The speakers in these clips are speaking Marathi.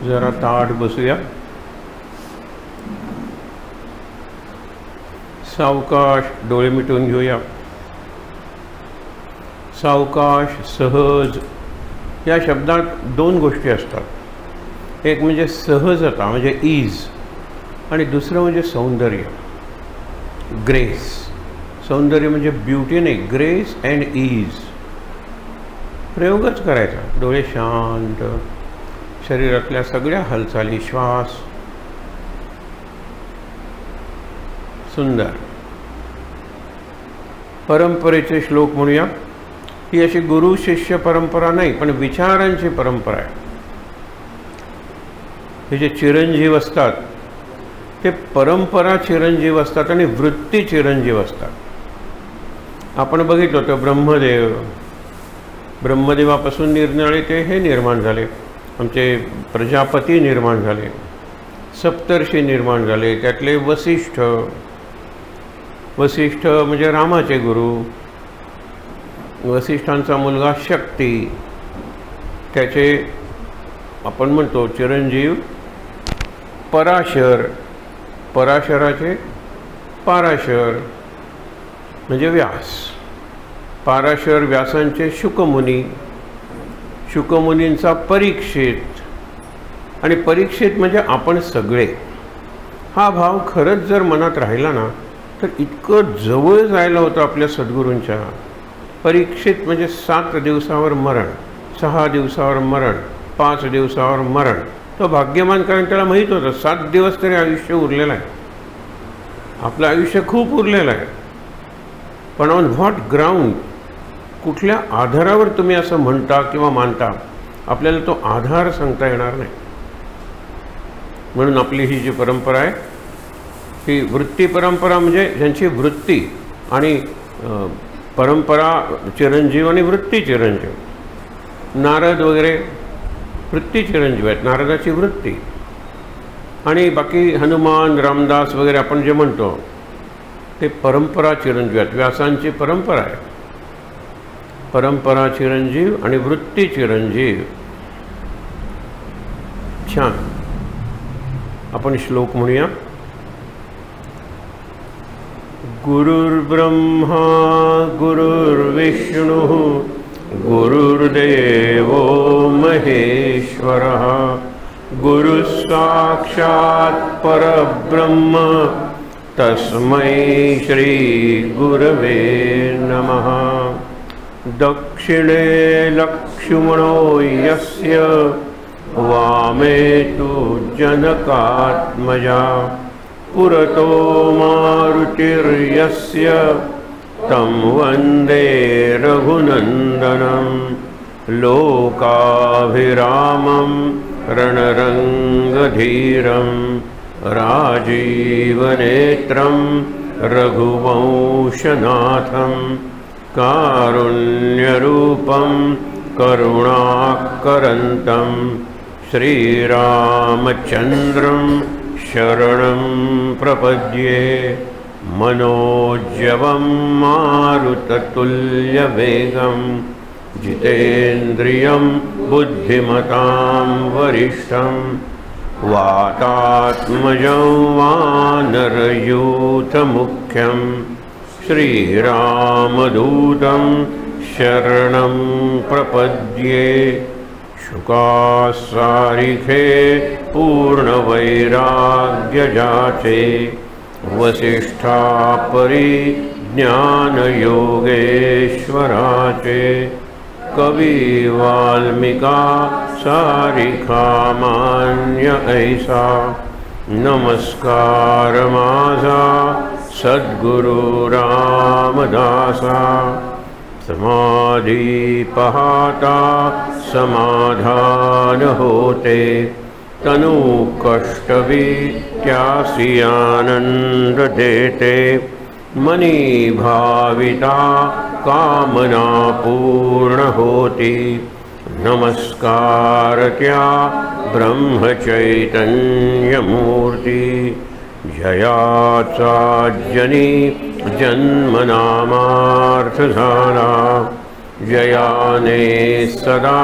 जरा ताठ बसूया. सावकाश डोळे मिटून घेऊया. सावकाश, सहज या शब्दात दोन गोष्टी असतात. एक म्हणजे सहजता म्हणजे ईज, आणि दुसरं म्हणजे सौंदर्य, ग्रेस. सौंदर्य म्हणजे ब्युटी नाही, ग्रेस अँड ईज. प्रयोगच करायचा. डोळे शांत, शरीरातल्या सगळ्या हालचाली, श्वास. सुंदर. परंपरेचे श्लोक म्हणूया. ही अशी गुरु शिष्य परंपरा नाही, पण विचारांची परंपरा आहे. हे जे चिरंजीव असतात ते परंपरा चिरंजीव असतात आणि वृत्ती चिरंजीव असतात. आपण बघितलं होतं ब्रह्मदेव, ब्रह्मदेवापासून निरनिराळे ते हे निर्माण झाले, आमचे प्रजापती निर्माण झाले, सप्तर्षी निर्माण झाले. त्यातले वसिष्ठ, वसिष्ठ म्हणजे रामाचे गुरु. वसिष्ठांचा मुलगा शक्ती, त्याचे आपण म्हणतो चिरंजीव पराशर, पराशराचे पाराशर म्हणजे व्यास. पाराशर व्यासांचे शुकमुनी, शुकमुनींचा परीक्षित, आणि परीक्षित म्हणजे आपण सगळे. हा भाव खरंच जर मनात राहिला ना तर इतकं जवळ जायला होतं आपल्या सद्गुरूंच्या. परीक्षित म्हणजे 7 दिवसावर मरण, 6 दिवसावर मरण, 5 दिवसावर मरण. तो भाग्यवान, कारण त्याला माहीत होतं 7 दिवस तरी आयुष्य उरलेलं आहे, आपलं आयुष्य खूप उरलेलं आहे. पण ऑन व्हॉट ग्राउंड, कुठल्या आधारावर तुम्ही असं म्हणता किंवा मानता, आपल्याला तो आधार सांगता येणार नाही. म्हणून आपली ही जी परंपरा आहे ही वृत्ती परंपरा, म्हणजे ज्यांची वृत्ती आणि परंपरा चिरंजीव आणि वृत्ती चिरंजीव. नारद वगैरे वृत्ती चिरंजीव आहेत, नारदाची वृत्ती. आणि बाकी हनुमान, रामदास वगैरे आपण जे म्हणतो ते परंपरा चिरंजीव आहेत, व्यासांची परंपरा आहे. परंपरा चिरंजीव आणि वृत्ती चिरंजीव. छान. आपण श्लोक म्हणूया. गुरुर्ब्रह्मा गुरुर्विष्णुः गुरुर्देवो महेश्वरः गुरुस्साक्षात् परब्रह्म तस्मै श्री गुरवे नमः. दक्षिणे लक्ष्मणो यस्य वामे तु जनकात्मजा पुरतो मारुतिर्यस्य तं वन्दे रघुनन्दनं. लोकाभिरामं रणरङ्गधीरं राजीवनेत्रं रघुवंशनाथं कारुण्यरूपं करुणाकरन्तं श्रीरामचन्द्रं शरणं प्रपद्ये. मनोजवं मारुततुल्यवेगं जितेन्द्रियं बुद्धिमतां वरिष्ठं वातात्मजं वानरयूथमुख्यं श्रीरामदूतं शरणं प्रपद्ये. शुकासारिखे पूर्णवैराग्यजाते वसिष्ठापरि ज्ञानयोगेश्वराचे. कवी वाल्मिका सारिखा मान्य ऐसा. नमस्कार माझा सद्गुरु रामदासा. समाधी पाहता समाधान होते. तनु कष्ट भी त्यासी आनंद देते. मनी भाविता कामना पूर्ण होती. नमस्कार त्या ब्रह्मचैतन्य मूर्ती. जयाचा जनी जन्मनामार्थ झाला. जयाने सदा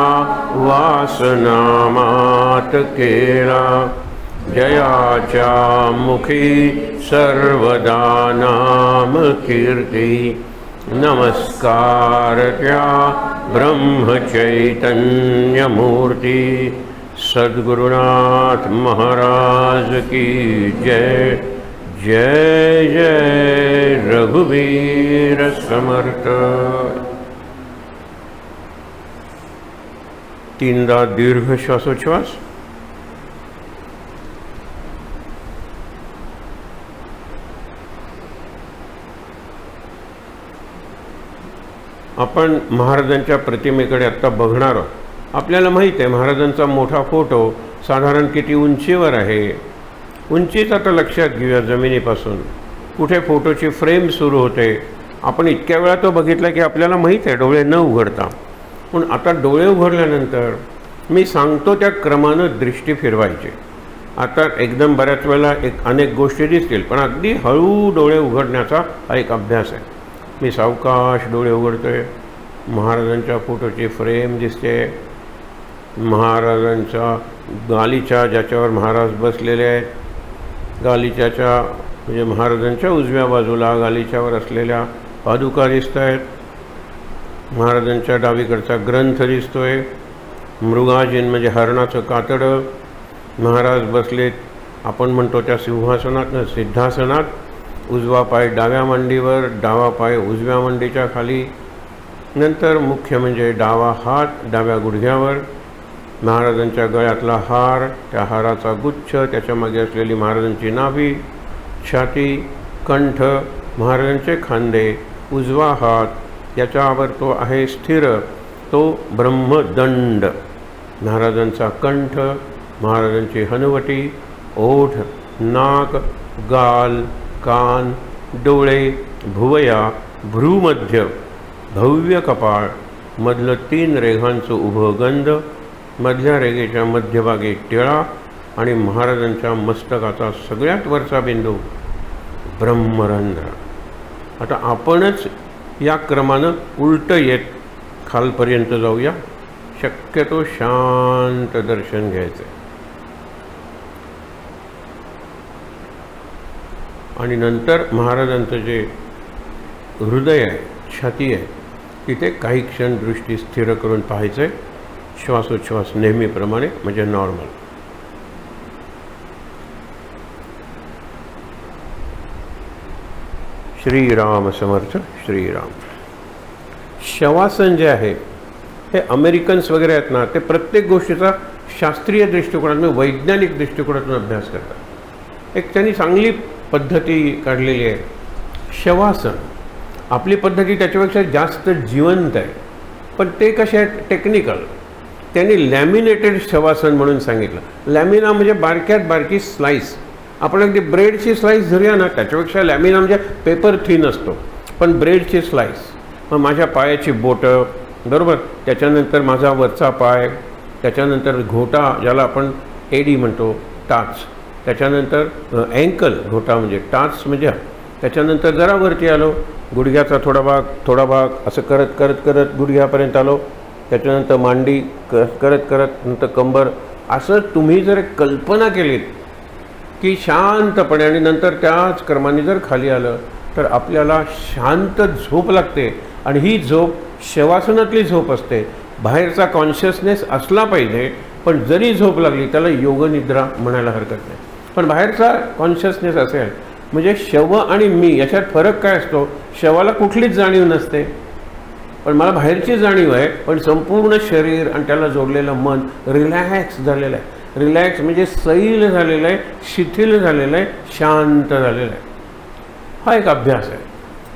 वासनामात केला, जयाच्या मुखी सर्वदा नाम कीर्ती, नमस्कार त्या ब्रह्मचैतन्य मूर्ती सद्गुरुनाथ महाराज की जय। जय जय रघुवीर समर्थ। तीनदा दीर्घ श्वासोच्छ्वास। आपण महाराजांच्या प्रतिमेकडे आत्ता बघणार आहोत। आपल्याला माहीत आहे महाराजांचा मोठा फोटो साधारण किती उंचीवर आहे। उंचीच आता लक्षात घेऊया, जमिनीपासून कुठे फोटोची फ्रेम सुरू होते। आपण इतक्या वेळा तो बघितला की आपल्याला माहीत आहे डोळे न उघडता, पण आता डोळे उघडल्यानंतर मी सांगतो त्या क्रमानं दृष्टी फिरवायची। आता एकदम बऱ्याच वेळेला अनेक गोष्टी दिसतील, पण अगदी हळू डोळे उघडण्याचा हा एक अभ्यास आहे। मी सावकाश डोळे उघडतोय, महाराजांच्या फोटोची फ्रेम दिसते, महाराजांच्या गालिचा ज्याच्यावर महाराज बसलेले आहेत, गालिच्याच्या म्हणजे महाराजांच्या उजव्या बाजूला गालिच्यावर असलेल्या पादुका दिसत आहेत, महाराजांच्या डावीकडचा ग्रंथ दिसतोय, मृगाजीन म्हणजे हरणाचं कातडं, महाराज बसलेत आपण म्हणतो त्या सिंहासनात सिद्धासनात, उजवा पाय डाव्या मांडीवर, डावा पाय उजव्या मांडीच्या खाली, नंतर मुख्य म्हणजे डावा हात डाव्या गुडघ्यावर, महाराजांच्या गळ्यातला हार, त्या हाराचा गुच्छ, त्याच्या मागे असलेली महाराजांची नाभी, छाती, कंठ, महाराजांचे खांदे, उजवा हात याच्यावर तो आहे स्थिर तो ब्रह्मदंड, महाराजांचा कंठ, महाराजांची हनुवटी, ओठ, नाक, गाल, कान, डोळे, भुवया, भ्रूमध्य, भव्य कपाळ, मधलं 3 रेघांचं उभं गंध, मधल्या रेघेच्या मध्यभागी टिळा आणि महाराजांच्या मस्तकाचा सगळ्यात वरचा बिंदू ब्रह्मरंध्र। आता आपणच या क्रमानं उलट येत खालपर्यंत जाऊया, शक्यतो शांत दर्शन घ्यायचं आणि नंतर महाराजांचं जे हृदय आहे, छाती आहे, तिथे काही क्षण दृष्टी स्थिर करून पाहायचं आहे, श्वासोच्छ्वास नेहमीप्रमाणे म्हणजे नॉर्मल। श्रीराम समर्थ श्रीराम। शवासन जे आहे हे अमेरिकन्स वगैरे आहेत ना, ते प्रत्येक गोष्टीचा शास्त्रीय दृष्टिकोनातून वैज्ञानिक दृष्टिकोनातून अभ्यास करतात। एक त्यांनी चांगली पद्धती काढलेली आहे शवासन। आपली पद्धती त्याच्यापेक्षा जास्त जिवंत आहे, पण ते कसे आहेत टेक्निकल। त्यांनी लॅमिनेटेड शवासन म्हणून सांगितलं। लॅमिना म्हणजे बारक्यात बारकी स्लाइस, आपण अगदी ब्रेडची स्लाइस धरूया ना, त्याच्यापेक्षा लॅमिना म्हणजे पेपर थिन असतो, पण ब्रेडची स्लाइस। मग माझ्या पायाची बोटं बरोबर, त्याच्यानंतर माझा वरचा पाय, त्याच्यानंतर घोटा ज्याला आपण एडी म्हणतो टाच, त्याच्यानंतर अँकल घोटा म्हणजे टाच म्हणजे, त्याच्यानंतर जरा वरती आलो गुडघ्याचा थोडा भाग असं करत करत करत गुडघ्यापर्यंत आलो, त्याच्यानंतर मांडी करत करत नंतर कंबर। असं तुम्ही जर कल्पना केलीत की शांतपणे आणि नंतर त्याच क्रमाने जर खाली आलं तर आपल्याला शांत झोप लागते, आणि ही झोप शवासनातली झोप असते। बाहेरचा कॉन्शियसनेस असला पाहिजे, पण जरी झोप लागली त्याला योगनिद्रा म्हणायला हरकत नाही। पण बाहेरचा कॉन्शियसनेस असेल म्हणजे शव आणि मी याच्यात फरक काय असतो, शवाला कुठलीच जाणीव नसते, पण मला बाहेरची जाणीव आहे, पण संपूर्ण शरीर आणि त्याला जोडलेलं मन रिलॅक्स झालेलं आहे। रिलॅक्स म्हणजे सैल झालेलं आहे, शिथिल झालेलं आहे, शांत झालेलं आहे। हा एक अभ्यास आहे।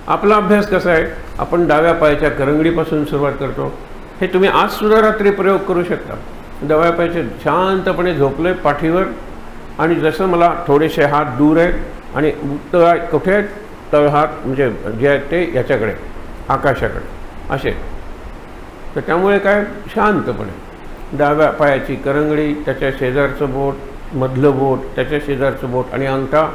आपला अभ्यास कसा आहे, आपण डाव्या पायाच्या करंगडीपासून सुरुवात करतो। हे तुम्ही आजसुद्धा रात्री प्रयोग करू शकता। डाव्या पायाचे शांतपणे झोपले पाठीवर, आणि जसं मला थोडेसे हात दूर आहेत आणि कुठे आहेत तळहात म्हणजे जे आहेत ते याच्याकडे आकाशाकडे असे, तर त्यामुळे काय शांतपणे डाव्या पायाची करंगडी, त्याच्या शेजारचं बोट, मधलं बोट, त्याच्या शेजारचं बोट आणि अंगठा,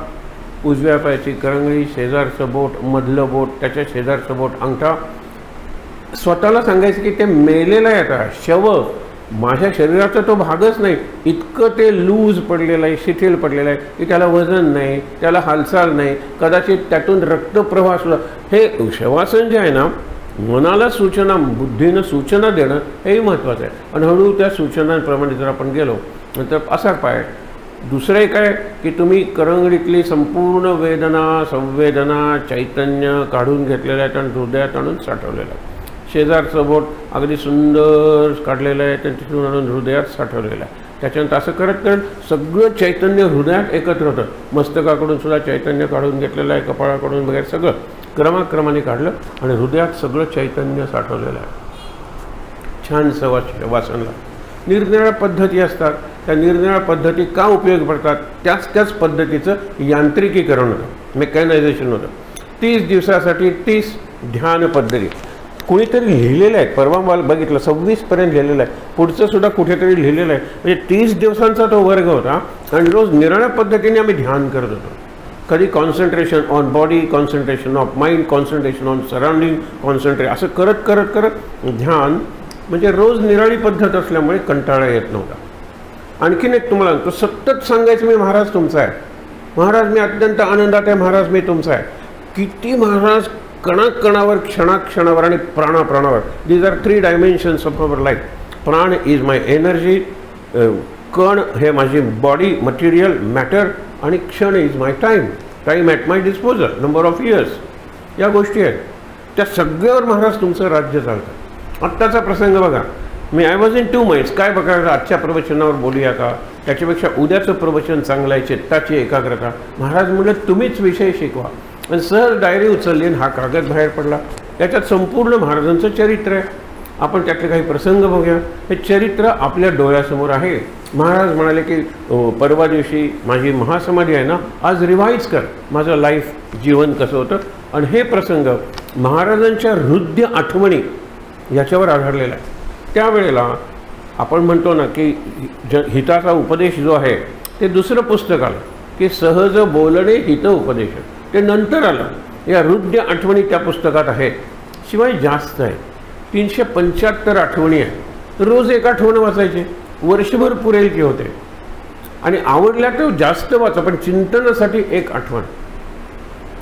उजव्या पायाची करंगडी, शेजारचं बोट, मधलं बोट, त्याच्या शेजारचं बोट, अंगठा, स्वतःला सांगायचं की ते मेलेलं आहे, आता शव, माझ्या शरीराचा तो भागच नाही, इतकं ते लूज पडलेलं आहे, शिथिल पडलेलं आहे की त्याला वजन नाही, त्याला हालचाल नाही, कदाचित त्यातून रक्तप्रवाह सुद्धा. हे शवासन जे आहे ना, मनाला सूचना, बुद्धीनं सूचना देणं हेही महत्त्वाचं आहे. आणि हळूहळू त्या सूचनांप्रमाणे जर आपण गेलो तर असा पाय. दुसरं एक आहे की तुम्ही करंगडीतली संपूर्ण वेदना, संवेदना, चैतन्य काढून घेतलेलं आहे आणि हृदयात आणून साठवलेलं आहे. शेजारचं बोट अगदी सुंदर काढलेलं आहे, तिथून आणून हृदयात साठवलेलं आहे. त्याच्यानंतर असं करत करत सगळं चैतन्य हृदयात एकत्र होतं. मस्तकाकडून सुद्धा चैतन्य काढून घेतलेलं आहे, कपाळाकडून वगैरे सगळं क्रमाक्रमाने काढलं आणि हृदयात सगळं चैतन्य साठवलेलं आहे. छान वासनला निरनिराळ्या पद्धती असतात. त्या निरनिराळ्या पद्धती का उपयोगी पडतात, त्याच पद्धतीचं यांत्रिकीकरण होतं, मेकॅनायझेशन होतं. 30 दिवसासाठी 30 ध्यान पद्धती कुणीतरी लिहिलेलं आहे. परवा मला बघितलं 26पर्यंत लिहिलेलं आहे, पुढचं सुद्धा कुठेतरी लिहिलेलं आहे. म्हणजे 30 दिवसांचा तो वर्ग होता आणि रोज निराळ्या पद्धतीने आम्ही ध्यान करत होतो. कधी concentration on body, concentration of mind, concentration on surrounding, असं करत करत करत ध्यान. म्हणजे रोज निराळी पद्धत असल्यामुळे कंटाळा येत नव्हता. आणखीन एक तुम्हाला तो सतत सांगायचं, मी महाराज तुमचा आहे, महाराज मी अत्यंत आनंदात आहे, महाराज मी तुमचा आहे. किती महाराज कणाकणावर, क्षणाक्षणावर आणि प्राणाप्राणावर. These are 3 dimensions of our life. प्राण इज माय एनर्जी, कण हे माझी बॉडी, मटेरियल, मॅटर, आणि क्षण is my time, time at my disposal, number of years. या गोष्टी आहेत, त्या सगळ्यावर महाराज तुमचं राज्य चालतं. आत्ताचा प्रसंग बघा, मी आय वॉज इन 2 minds. काय बघा, आजच्या प्रवचनावर बोलूया का, त्याच्यापेक्षा उद्याचं प्रवचन चांगलं आहे, चित्ताची एकाग्रता. महाराज म्हणलं तुम्हीच विषय शिकवा. आणि सहज डायरी उचलली आणि हा कागद बाहेर पडला. त्याच्यात संपूर्ण महाराजांचं चरित्र आहे. आपण त्यातले काही प्रसंग बघूया. हे चरित्र आपल्या डोळ्यासमोर आहे. महाराज म्हणाले की परवा दिवशी माझी महासमाधी आहे ना, आज रिवाईज कर माझं लाईफ, जीवन कसं होतं. आणि हे प्रसंग महाराजांच्या हृदय आठवणी याच्यावर आधारलेला आहे. त्यावेळेला आपण म्हणतो ना की हिताचा उपदेश जो आहे ते दुसरं पुस्तक आलं की सहज बोलणे हित उपदेश, ते नंतर आलं. या हृदय आठवणी त्या पुस्तकात आहेत. शिवाय जास्त आहे, 375 आठवणी आहेत. रोज एक आठवण वाचायचे, वर्षभर पुरेल की होते. आणि आवडल्या तर जास्त वाचा, पण चिंतनासाठी एक आठवण.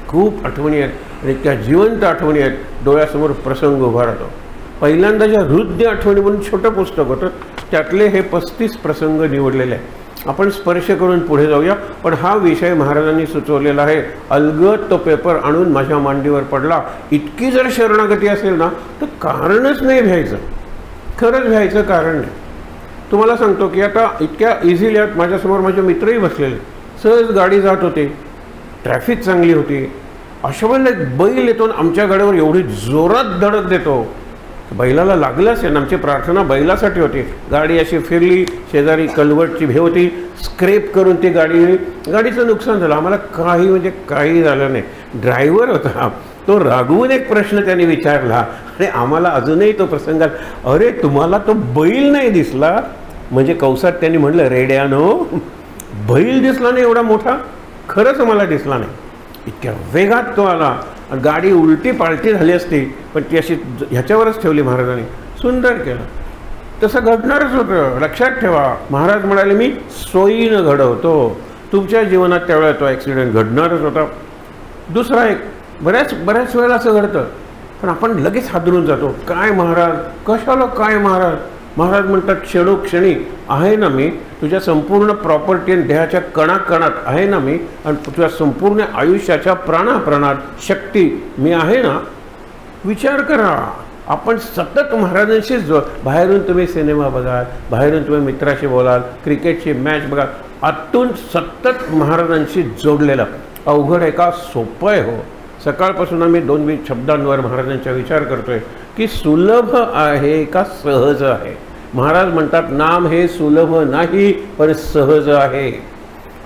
खूप आठवणी आहेत आणि त्या जिवंत आठवणी आहेत. डोळ्यासमोर प्रसंग उभा राहतो. पहिल्यांदा ज्या हृदय आठवणी म्हणून छोटं पुस्तक होतं, त्यातले हे 35 प्रसंग निवडलेले आहेत. आपण स्पर्श करून पुढे जाऊया. पण हा विषय महाराजांनी सुचवलेला आहे. अलगद तो पेपर आणून माझ्या मांडीवर पडला. इतकी जर शरणागती असेल ना तर कारणच नाही भ्यायचं, खरंच भ्यायचं कारण नाही. तुम्हाला सांगतो की आता इतक्या इझिली माझ्यासमोर माझे मित्रही बसलेले, सहज गाडी जात होते, ट्रॅफिक चांगली होती. अशा वेळेला एक बैल येतो आणि आमच्या गाडीवर एवढी जोरात धडक देतो. बैलाला लागलंच आहे. आमची प्रार्थना बैलासाठी होती. गाडी अशी फिरली, शेजारी कल्वर्टची भेव होती, स्क्रेप करून ती गाडीचं नुकसान झालं. आम्हाला काही म्हणजे काही झालं नाही. ड्रायव्हर होता तो रागवून एक प्रश्न त्याने विचारला आणि आम्हाला अजूनही तो प्रसंग, अरे तुम्हाला तो बैल नाही दिसला? म्हणजे कौसात त्यांनी म्हटलं, रेड्यानो बैल दिसला नाही एवढा मोठा? खरंच मला दिसला नाही. इतक्या वेगात तो आला. गाडी उलटी पालटी झाली असती, पण ती अशी ह्याच्यावरच ठेवली महाराजांनी. सुंदर केलं. तसं घडणारच होतं, लक्षात ठेवा. महाराज म्हणाले मी सोयीनं घडवतो. तुमच्या जीवनात त्यावेळेला तो ॲक्सिडेंट घडणारच होता. दुसरा एक, बऱ्याच वेळेला असं घडतं, पण आपण लगेच हादरून जातो. काय महाराज, कशाला काय महाराज? महाराज म्हणतात क्षणोक्षणी आहे ना मी, तुझ्या संपूर्ण प्रॉपर्टी आणि देहाच्या कणाकणात आहे ना मी, आणि तुझ्या संपूर्ण आयुष्याच्या प्राणात शक्ती मी आहे ना. विचार करा. आपण सतत महाराजांशी बाहेरून तुम्ही सिनेमा बघाल, बाहेरून तुम्ही मित्राशी बोलाल, क्रिकेटची मॅच बघाल, आतून सतत महाराजांशी जोडलेलं. अवघड आहे का? सोपं आहे हो. सकाळपासून आम्ही 2 शब्दांवर महाराजांचा विचार करतोय की सुलभ आहे का सहज आहे. महाराज म्हणतात नाम हे सुलभ नाही पण सहज आहे.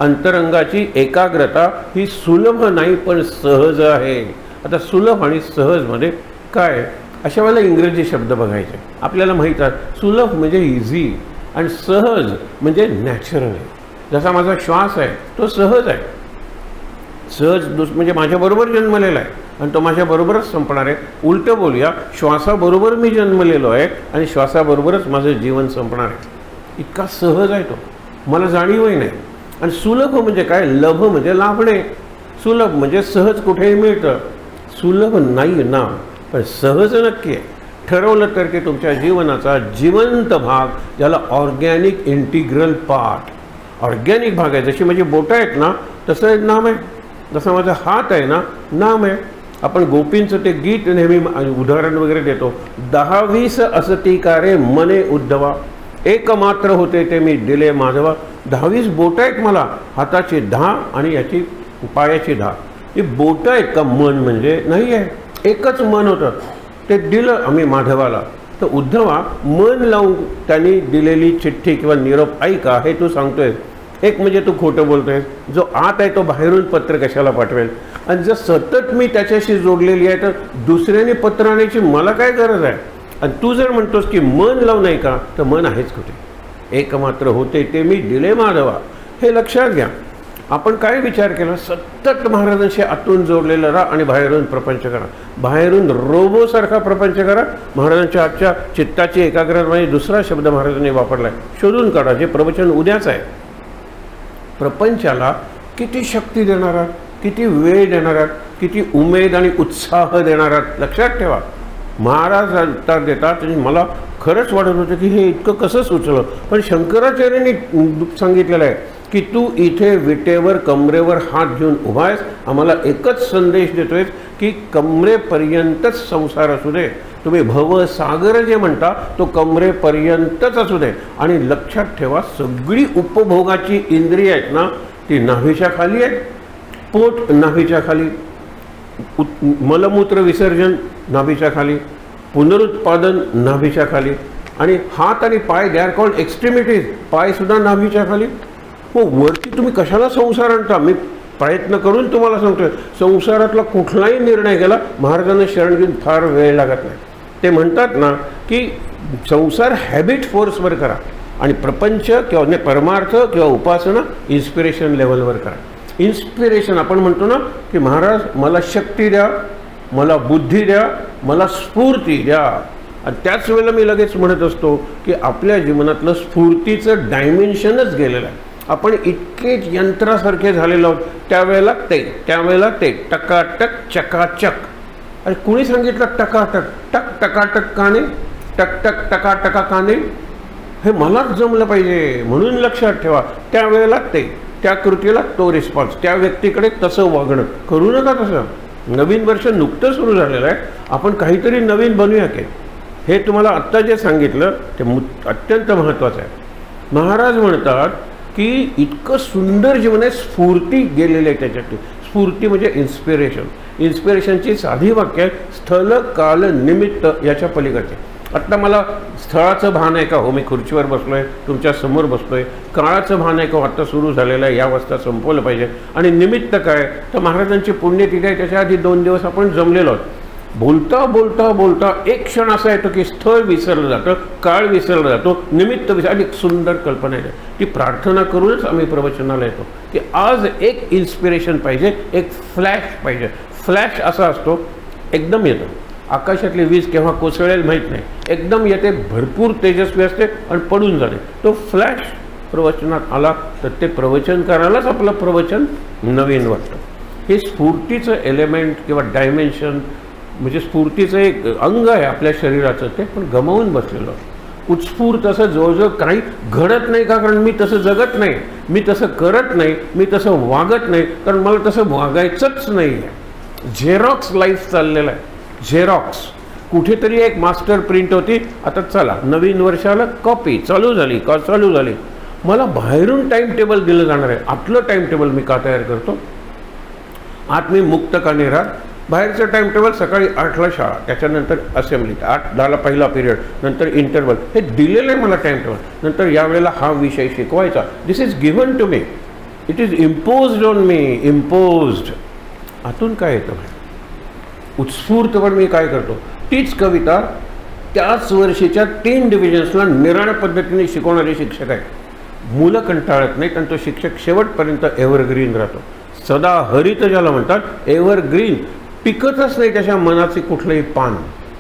अंतरंगाची एकाग्रता ही सुलभ नाही पण सहज आहे. आता सुलभ आणि सहजमध्ये काय? अशा वेळेला इंग्रजी शब्द बघायचे. आपल्याला माहीत आहे सुलभ म्हणजे इझी आणि सहज म्हणजे नॅचरल आहे. जसा माझा श्वास आहे तो सहज आहे. सहज म्हणजे माझ्याबरोबर जन्मलेला आहे आणि तो माझ्याबरोबरच संपणार आहे. उलटं बोलूया, श्वासाबरोबर मी जन्मलेलो आहे आणि श्वासाबरोबरच माझं जीवन संपणार आहे. इतका सहज आहे तो, मला जाणीवही नाही. आणि सुलभ म्हणजे काय? लभ म्हणजे लाभणे. सुलभ म्हणजे सहज कुठेही मिळतं. सुलभ नाही ना, पण सहज नक्की आहे. ठरवलं तर की तुमच्या जीवनाचा जिवंत भाग, ज्याला ऑर्गॅनिक इंटिग्रल पार्ट, ऑर्गॅनिक भाग आहे. जशी माझी बोटं आहेत ना तसं एक नाम आहे, जसा माझा हात आहे ना नाम आहे. आपण गोपींचं ते गीत नेहमी उदाहरण वगैरे देतो, 10-20 असती का रे मने उद्धवा, एकमात्र होते ते मी दिले माधवा. 10-20 बोटं आहेत मला, हाताची 10 आणि याची पायाची 10. ही बोटं आहेत का मन म्हणजे? नाही आहे, एकच मन होतं, ते दिलं आम्ही माधवाला. तर उद्धवा, मन लावून त्यांनी दिलेली चिठ्ठी किंवा निरोप ऐका हे तू सांगतोय. एक म्हणजे तू खोटं बोलतोय, जो आत आहे तो बाहेरून पत्र कशाला पाठवेल? आणि जर सतत मी त्याच्याशी जोडलेली आहे तर दुसऱ्याने पत्र आणायची मला काय गरज आहे? आणि तू जर म्हणतोस की मन लावून नाही का, तर मन आहेच कुठे? एकमात्र होते ते मी दिले माधवा. हे लक्षात घ्या. आपण काय विचार केला? सतत महाराजांशी आतून जोडलेलं राहा आणि बाहेरून प्रपंच करा. बाहेरून रोबोसारखा प्रपंच करा. महाराजांच्या आजच्या चित्ताची एकाग्रता दुसरा शब्द महाराजांनी वापरला आहे, शोधून काढा. जे प्रवचन उद्याच आहे. प्रपंचाला किती शक्ती देणार आहात, किती वेळ देणार आहात, किती उमेद आणि उत्साह देणार आहात, लक्षात ठेवा. महाराज उत्तर देतात आणि मला खरंच वाटत होतं की हे इतकं कसं सुचलं, पण शंकराचार्यांनी सांगितलेलं आहे की तू इथे विटेवर कमरेवर हात घेऊन उभा आहेस. आम्हाला एकच संदेश देतोय की कमरेपर्यंतच संसार असू दे. तुम्ही भवसागर जे म्हणता तो कमरेपर्यंतच असू दे. आणि लक्षात ठेवा, सगळी उपभोगाची इंद्रिय आहेत ना ती नाभीच्या खाली आहेत. पोट नाभीच्या खाली, मलमूत्र विसर्जन नाभीच्या खाली, पुनरुत्पादन नाभीच्या खाली, आणि हात आणि पाय दे आर कॉल्ड एक्स्ट्रीमिटीज, पायसुद्धा नाभीच्या खाली. मग वरती तुम्ही कशाला संसार आणता? मी प्रयत्न करून तुम्हाला सांगतोय, संसारातला कुठलाही निर्णय घ्यायला महाराजांना शरण घेऊन फार वेळ लागत नाही. ते म्हणतात ना की संसार हॅबिट फोर्सवर करा आणि प्रपंच किंवा परमार्थ किंवा उपासना इन्स्पिरेशन लेवलवर करा. इन्स्पिरेशन आपण म्हणतो ना की महाराज मला शक्ती द्या, मला बुद्धी द्या, मला स्फूर्ती द्या. आणि त्याच वेळेला मी लगेच म्हणत असतो की आपल्या जीवनातलं स्फूर्तीचं डायमेन्शनच गेलेलं आहे. आपण इतके यंत्रासारखे झालेलो आहोत. त्यावेळेला ते टकाटक चकाचक. अरे कुणी सांगितलं टकाटक? टक टकाटक का नाही? टक टक टकाटका का नाही? हे मलाच जमलं पाहिजे. म्हणून लक्षात ठेवा, त्यावेळेला त्या कृतीला तो रिस्पॉन्स, त्या व्यक्तीकडे तसं वागणं. करू नका तसं. नवीन वर्ष नुकतं सुरू झालेलं आहे, आपण काहीतरी नवीन बनवूया की. हे तुम्हाला आत्ता जे सांगितलं ते अत्यंत महत्त्वाचं आहे. महाराज म्हणतात की इतकं सुंदर जीवन आहे, स्फूर्ती गेलेली आहे त्याच्यातली. स्फूर्ती म्हणजे इन्स्पिरेशन. इन्स्पिरेशनची साधी वाक्य आहे, स्थल काल निमित्त याच्या पलीकडचे. आत्ता मला स्थळाचं भान आहे का? हो, मी खुर्चीवर बसलो आहे, तुमच्या समोर बसलो आहे. काळाचं भान आहे का? आत्ता सुरू झालेलं आहे, या वाजता संपवलं पाहिजे. आणि निमित्त काय? तर महाराजांची पुण्यतिथी आहे, त्याच्या आधी 2 दिवस आपण जमलेलो आहोत. बोलता बोलता बोलता एक क्षण असा येतो की स्थळ विसरलं जातं, काळ विसरला जातो, निमित्त आणि एक सुंदर कल्पना आहे. ती प्रार्थना करूनच आम्ही प्रवचनाला येतो की आज एक इन्स्पिरेशन पाहिजे, एक फ्लॅश पाहिजे. फ्लॅश असा असतो, एकदम येतो. आकाशातली वीज केव्हा कोसळेल माहीत नाही, एकदम येते, भरपूर तेजस्वी असते आणि पडून जाते. तो फ्लॅश प्रवचनात आला तर ते प्रवचन करायलाच आपलं प्रवचन नवीन वाटतं. हे स्फूर्तीचं एलिमेंट किंवा डायमेन्शन म्हणजे स्फूर्तीचं एक अंग आहे आपल्या शरीराचं, ते पण गमावून बसलेलं. उत्स्फूर्त असं जवळजवळ काही घडत नाही का? कारण मी तसं जगत नाही, मी तसं करत नाही, मी तसं वागत नाही, कारण मला तसं वागायचंच नाही आहे. झेरॉक्स लाईफ चाललेलं आहे. झेरॉक्स. कुठेतरी एक मास्टर प्रिंट होती, आता चला नवीन वर्षाला कॉपी चालू झाली. मला बाहेरून टाईम टेबल दिलं जाणार आहे. आतलं टाईम टेबल मी का तयार करतो? आत मी मुक्त का नाही राहत? बाहेरचं टाईम टेबल सकाळी 8ला शाळा, त्याच्यानंतर असेंब्ली, 8-10ला पहिला पिरियड, नंतर इंटरवल. हे दिलेलं आहे मला टाईम टेबल. नंतर यावेळेला हा विषय शिकवायचा. This is given to me, it is imposed on me. Imposed. आतून काय येतं? उत्स्फूर्तपणे मी काय करतो? तीच कविता त्याच वर्षीच्या 3 डिव्हिजन्सला निराळ्या पद्धतीने शिकवणारे शिक्षक आहेत. मुलं कंटाळत नाहीत आणि तो शिक्षक शेवटपर्यंत एव्हरग्रीन राहतो. सदा हरित ज्याला म्हणतात, एव्हरग्रीन, पिकतच नाही त्याच्या मनाचे कुठलंही पान.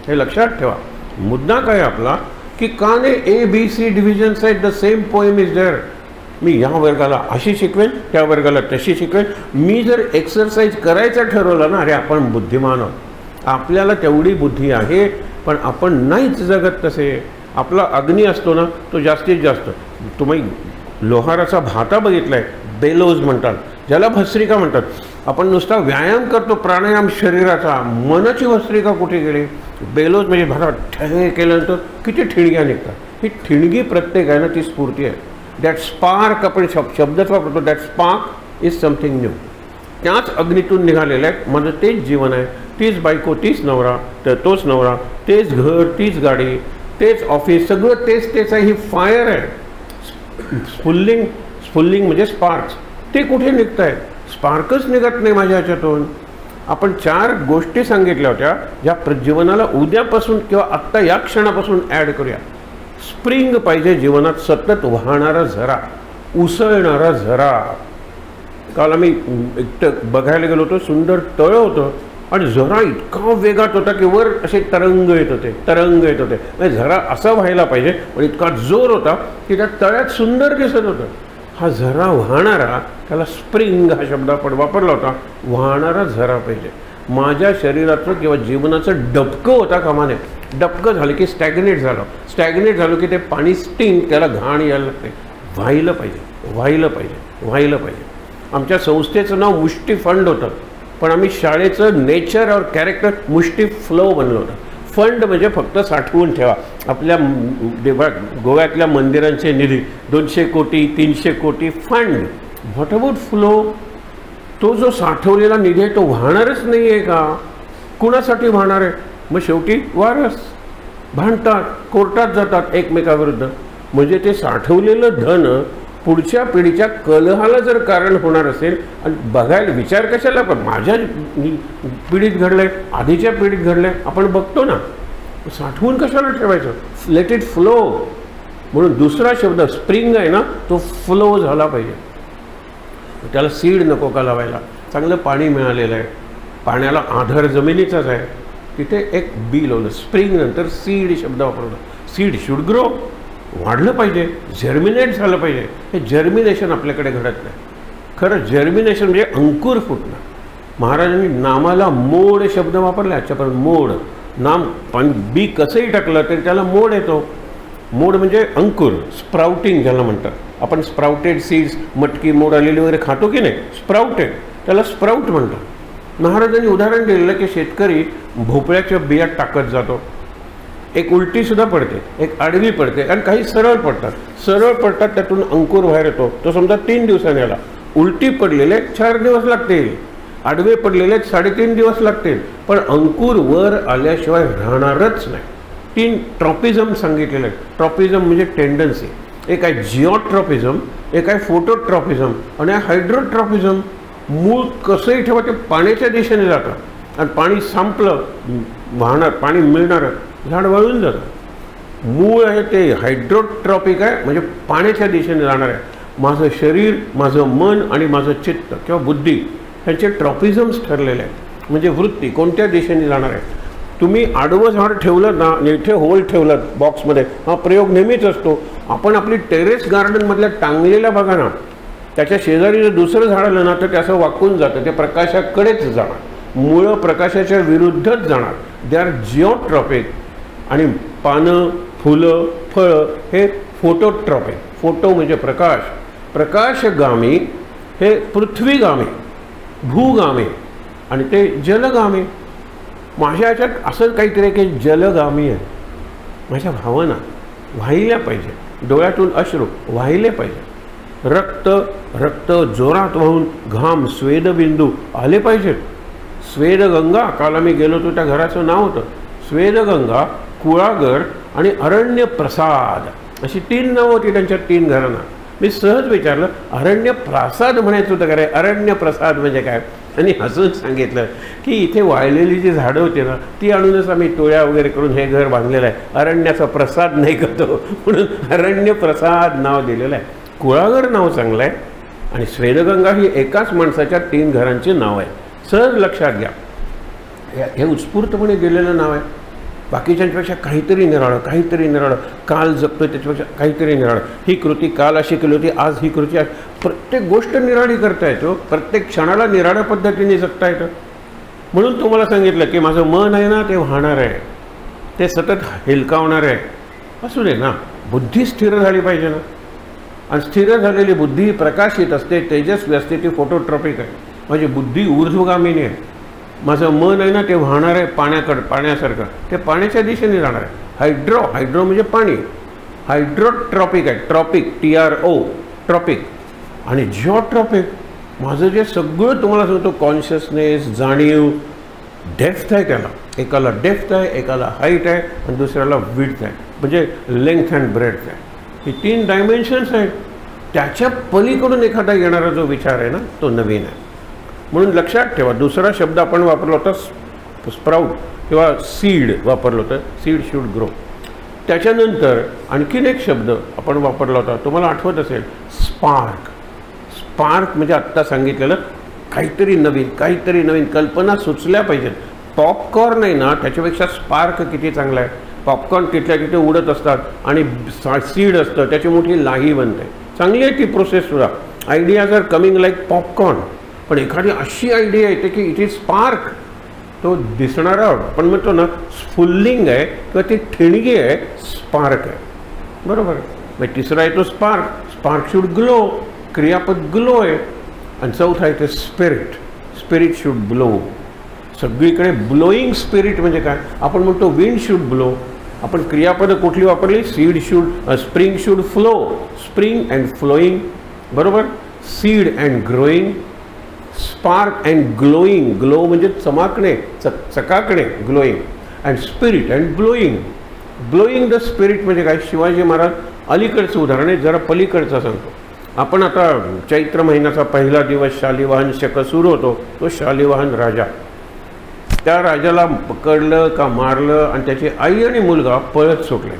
हे लक्षात ठेवा. मुद्दा काय आपला की का नाही ABC डिव्हिजन्स आहेत, the same poem is there. मी या वर्गाला अशी शिकवेन, त्या वर्गाला तशी शिकवेन. मी जर एक्सरसाइज करायचं ठरवलं ना, अरे आपण बुद्धिमान आहोत, आपल्याला तेवढी बुद्धी आहे, पण आपण नाहीच जगत तसे. आपला अग्नी असतो ना, तो जास्तीत जास्त, तुम्ही लोहाराचा भाता बघितलाय, बेलोज म्हणतात, ज्याला भस्त्रिका म्हणतात. आपण नुसता व्यायाम करतो प्राणायाम शरीराचा, मनाची भस्त्रिका कुठे गेली? बेलोज म्हणजे भातात ठे केल्यानंतर किती ठिणग्या निघतात. ही ठिणगी प्रत्येक आहे ना, ती स्फूर्ती आहे. दॅट स्पार्क, आपण शब्दच वापरतो, that spark is something new. त्याच अग्नीतून निघालेलं आहे. माझं तेच जीवन आहे, तीच बायको, तीच नवरा, तर तोच नवरा, तेच घर, तीच गाडी, तेच ऑफिस, सगळं तेच तेच आहे. ही फायर आहे. स्फुल्लिंग म्हणजे स्पार्क्स, ते कुठे निघत आहेत? स्पार्कच निघत नाही माझ्या ह्याच्यातून. आपण 4 गोष्टी सांगितल्या होत्या ज्या जीवनाला उद्यापासून किंवा आत्ता या क्षणापासून ॲड करूया. स्प्रिंग पाहिजे जीवनात, सतत वाहणारा झरा, उसळणारा झरा. काल आम्ही एक बघायला गेलो होतो, सुंदर तळ होतं आणि झरा इतका वेगात होता की वर असे तरंग येत होते. म्हणजे झरा असा व्हायला पाहिजे, पण इतका जोर होता की त्या तळ्यात सुंदर दिसत होतं. हा झरा वाहणारा, त्याला स्प्रिंग हा शब्द आपण वापरला होता. वाहणारा झरा पाहिजे. माझ्या शरीराचं किंवा जीवनाचं डबकं होता कामा नये. डबकं झालं की स्टॅग्नेट झालं की ते पाणी स्टिंग, त्याला घाण यायला लागते. व्हायला पाहिजे. आमच्या संस्थेचं नाव मुष्टी फंड होतं, पण आम्ही शाळेचं नेचर और कॅरेक्टर मुष्टी फ्लो बनलं होतं. फंड म्हणजे फक्त साठवून ठेवा. आपल्या गोव्यातल्या मंदिरांचे निधी 200 कोटी 300 कोटी फंड. What about flow? तो जो साठवलेला निधी आहे तो वाहणारच नाही आहे का? कुणासाठी वाहणार आहे? मग शेवटी वारस भांडतात, कोर्टात जातात एकमेकाविरुद्ध. म्हणजे ते साठवलेलं धन पुढच्या पिढीच्या कलहाला जर कारण होणार असेल, आणि बघायला विचार कशाला, पण माझ्या पिढीत घडलंय, आधीच्या पिढीत घडलंय, आपण बघतो ना. साठवून कशाला ठेवायचं? Let it flow. म्हणून दुसरा शब्द स्प्रिंग आहे ना, तो फ्लो झाला पाहिजे. त्याला सीड नको का लावायला. चांगलं पाणी मिळालेलं आहे, पाण्याला आधार जमिनीचाच आहे, तिथे एक बी लावलं. स्प्रिंग नंतर सीड शब्द वापरला. सीड शुड ग्रो, वाढलं पाहिजे, जर्मिनेट झालं पाहिजे. हे जर्मिनेशन आपल्याकडे घडत नाही. खरं जर्मिनेशन म्हणजे अंकुर फुटणं. महाराजांनी नामाला मोड शब्द वापरला आजच्यापर्यंत. मोड नाम, पण बी कसंही टाकलं तरी त्याला मोड येतो. मोड म्हणजे अंकुर, स्प्राउटिंग ज्याला म्हणतात. आपण स्प्राउटेड सीड्स, मटकी मोड आलेली वगैरे खातो की नाही, स्प्राउटेड, त्याला स्प्राउट म्हणतात. महाराजांनी उदाहरण दिलेलं की शेतकरी भोपळ्याच्या बिया टाकत जातो, एक उलटीसुद्धा पडते, एक आडवी पडते, आणि काही सरळ पडतात, त्यातून अंकुर बाहेर येतो. तो समजा 3 दिवसांनी आला. उलटी पडलेले 4 दिवस लागतील, आडवे पडलेले 3.5 दिवस लागतील, पण अंकुर वर आल्याशिवाय राहणारच नाही. 3 ट्रॉपिझम सांगितलेले आहेत. ट्रॉपिझम म्हणजे टेंडन्सी. एक आहे जिओट्रॉपिझम, एक आहे फोटोट्रॉपिझम, आणि हायड्रोट्रॉपिझम. मूळ कसंही ठेवा, ते पाण्याच्या दिशेने जातं, आणि पाणी संपलं, वाहणार पाणी मिळणार, झाड वाळून जातं. मूळ आहे ते हायड्रोट्रॉपिक आहे, म्हणजे पाण्याच्या दिशेने जाणार आहे. माझं शरीर, माझं मन आणि माझं चित्त किंवा बुद्धी ह्यांचे ट्रॉपिझम्स ठरलेले आहेत. म्हणजे वृत्ती कोणत्या दिशेने जाणार आहे. तुम्ही आडवं झाड ठेवलं ना, इथे होल ठेवलं बॉक्समध्ये, हा प्रयोग नेहमीच असतो. आपण आपली टेरेस गार्डनमधल्या टांगलेल्या बघा ना, त्याच्या शेजारी जर दुसरं झाड आलं ना, तर ते असं वाकून जातं, ते प्रकाशाकडेच जाणार, मुळं प्रकाशाच्या विरुद्धच जाणार. They are geotropic. आणि पानं, फुलं, फळं हे फोटोट्रॉपिक. फोटो म्हणजे प्रकाश, प्रकाशगामी. हे पृथ्वीगामी, भूगामी, आणि ते जलगामी. माझ्या ह्याच्यात असं काहीतरी की जलगामी आहे. माझ्या भावना वाहिल्या पाहिजे, डोळ्यातून अश्रू वाहिले पाहिजे, रक्त जोरात वाहून घाम, स्वेदबिंदू आले पाहिजेत. स्वेदगंगा, काल आम्ही गेलो होतो त्या घराचं नाव होतं स्वेदगंगा, कुळागर आणि अरण्य प्रसाद, अशी 3 नावं होती त्यांच्या 3 घरांना. मी सहज विचारलं, अरण्य प्रासाद म्हणायचं होतं का रे, अरण्य प्रसाद म्हणजे काय? आणि हसून सांगितलं की इथे वाळलेली जी झाडं होती ना, ती आणूनच आम्ही टोळ्या वगैरे करून हे घर बांधलेलं आहे. अरण्याचा प्रसाद नाही करतो म्हणून अरण्य प्रसाद नाव दिलेलं आहे. कुळागर नाव चांगलं आहे. आणि स्वेदगंगा ही एकाच माणसाच्या 3 घरांची नाव आहे. सहज लक्षात घ्या, हे उत्स्फूर्तपणे दिलेलं नाव आहे. बाकीच्यांपेक्षा काहीतरी निराळं, काहीतरी निराळं. काल जगतोय त्याच्यापेक्षा काहीतरी निराळं. ही कृती काल अशी केली होती, आज ही कृती. प्रत्येक गोष्ट निराळी करता येतो, प्रत्येक क्षणाला निराळ्या पद्धतीने जगता येतं. म्हणून तुम्हाला सांगितलं की माझं मन आहे ना ते वाहणार आहे, ते सतत हेलकावणार आहे. असू दे ना, बुद्धी स्थिर झाली पाहिजे ना. आणि स्थिर झालेली बुद्धी प्रकाशित असते, तेजस्वी असते, ती फोटोट्रॉपिक आहे. माझी बुद्धी ऊर्ध्वगामिनी आहे. माझं मन आहे ना ते वाहणार आहे पाण्यासारखं, ते पाण्याच्या दिशेने जाणार आहे. हायड्रो म्हणजे पाणी. हायड्रोट्रॉपिक आहे, ट्रॉपिक TRO ट्रॉपिक. आणि जिओट्रॉपिक माझं जे सगळं तुम्हाला सांगतो कॉन्शियसनेस, जाणीव, डेप्थ आहे. त्याला एकाला डेप्थ आहे, एकाला हाईट आहे आणि दुसऱ्याला विड्थ आहे, म्हणजे लेंथ अँड ब्रेड्थ आहे. ही 3 डायमेन्शन्स आहेत. त्याच्या पलीकडून एखादा येणारा जो विचार आहे ना तो नवीन आहे. म्हणून लक्षात ठेवा, दुसरा शब्द आपण वापरला होता स्प्राउट किंवा सीड वापरलं होतं, सीड शुड ग्रो. त्याच्यानंतर आणखीन एक शब्द आपण वापरला होता, तुम्हाला आठवत असेल, स्पार्क. स्पार्क म्हणजे आत्ता सांगितलेलं काहीतरी नवीन कल्पना सुचल्या पाहिजेत. पॉपकॉर्न आहे ना त्याच्यापेक्षा स्पार्क किती चांगला आहे. पॉपकॉर्न तिथल्या तिथे उडत असतात आणि सीड असतं, त्याची मोठी लाही बनते. चांगली आहे ती प्रोसेससुद्धा. Ideas are coming like popcorn. पण एखादी अशी आयडिया येते की इट इज स्पार्क, तो दिसणारा आपण म्हणतो ना स्फुल्लिंग आहे किंवा ती ठिणगी आहे, स्पार्क आहे. बरोबर. मग तिसरा आहे तो स्पार्क शुड ग्लो, क्रियापद ग्लो आहे. आणि चौथा आहे ते स्पिरिट शुड ब्लो. सगळीकडे ब्लोईंग स्पिरिट म्हणजे काय, आपण म्हणतो विंड शुड ब्लो. आपण क्रियापद कुठली वापरली, spring should flow, spring and flowing. बरोबर. Seed and growing, spark and glowing. Glow म्हणजे चमाकणे, चकाकणे, glowing. And spirit and blowing the spirit म्हणजे काय. शिवाजी महाराज अलीकडचं उदाहरण आहे, जरा पलीकडचं सांगतो. आपण आता चैत्र महिन्याचा पहिला दिवस शालिवाहन शक सुरू होतो. तो शालिवाहन राजा, त्या राजाला पकडलं का मारलं आणि त्याची आई आणि मुलगा पळत सुटले.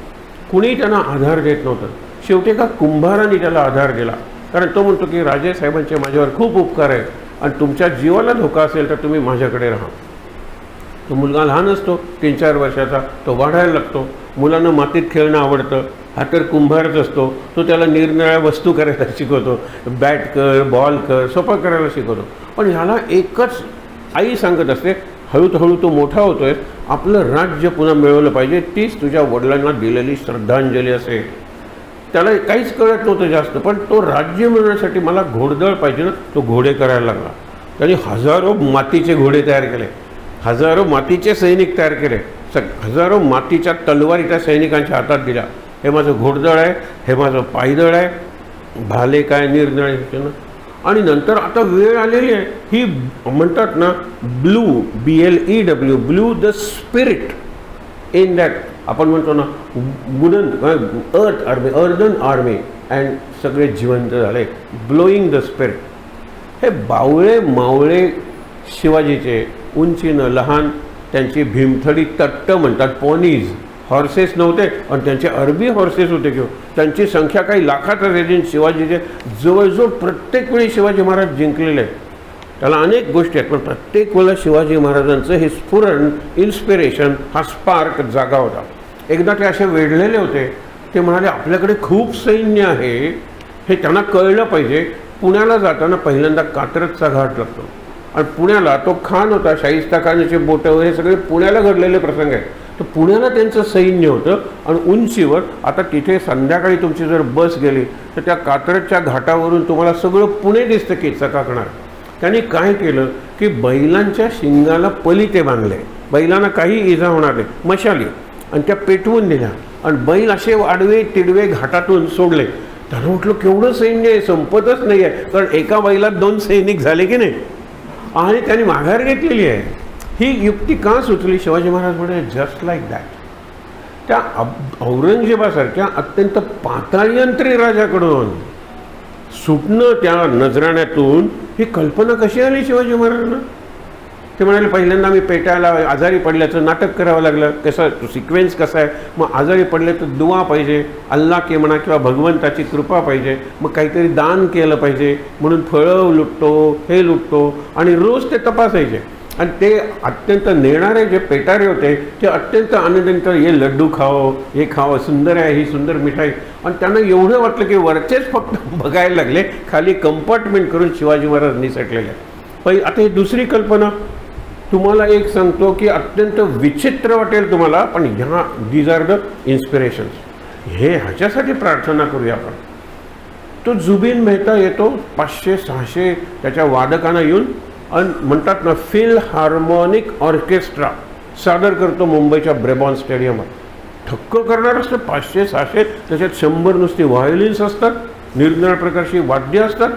कुणी त्यांना आधार देत नव्हतं. शेवटी एका कुंभाराने त्याला आधार दिला, कारण तो म्हणतो की राजेसाहेबांचे माझ्यावर खूप उपकार आहेत आणि तुमच्या जीवाला धोका असेल तर तुम्ही माझ्याकडे राहा. तो मुलगा लहान असतो, 3-4 वर्षाचा. तो वाढायला लागतो. मुलांना मातीत खेळणं आवडतं. हा तर कुंभारच असतो. तो त्याला निरनिराळ्या वस्तू करायला शिकवतो, बॅट कर, बॉल कर, सोपं करायला शिकवतो. पण ह्याला एकच आई सांगत असते, हळूहळू तो मोठा होतोय, आपलं राज्य पुन्हा मिळवलं पाहिजे, तीच तुझ्या वडिलांना दिलेली श्रद्धांजली असेल. त्याला काहीच कळत नव्हतं जास्त, पण तो राज्य मिळवण्यासाठी मला घोडदळ पाहिजे ना, तो घोडे करायला लागला. त्यांनी हजारो मातीचे घोडे तयार केले, हजारो मातीचे सैनिक तयार केले, हजारो मातीच्या तलवारी त्या सैनिकांच्या हातात दिल्या. हे माझं घोडदळ आहे, हे माझं पायदळ आहे, भाले काय निरनिराळे. आणि नंतर आता वेळ आलेली आहे, ही म्हणतात ना BLEW blue the spirit in that. आपण म्हणतो ना अर्दन आर्मी अँड सगळे जिवंत झाले, ब्लोईंग द स्पिरिट. हे बावळे मावळे शिवाजीचे, उंचीनं लहान, त्यांची भीमथडी तट्ट म्हणतात, पॉनीज. हॉर्सेस नव्हते आणि त्यांचे अरबी हॉर्सेस होते किंवा त्यांची संख्या काही लाखात असायची. शिवाजीचे जवळजवळ प्रत्येक वेळी शिवाजी महाराज जिंकलेले आहेत. त्याला अनेक गोष्टी आहेत, पण प्रत्येक वेळेला शिवाजी महाराजांचं हे स्फुरण, इन्स्पिरेशन, हा स्पार्क जागा होता. एकदा ते असे वेढलेले होते, ते म्हणाले आपल्याकडे खूप सैन्य आहे, हे त्यांना कळलं पाहिजे. पुण्याला जाताना पहिल्यांदा कात्रजचा घाट लागतो आणि पुण्याला तो खान होता, शाहिस्ता खानाचे बोटं वगैरे सगळे पुण्याला घडलेले प्रसंग आहेत. तर पुण्याला त्यांचं सैन्य होतं आणि उंचीवर. आता तिथे संध्याकाळी तुमची जर बस गेली तर त्या कात्रजच्या घाटावरून तुम्हाला सगळं पुणे दिसतं की चकाकणार. त्यांनी काय केलं की बैलांच्या शिंगाला पलिते बांधले, बैलांना काही इजा होणार नाही, मशाली, आणि त्या पेटवून दिल्या आणि बैल असे आडवे तिडवे घाटातून सोडले. त्यांना म्हटलं केवढं सैन्य आहे, संपतच नाही आहे, कारण एका बैलात 2 सैनिक झाले की नाही. आणि त्यांनी माघार घेतलेली आहे. ही युक्ती का सुचली, शिवाजी महाराज म्हणाले जस्ट लाईक दॅट. त्या औरंगजेबासारख्या अत्यंत पाताळयंत्री राजाकडून सुटणं त्या नजराण्यातून ही कल्पना कशी आली शिवाजी महाराजांना. ते म्हणाले पहिल्यांदा मी पेटायला आजारी पडल्याचं नाटक करावं लागलं, कसं सिक्वेन्स कसा आहे, मग आजारी पडले तर दुआ पाहिजे, अल्लाह के म्हणा किंवा भगवंताची कृपा पाहिजे, मग काहीतरी दान केलं पाहिजे म्हणून फळं लुटतो, हे लुटतो आणि रोज ते तपासायचे. आणि ते अत्यंत नेणारे जे पेटारे होते ते अत्यंत आनंदित, हे लड्डू खाओ, हे खाओ, सुंदर आहे ही सुंदर मिठाई. आणि त्यांना एवढं वाटलं की वरचेच फक्त बघायला लागले, खाली कंपार्टमेंट करून शिवाजी महाराज निसटलेले. आता ही दुसरी कल्पना तुम्हाला एक सांगतो की अत्यंत विचित्र वाटेल तुम्हाला, पण ह्या दीज आर द इन्स्पिरेशन्स. हे ह्याच्यासाठी प्रार्थना करूया आपण. तो जुबिन मेहता येतो 500-600 त्याच्या वादकांना येऊन आणि म्हणतात ना फिल हार्मोनिक ऑर्केस्ट्रा सादर करतो मुंबईच्या ब्रेबॉन स्टेडियमवर. ठक्क करणार असतं 500-600, त्याच्यात 100 नुसती व्हायोलिन्स असतात, निरनिराळ्या प्रकारची वाद्य असतात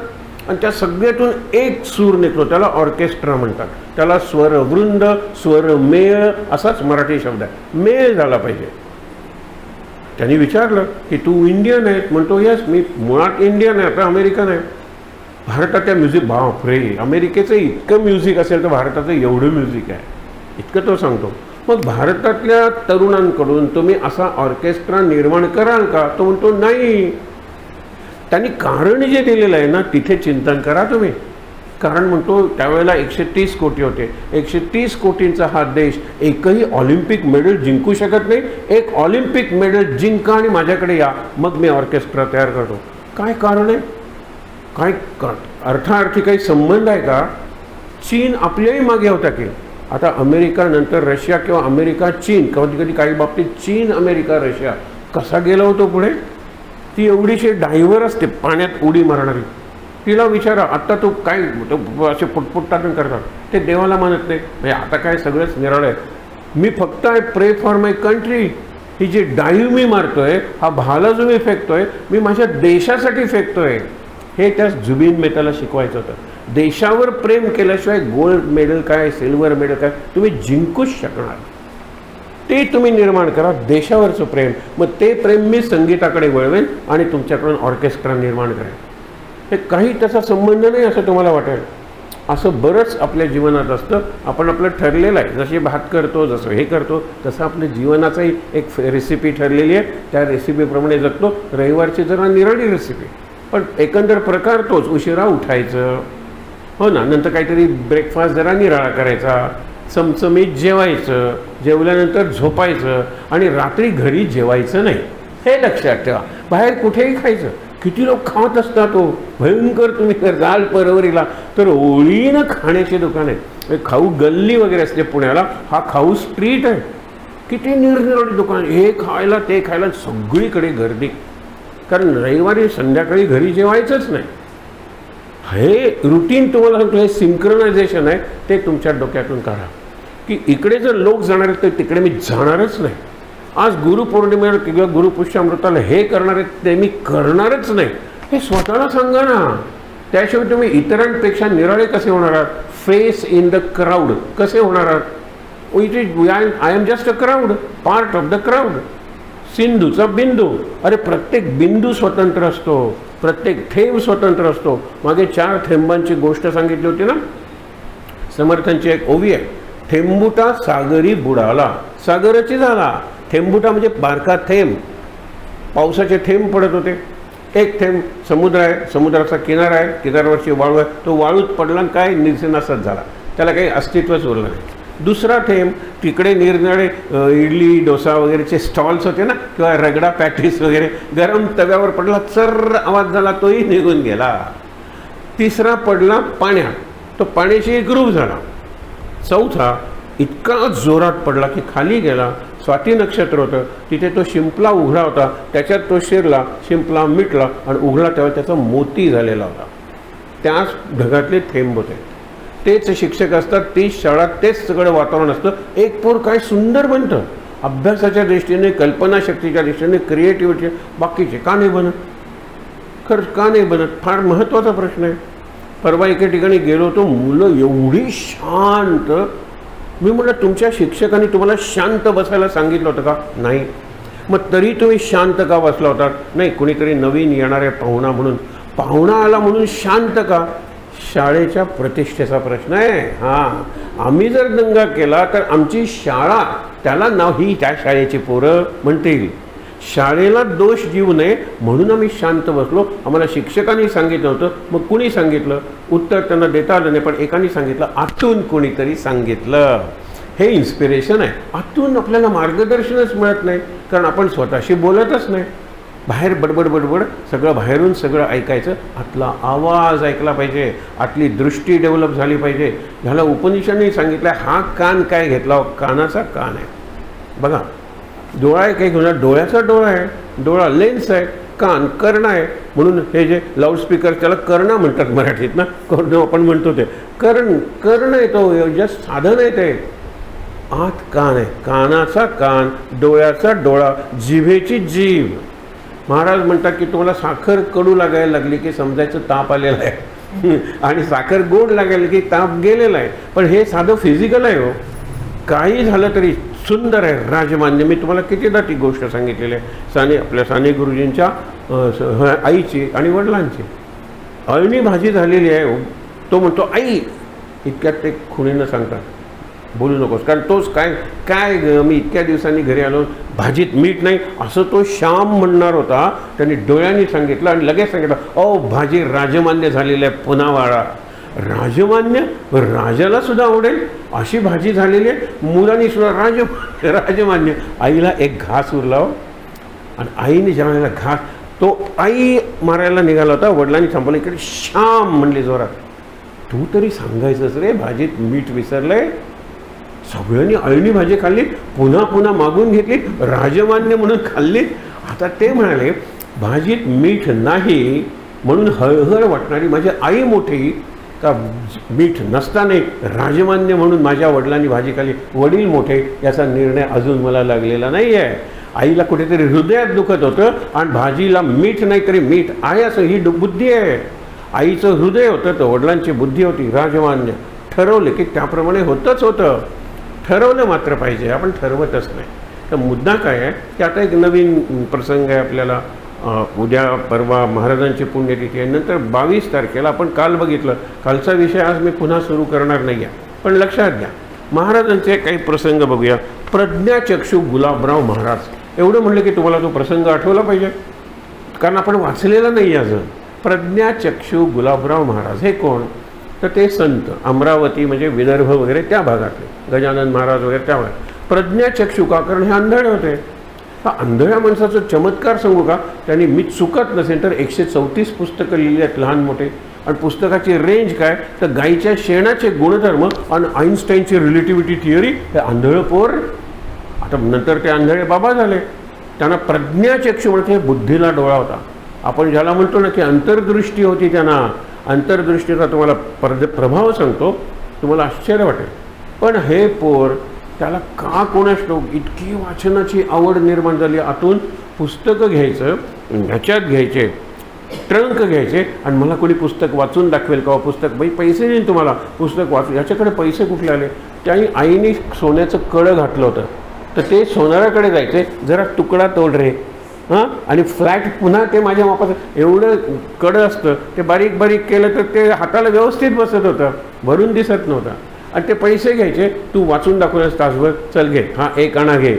आणि त्या सगळ्यातून एक सूर निघतो, त्याला ऑर्केस्ट्रा म्हणतात. त्याला स्वरवृंद, स्वरमेळ असाच मराठी शब्द आहे, मेळ झाला पाहिजे. त्यांनी विचारलं की तू इंडियन आहे? म्हणतो यस, मी मुळात इंडियन आहे, आता अमेरिकन आहे. भारतातल्या म्युझिक, बापरे, अमेरिकेचं इतकं म्युझिक असेल तर भारताचं एवढं म्युझिक आहे, इतकं तो सांगतो. मग भारतातल्या तरुणांकडून तुम्ही असा ऑर्केस्ट्रा निर्माण कराल का? तो म्हणतो नाही. त्यांनी कारण जे दिलेलं आहे ना तिथे चिंतन करा तुम्ही. कारण म्हणतो त्यावेळेला 130 कोटी होते. 130 कोटींचा हा देश एकही ऑलिम्पिक मेडल जिंकू शकत नाही. एक ऑलिम्पिक मेडल जिंका आणि माझ्याकडे या, मग मी ऑर्केस्ट्रा तयार करतो. काय कारण आहे? काय अर्थार्थी काही संबंध आहे का? चीन आपल्याही मागे होता की. आता अमेरिका नंतर रशिया किंवा अमेरिका चीन, कधी कधी काही बाबतीत चीन अमेरिका रशिया कसा गेला होतो पुढे. ती एवढीशी डायव्हर असते पाण्यात उडी मारणारी, तिला विचारा आत्ता तू काय असे पुटपुटाटन करतात, ते देवाला मानत नाही. म्हणजे आता काय सगळंच निराळं आहे. मी फक्त आय प्रे फॉर माय कंट्री. ही जी डाईव्ह मी मारतोय, हा भाला जो मी फेकतोय, मी माझ्या देशासाठी फेकतोय. हे त्या जुबिन मेहताला शिकवायचं होतं. देशावर प्रेम केल्याशिवाय गोल्ड मेडल काय, सिल्वर मेडल काय तुम्ही जिंकूच शकणार. ते तुम्ही निर्माण करा, देशावरचं प्रेम. मग ते प्रेम मी संगीताकडे वळवेन आणि तुमच्याकडून ऑर्केस्ट्रा निर्माण करेन. हे काही त्याचा संबंध नाही असं तुम्हाला वाटेल. असं बरंच आपल्या जीवनात असतं. आपण आपलं ठरलेलं आहे, जसे भात करतो, जसं हे करतो, तसं आपल्या जीवनाचाही एक रेसिपी ठरलेली आहे. त्या रेसिपीप्रमाणे जगतो. रविवारची जरा निराळी रेसिपी, पण एकंदर प्रकार तोच. उशिरा उठायचं, हो ना, नंतर काहीतरी ब्रेकफास्ट जरा निराळा करायचा, चमचमीत जेवायचं, जेवल्यानंतर झोपायचं आणि रात्री घरी जेवायचं नाही. हे लक्षात ठेवा. बाहेर कुठेही खायचं. किती लोक खात असतात हो, भयंकर. तुम्ही जर जाल परवरीला तर ओळीनं खाण्याचे दुकान आहे. खाऊ गल्ली वगैरे असते पुण्याला, हा खाऊ स्ट्रीट आहे. किती निरनिराळी दुकान, हे खायला ते खायला, सगळीकडे गर्दी. कारण रविवारी संध्याकाळी घरी जेवायचंच नाही. हे रुटीन तुम्हाला सांगतो, हे सिंक्रोनायझेशन आहे, ते तुमच्या डोक्यातून काढा की इकडे जर लोक जाणार आहेत तर तिकडे मी जाणारच नाही. आज गुरुपौर्णिमेला किंवा गुरुपुष्यामृताला हे करणार आहेत ते मी करणारच नाही. हे स्वतःला सांगा ना. त्याशिवाय तुम्ही इतरांपेक्षा निराळे कसे होणार आहात? फेस इन द क्राऊड कसे होणार आहात? It is I am just a crowd, part of the crowd. सिंधूचा बिंदू, अरे प्रत्येक बिंदू स्वतंत्र असतो, प्रत्येक थेंब स्वतंत्र असतो. मागे 4 थेंबांची गोष्ट सांगितली होती ना. समर्थांची एक ओवी आहे, थेंबुटा सागरी बुडाला, सागराची झाला. थेंबुटा म्हणजे बारका थेंब. पावसाचे थेंब पडत होते. एक थेंब समुद्र आहे, समुद्राचा किनारा आहे, किनाऱ्यावरची वाळू आहे, तो वाळूत पडला आणि काय निर्जनासच झाला, त्याला काही अस्तित्वच उरलं नाही. दुसरा थेंब तिकडे निरनिराळे इडली डोसा वगैरेचे स्टॉल्स होते ना, किंवा रगडा पॅटीस वगैरे, गरम तव्यावर पडला, चर्र आवाज झाला, तोही निघून गेला. तिसरा पडला पाण्यात, तो पाण्याशी एकरूप झाला. चौथा इतका जोरात पडला की खाली गेला. स्वाती नक्षत्र होतं तिथे, तो शिंपला उघडा होता, त्याच्यात तो शिरला, शिंपला मिटला आणि उघडला तेव्हा त्याचा मोती झालेला होता. त्याच ढगातले थेंब होते. तेच शिक्षक असतात, तीच शाळा, तेच सगळं वातावरण असतं. एक पोर काय सुंदर बनतं अभ्यासाच्या दृष्टीने, कल्पनाशक्तीच्या दृष्टीने, क्रिएटिव्हिटी. बाकीचे का नाही बनत? खरंच का नाही बनत? फार महत्त्वाचा प्रश्न आहे. परवा एके ठिकाणी गेलो होतो, मुलं एवढी शांत. मी म्हटलं तुमच्या शिक्षकांनी तुम्हाला शांत बसायला सांगितलं होतं का? नाही. मग तरी तुम्ही शांत का बसला होता? नाही, कुणीतरी नवीन येणाऱ्या पाहुणा म्हणून, पाहुणा आला म्हणून शांत का? शाळेच्या प्रतिष्ठेचा प्रश्न आहे. हां, आम्ही जर दंगा केला तर आमची शाळा, त्याला नाव ही त्या शाळेची पोरं म्हणतील. शाळेला दोष देऊ नये म्हणून आम्ही शांत बसलो. आम्हाला शिक्षकांनी सांगितलं होतं, मग कुणी सांगितलं? उत्तर त्यांना देता आलं नाही, पण एकाने सांगितलं, आतून कोणीतरी सांगितलं. हे इन्स्पिरेशन आहे. आतून आपल्याला मार्गदर्शनच मिळत नाही, कारण आपण स्वतःशी बोलतच नाही. बाहेर बडबड बडबड सगळं, बाहेरून सगळं ऐकायचं. आतला आवाज ऐकला पाहिजे, आतली दृष्टी डेव्हलप झाली पाहिजे. ह्याला उपनिषदांनी सांगितलं, हा कान काय घेतला? कानाचा कान आहे. बघा, डोळा आहे काही घेऊन, डोळ्याचा डोळा आहे, डोळा लेन्स आहे, कान कर्ण आहे. म्हणून हे जे लाऊडस्पीकर त्याला कर्ण म्हणतात मराठीत ना, कर्ण आपण म्हणतो ते कर्ण आहे. तो जस्ट साधन आहे ते. आत कान आहे, कानाचा कान, डोळ्याचा डोळा, जिभेची जीभ. महाराज म्हणतात की तुम्हाला साखर कडू लागायला लागली की समजायचं ताप आलेला आहे, आणि साखर गोड लागायला की ताप गेलेला आहे. पण हे साधं फिजिकल आहे हो. काही झालं तरी सुंदर आहे, राजमान्य. मी तुम्हाला कितीदा ती गोष्ट सांगितलेली आहे. आपल्या साने गुरुजींच्या आईची आणि वडिलांची अळणी भाजी झालेली आहे. तो म्हणतो, आई, इतक्यात ते खुणीनं सांगतात, बोलू नकोस, कारण तोच काय मी इतक्या दिवसांनी घरी आलो, भाजीत मीठ नाही, असं तो श्याम म्हणणार होता. त्यांनी डोळ्यांनी सांगितलं आणि लगेच सांगितलं, ओ भाजी राजमान्य झालेली आहे, पुन्हा वाळा. राजमान्य, राजाला सुद्धा आवडेल अशी भाजी झालेली आहे. मुलांनी सुद्धा राजमान्य. आईला एक घास उरला हो. आणि आईने ज्या वेळेला घास, तो आई मारायला निघाला होता, वडिलांनी थांबवलं. इकडे श्याम म्हणले जोरात, तू तरी सांगायचंच रे, भाजीत मीठ विसरलंय. सगळ्यांनी अळणी भाजी खाल्ली, पुन्हा पुन्हा मागून घेतली, राजमान्य म्हणून खाल्ली. आता ते म्हणाले, भाजीत मीठ नाही म्हणून हळहळ वाटणारी माझी आई मोठी का मीठ नसताना राजमान्य म्हणून माझ्या वडिलांनी भाजी खाल्ली, वडील मोठे, याचा निर्णय अजून मला लागलेला नाही आहे. आईला कुठेतरी हृदयात दुखत होतं, आणि भाजीला मीठ नाही तरी मीठ आहे असं ही बुद्धी आहे. आईचं हृदय होतं, तर वडिलांची बुद्धी होती राजमान्य. ठरवले की त्याप्रमाणे होतंच होतं. ठरवलं मात्र पाहिजे, आपण ठरवतच नाही. तर मुद्दा काय आहे की आता एक नवीन प्रसंग आहे आपल्याला. उद्या परवा महाराजांची पुण्यतिथी आहे, नंतर 22 तारखेला आपण काल बघितलं. कालचा विषय आज मी पुन्हा सुरू करणार नाही आहे, पण लक्षात घ्या, महाराजांचे काही प्रसंग बघूया. प्रज्ञाचक्षू गुलाबराव महाराज, एवढं म्हणलं की तुम्हाला तो प्रसंग आठवला पाहिजे, कारण आपण वाचलेला नाही अजून. प्रज्ञाचक्षू गुलाबराव महाराज हे कोण? तर ते संत, अमरावती म्हणजे विदर्भ वगैरे त्या भागातले, गजानन महाराज वगैरे त्या भागात. प्रज्ञाचक्षू का? कारण हे आंधळे होते. हा आंधळ्या माणसाचा चमत्कार सांगू का? त्यांनी, मी चुकत नसेल तर 134 पुस्तकं लिहिली आहेत, लहान मोठे. आणि पुस्तकाची रेंज काय? तर गाईच्या शेणाचे गुणधर्म आणि आईन्स्टाईनची रिलेटिव्हिटी थिअरी. हे आंधळं पोर, आता नंतर ते आंधळे बाबा झाले. त्यांना प्रज्ञाचक्षू म्हणजे बुद्धीला डोळा होता. आपण ज्याला म्हणतो ना की अंतर्दृष्टी होती त्यांना. अंतर्दृष्टीचा तुम्हाला प्रभाव सांगतो, तुम्हाला आश्चर्य वाटेल. पण हे पोर, त्याला का कोणास ठाऊक इतकी वाचनाची आवड निर्माण झाली. आतून पुस्तकं घ्यायचं, ह्याच्यात घ्यायचे, ट्रंक घ्यायचे, आणि मला कोणी पुस्तक वाचून दाखवेल का? पैसे देईन तुम्हाला, पुस्तक वाचू. ह्याच्याकडे पैसे कुठले आले? त्याने आईने सोन्याचं कळं घातलं होतं, तर ते सोनाराकडे जायचे, जरा तुकडा तोड रे, हां, आणि फ्लॅट पुन्हा ते माझ्या मापाचं एवढं कडं असतं, ते बारीक बारीक केलं तर ते हाताला व्यवस्थित बसत होतं, भरून दिसत नव्हतं. आणि ते पैसे घ्यायचे, तू वाचून दाखवल्यास तासभर, चल घे, हा 1 आणा घे,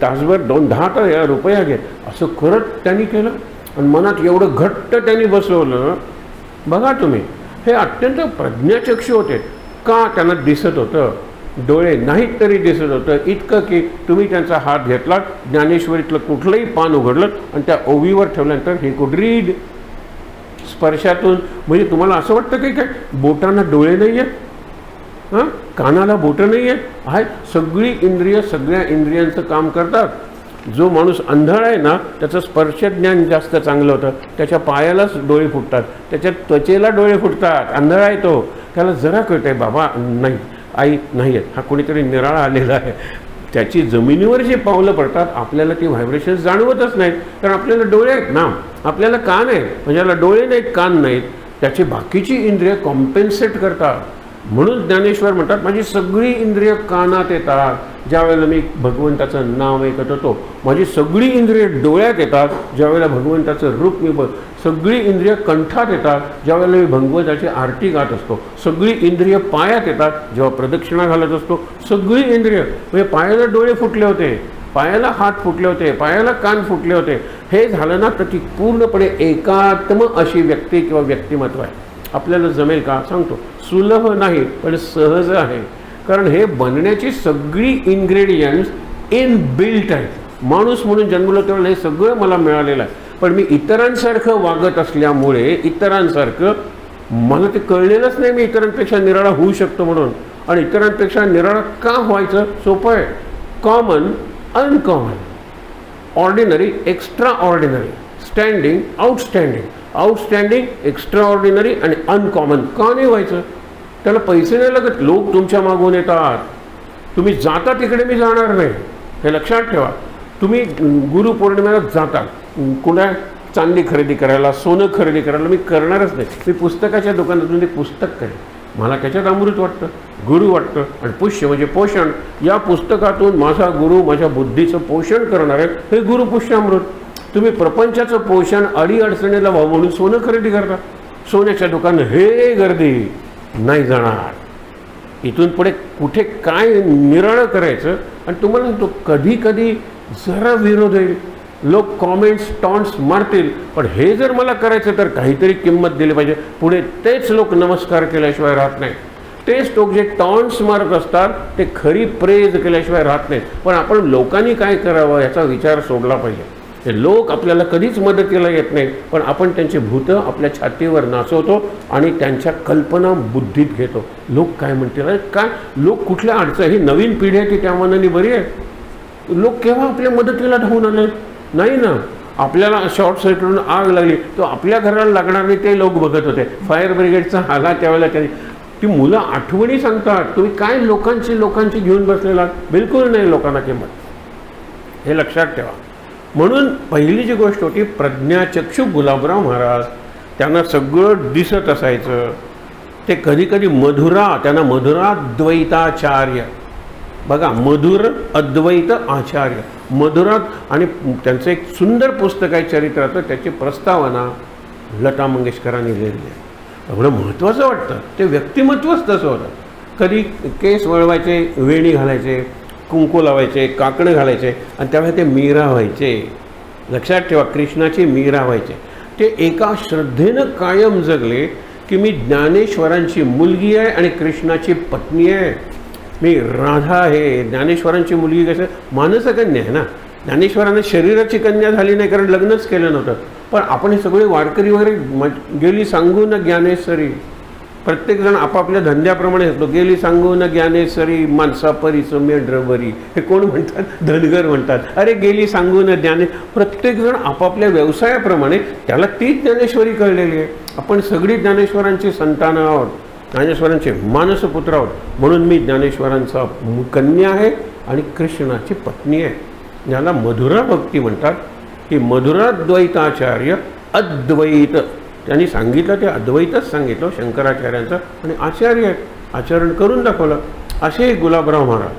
तासभर 10 रुपया घे. असं करत त्यांनी केलं, आणि मनात एवढं घट्ट त्यांनी बसवलं. बघा तुम्ही, हे अत्यंत प्रज्ञाचक्षू होते. का? त्यांना दिसत होतं, डोळे नाहीत तरी दिसत होतं. इतकं की तुम्ही त्यांचा हात घेतला, ज्ञानेश्वरीतलं कुठलंही पान उघडलं आणि त्या ओवीवर ठेवल्यानंतर हे कुड रीड स्पर्शातून. म्हणजे तुम्हाला असं वाटतं की काय बोटांना डोळे नाही आहेत, हां, कानाला बोटं नाही आहेत. सगळी इंद्रिय सगळ्या इंद्रियांचं काम करतात. जो माणूस अंधळा आहे ना, त्याचं स्पर्शज्ञान जास्त चांगलं होतं. त्याच्या पायालाच डोळे फुटतात, त्याच्या त्वचेला डोळे फुटतात. अंधळा आहे तो, त्याला जरा कळत आहे बाबा नाही, आई नाही आहेत, हा कोणीतरी निराळा आलेला आहे. त्याची जमिनीवर जे पावलं पडतात, आपल्याला ती व्हायब्रेशन्स जाणवतच नाहीत, कारण आपल्याला डोळे आहेत ना, आपल्याला कान आहेत. म्हणजे याला डोळे नाहीत, कान नाहीत, त्याची बाकीची इंद्रिय कॉम्पेन्सेट करतात. म्हणून ज्ञानेश्वर म्हणतात माझी सगळी इंद्रिय कानात येतात ज्या वेळेला मी भगवंताचं नाव ऐकत होतो, माझी सगळी इंद्रिय डोळ्यात येतात ज्या वेळेला भगवंताचं रूप मी सगळी इंद्रिय कंठात येतात ज्या वेळेला मी भगवंताची आरती गात असतो, सगळी इंद्रिय पायात येतात जेव्हा प्रदक्षिणा घालत असतो, सगळी इंद्रिय म्हणजे पायाला डोळे फुटले होते, पायाला हात फुटले होते, पायाला कान फुटले होते, हे झालं ना तर ती पूर्णपणे एकात्म अशी व्यक्ती किंवा व्यक्तिमत्व आहे. आपल्याला जमेल का सांगतो, सुलभ नाही पण सहज आहे. कारण हे बनण्याची सगळी इन्ग्रेडियंट्स इनबिल्ट आहेत. माणूस म्हणून जन्मलो तेव्हा हे सगळं मला मिळालेलं आहे, पण मी इतरांसारखं वागत असल्यामुळे इतरांसारखं मला ते कळलेलंच नाही मी इतरांपेक्षा निराळा होऊ शकतो म्हणून. आणि इतरांपेक्षा निराळा का व्हायचं? सोपं आहे. Common uncommon, ordinary extra ordinary, standing outstanding, outstanding extra ordinary आणि अनकॉमन का नाही व्हायचं? त्याला पैसे नाही लागत. लोक तुमच्या मागून येतात, तुम्ही जाता तिकडे मी जाणार नाही हे लक्षात ठेवा. तुम्ही गुरुपौर्णिमेला जाता कुणा चांदी खरेदी करायला, सोनं खरेदी करायला, मी करणारच नाही. मी पुस्तकाच्या दुकानातून ते पुस्तक करेन, मला त्याच्यात अमृत वाटतं, गुरु वाटतं. आणि पुष्य म्हणजे पोषण, या पुस्तकातून माझा गुरु माझ्या बुद्धीचं पोषण करणार आहे, हे गुरु पुष्य अमृत. तुम्ही प्रपंचाचं पोषण अडीअडचणीला व्हावं म्हणून सोनं खरेदी करता, सोन्याच्या दुकानात हे गर्दी नाही जाणार. इथून पुढे कुठे काय निराळं करायचं. आणि तुम्हाला तो कधी कधी जरा विरोध होईल, लोक कॉमेंट्स टॉन्ट्स मारतील, पण हे जर मला करायचं तर काहीतरी किंमत दिली पाहिजे. पुढे तेच लोक नमस्कार केल्याशिवाय राहत नाही, तेच लोक जे टॉन्ट्स मारत असतात ते खरी प्रेज केल्याशिवाय राहत नाहीत. पण आपण लोकांनी काय करावं याचा विचार सोडला पाहिजे. हे लोक आपल्याला कधीच मदतीला येत नाही, पण आपण त्यांची भूतं आपल्या छातीवर नाचवतो आणि त्यांच्या कल्पना बुद्धीत घेतो. लोक काय म्हणतील, काय लोक कुठल्या अडचण, ही नवीन पिढी आहे ती त्या मनाने बरी आहे. लोक केव्हा आपल्या मदतीला धावून आले नाही ना. आपल्याला शॉर्ट सर्किटून आग लागली तो आपल्या घराला लागणार नाही ते लोक बघत होते. फायर ब्रिगेडचा आला त्यावेळेला त्यांनी ती मुलं आठवणी सांगतात, तुम्ही काय लोकांची घेऊन बसलेला, बिलकुल नाही लोकांना किंमत, हे लक्षात ठेवा. म्हणून पहिली जी गोष्ट होती प्रज्ञाचक्षु गुलाबराव महाराज, त्यांना सगळं दिसत असायचं. ते कधी कधी त्यांना मधुराद्वैताचार्य, बघा मधुर अद्वैत आचार्य, मधुरात. आणि त्यांचं एक सुंदर पुस्तक आहे चरित्राचं, त्याची प्रस्तावना लता मंगेशकरांनी लिहिली आहे. एवढं महत्त्वाचं वाटतं. ते व्यक्तिमत्वच तसं होतं. कधी केस वळवायचे, वेणी घालायचे, कुंकू लावायचे, काकणं घालायचे, आणि त्यावेळेला ते मीरा व्हायचे. लक्षात ठेवा, कृष्णाची मीरा व्हायचे. ते एका श्रद्धेनं कायम जगले की मी ज्ञानेश्वरांची मुलगी आहे आणि कृष्णाची पत्नी आहे, मी राधा आहे. ज्ञानेश्वरांची मुलगी कसं मानसकन्या आहे ना. ज्ञानेश्वरांना शरीराची कन्या झाली नाही कारण लग्नच केलं नव्हतं. पण आपण हे सगळे वारकरी वगैरे गेली सांगून ज्ञानेश्वरी, प्रत्येकजण आपापल्या धंद्याप्रमाणे होतो. गेली सांगून ज्ञानेश्वरी माणसा परीचं मेंढरबरी, हे कोण म्हणतात? धनगर म्हणतात. अरे गेली सांगून प्रत्येकजण आपापल्या व्यवसायाप्रमाणे त्याला तीच ज्ञानेश्वरी कळलेली आहे. आपण सगळी ज्ञानेश्वरांची संतानं आहोत, ज्ञानेश्वरांचे मानसपुत्र आहोत. म्हणून मी ज्ञानेश्वरांचा कन्या आहे आणि कृष्णाची पत्नी आहे. याला मधुरा भक्ती म्हणतात. की मधुराद्वैताचार्य अद्वैत त्यांनी सांगितलं, ते अद्वैतच सांगितलं शंकराचार्यांचं, आणि आचार्य आचरण करून दाखवलं. असे गुलाबराव महाराज.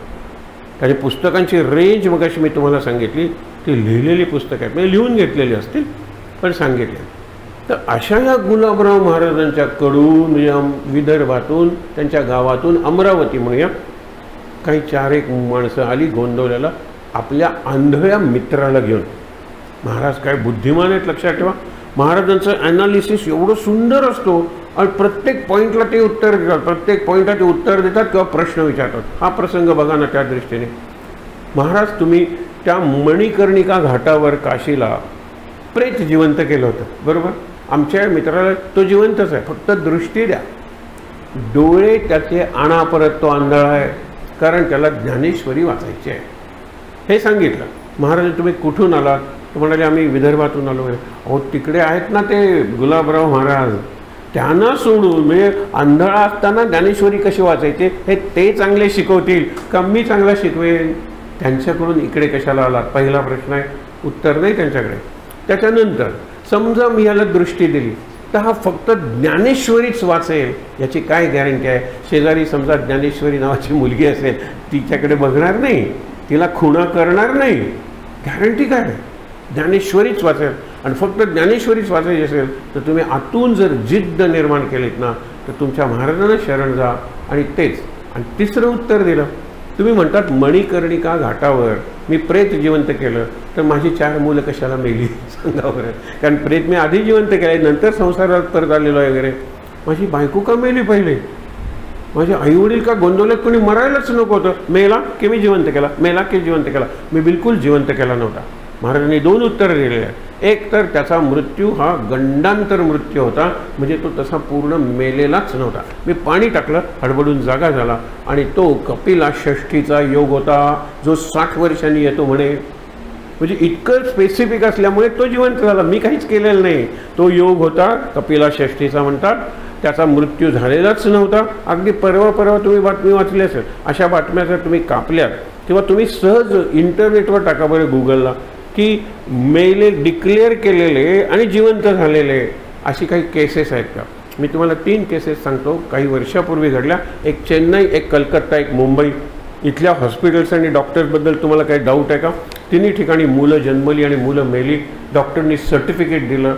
त्याची पुस्तकांची रेंज मग अशी मी तुम्हाला सांगितली, ती लिहिलेली पुस्तकं आहेत, म्हणजे लिहून घेतलेली असतील पण सांगितले. तर अशा या गुलाबराव महाराजांच्याकडून या विदर्भातून त्यांच्या गावातून अमरावती म्हणूया काही 4-1 माणसं आली गोंदवल्याला आपल्या आंधळ्या मित्राला घेऊन. महाराज काय बुद्धिमान आहेत लक्षात ठेवा. महाराजांचं ॲनालिसिस एवढं सुंदर असतो आणि प्रत्येक पॉईंटला ते उत्तर देतात, प्रत्येक पॉईंटला ते उत्तर देतात किंवा प्रश्न विचारतात. हा प्रसंग बघा ना त्या दृष्टीने. महाराज तुम्ही त्या मणिकर्णिका घाटावर काशीला प्रेत जिवंत केलं होतं बरोबर. आमच्या मित्राला तो जिवंतच आहे, फक्त दृष्टी द्या, डोळे त्याचे आणा परत, तो आंधळा आहे कारण त्याला ज्ञानेश्वरी वाचायची आहे हे सांगितलं. महाराज तुम्ही कुठून आलात? तर म्हणाले आम्ही विदर्भातून आलो आहे. अहो तिकडे आहेत ना ते गुलाबराव महाराज, त्यांना सोडून म्हणजे आंधळा असताना ज्ञानेश्वरी कशी वाचायची हे ते चांगले शिकवतील का मी चांगला शिकवेन? त्यांच्याकडून इकडे कशाला आलात? पहिला प्रश्न आहे, उत्तर नाही त्यांच्याकडे. त्याच्यानंतर समजा मी याला दृष्टी दिली आता हा फक्त ज्ञानेश्वरीच वाचेल याची काय गॅरंटी आहे? शेजारी समजा ज्ञानेश्वरी नावाची मुलगी असेल, तिच्याकडे बघणार नाही, तिला खुणा करणार नाही, गॅरंटी काय? ज्ञानेश्वरीच वाचेल. आणि फक्त ज्ञानेश्वरीच वाचायची असेल तर तुम्ही आतून जर जिद्द निर्माण केलीत ना, तर तुमच्या महाराजांना शरण जा. आणि तेच. आणि तिसरं उत्तर दिलं. तुम्ही म्हणतात मणिकर्णिका घाटावर मी प्रेत जिवंत केलं, तर माझी 4 मुलं कशाला मेली सांगा बरं. कारण प्रेत मी आधी जिवंत केलं, नंतर संसारात परत आलेलो आहे वगैरे. माझी बायको का मेली पहिले? माझे आईवडील का गोंधळात? कोणी मरायलाच नको होतं. मेला की मी जिवंत केला, मेला की जिवंत केला? मी बिलकुल जिवंत केला नव्हता. महाराजांनी 2 उत्तरं दिलेली आहेत. एक तर त्याचा मृत्यू हा गंडांतर मृत्यू होता, म्हणजे तो तसा पूर्ण मेलेलाच नव्हता. मी पाणी टाकलं, हडबडून जागा झाला. आणि तो कपिला षष्ठीचा योग होता, जो 60 वर्षांनी येतो म्हणे. म्हणजे इतकं स्पेसिफिक असल्यामुळे तो जिवंत झाला. मी काहीच केलेलं नाही. तो योग होता कपिला षष्ठीचा म्हणतात. त्याचा मृत्यू झालेलाच नव्हता. अगदी परवा तुम्ही बातमी वाचली असेल. अशा बातम्या जर तुम्ही कापल्यात किंवा तुम्ही सहज इंटरनेटवर टाका बरं गुगलला, की मेले डिक्लेअर केलेले आणि जिवंत झालेले अशी काही केसेस आहेत का? मी तुम्हाला 3 केसेस सांगतो, काही वर्षापूर्वी घडल्या. एक चेन्नई, एक कलकत्ता, एक मुंबई. इथल्या हॉस्पिटल्स आणि डॉक्टर्सबद्दल तुम्हाला काही डाऊट आहे का? 3 ठिकाणी मुलं जन्मली आणि मुलं मेली. डॉक्टरनी सर्टिफिकेट दिलं.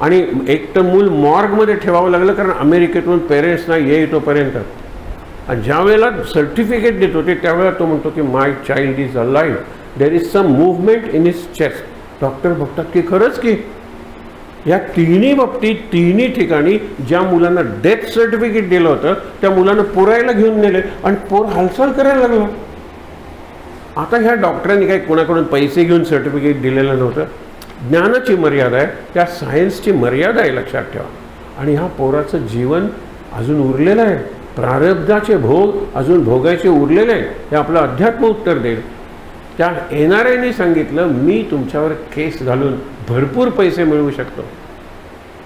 आणि एक तर मूल मॉर्गमध्ये ठेवावं लागलं, कारण अमेरिकेतून पेरेंट्सना येईतोपर्यंत. आणि ज्या वेळेला सर्टिफिकेट देतो ते त्यावेळेला तो म्हणतो की my child is alive, there is some movement in his chest. Doctor बघतात की खरंच की या 3ही बाबतीत 3ही ठिकाणी ज्या मुलांना डेथ सर्टिफिकेट दिलं होतं त्या मुलांना पुरायला घेऊन नेले आणि पोर हालचाल करायला लागला. आता ह्या डॉक्टरांनी काही कोणाकडून पैसे घेऊन सर्टिफिकेट दिलेलं नव्हतं. ज्ञानाची मर्यादा आहे, त्या सायन्सची मर्यादा आहे, लक्षात ठेवा. आणि ह्या पोराचं जीवन अजून उरलेलं आहे. प्रारब्धाचे भोग अजून भोगायचे उरलेले आहे. हे आपलं अध्यात्म उत्तर देईल. त्या NRIने सांगितलं मी तुमच्यावर केस घालून भरपूर पैसे मिळवू शकतो,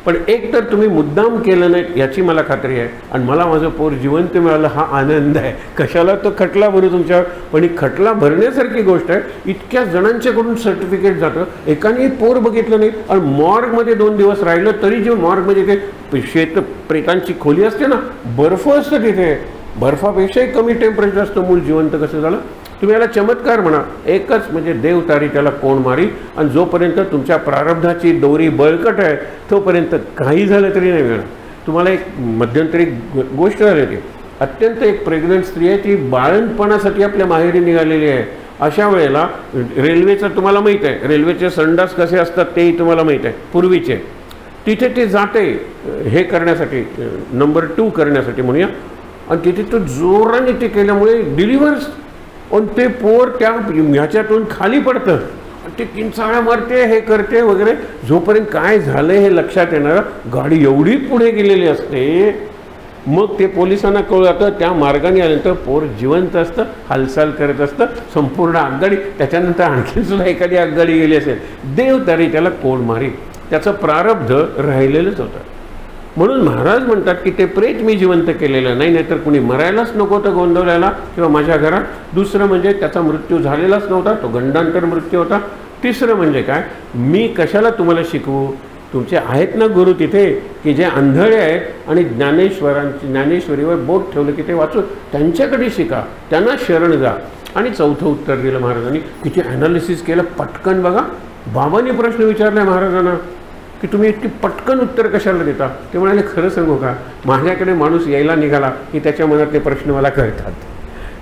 पण एक तर तुम्ही मुद्दाम केलं नाही याची मला खात्री आहे. आणि मला माझं पोर जिवंत मिळालं हा आनंद आहे. कशाला तो खटला भरू तुमच्यावर? पण ही खटला भरण्यासारखी गोष्ट आहे. इतक्या जणांच्याकडून सर्टिफिकेट जातं, एकानेही पोर बघितलं नाही. आणि मॉर्गमध्ये 2 दिवस राहिलं तरी जे मॉर्गमध्ये ते शेत प्रेतांची खोली असते ना, बर्फ असतं तिथे, बर्फापेक्षाही कमी टेम्परेचर असतं. मूल जिवंत कसं झालं? तुम्ही याला चमत्कार म्हणा. एकच म्हणजे देव तारी त्याला कोण मारी. आणि जोपर्यंत तुमच्या प्रारब्धाची दोरी बळकट आहे तोपर्यंत काही झालं तरी नाही मिळणार. तुम्हाला एक मध्यंतरी गोष्ट झाली होती. अत्यंत एक प्रेग्नंट स्त्री आहे, ती बाळंतपणासाठी आपल्या माहेरी निघालेली आहे. अशा वेळेला रेल्वेचं तुम्हाला माहीत आहे, रेल्वेचे संडास कसे असतात तेही तुम्हाला माहीत आहे पूर्वीचे. तिथे ते जाते हे करण्यासाठी, नंबर 2 करण्यासाठी म्हणूया. आणि तिथे तो जोराने ते केल्यामुळे डिलिव्हर्स, आणि ते पोर त्या ह्याच्यातून खाली पडतं. ते किंचाळ्या मारते, हे करते वगैरे. जोपर्यंत काय झालं हे लक्षात येणार, गाडी एवढी पुढे गेलेली असते. मग ते पोलिसांना कळतं. त्या मार्गाने आल्यानंतर पोर जिवंत असतं, हालचाल करत असतं. संपूर्ण आगगाडी, त्याच्यानंतर आणखी सुद्धा एखादी आगगाडी गेली असेल, देव तरी त्याला कोण मारी. त्याचं प्रारब्ध राहिलेलंच होतं. म्हणून महाराज म्हणतात की ते प्रेत मी जिवंत केलेलं नाही, नाहीतर कुणी मरायलाच नको होतं गोंधळायला किंवा माझ्या घरात. दुसरं म्हणजे त्याचा मृत्यू झालेलाच नव्हता, तो गंडांतर मृत्यू होता. तिसरं म्हणजे काय, मी कशाला तुम्हाला शिकवू? तुमचे आहेत ना गुरु तिथे की जे आंधळे आहेत आणि ज्ञानेश्वरीवर बोट ठेवलं की ते वाचून त्यांच्याकडे शिका, त्यांना शरण जा. आणि 4थं उत्तर दिलं महाराजांनी. किती ॲनालिसिस केलं पटकन. बघा, बाबांनी प्रश्न विचारला महाराजांना की तुम्ही इतकी पटकन उत्तर कशाला देता? ते म्हणाले खरं सांगू का, माझ्याकडे माणूस यायला निघाला की त्याच्या मनातले प्रश्न मला कळतात.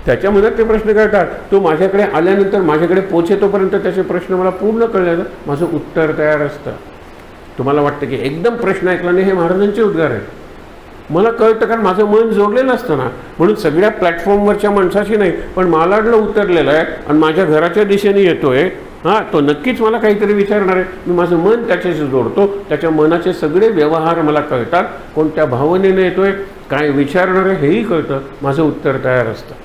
त्याच्या मनातले प्रश्न कळतात. तो माझ्याकडे आल्यानंतर माझ्याकडे पोचेतोपर्यंत त्याचे प्रश्न मला पूर्ण कळल्यानं माझं उत्तर तयार असतं. तुम्हाला वाटतं की एकदम प्रश्न ऐकला नाही, हे महाराजांचे उद्गार आहे. मला कळतं कारण माझं मन जोडलेलं असतं ना. म्हणून सगळ्या प्लॅटफॉर्मवरच्या माणसाशी नाही, पण मालाडला उतरलेला आहे आणि माझ्या घराच्या दिशेने येतोय, हां, तो नक्कीच मला काहीतरी विचारणार आहे. मी माझं मन त्याच्याशी जोडतो. त्याच्या मनाचे सगळे व्यवहार मला कळतात. कोणत्या भावनेने येतोय, काय विचारणार आहे हेही कळतं. माझं उत्तर तयार असतं.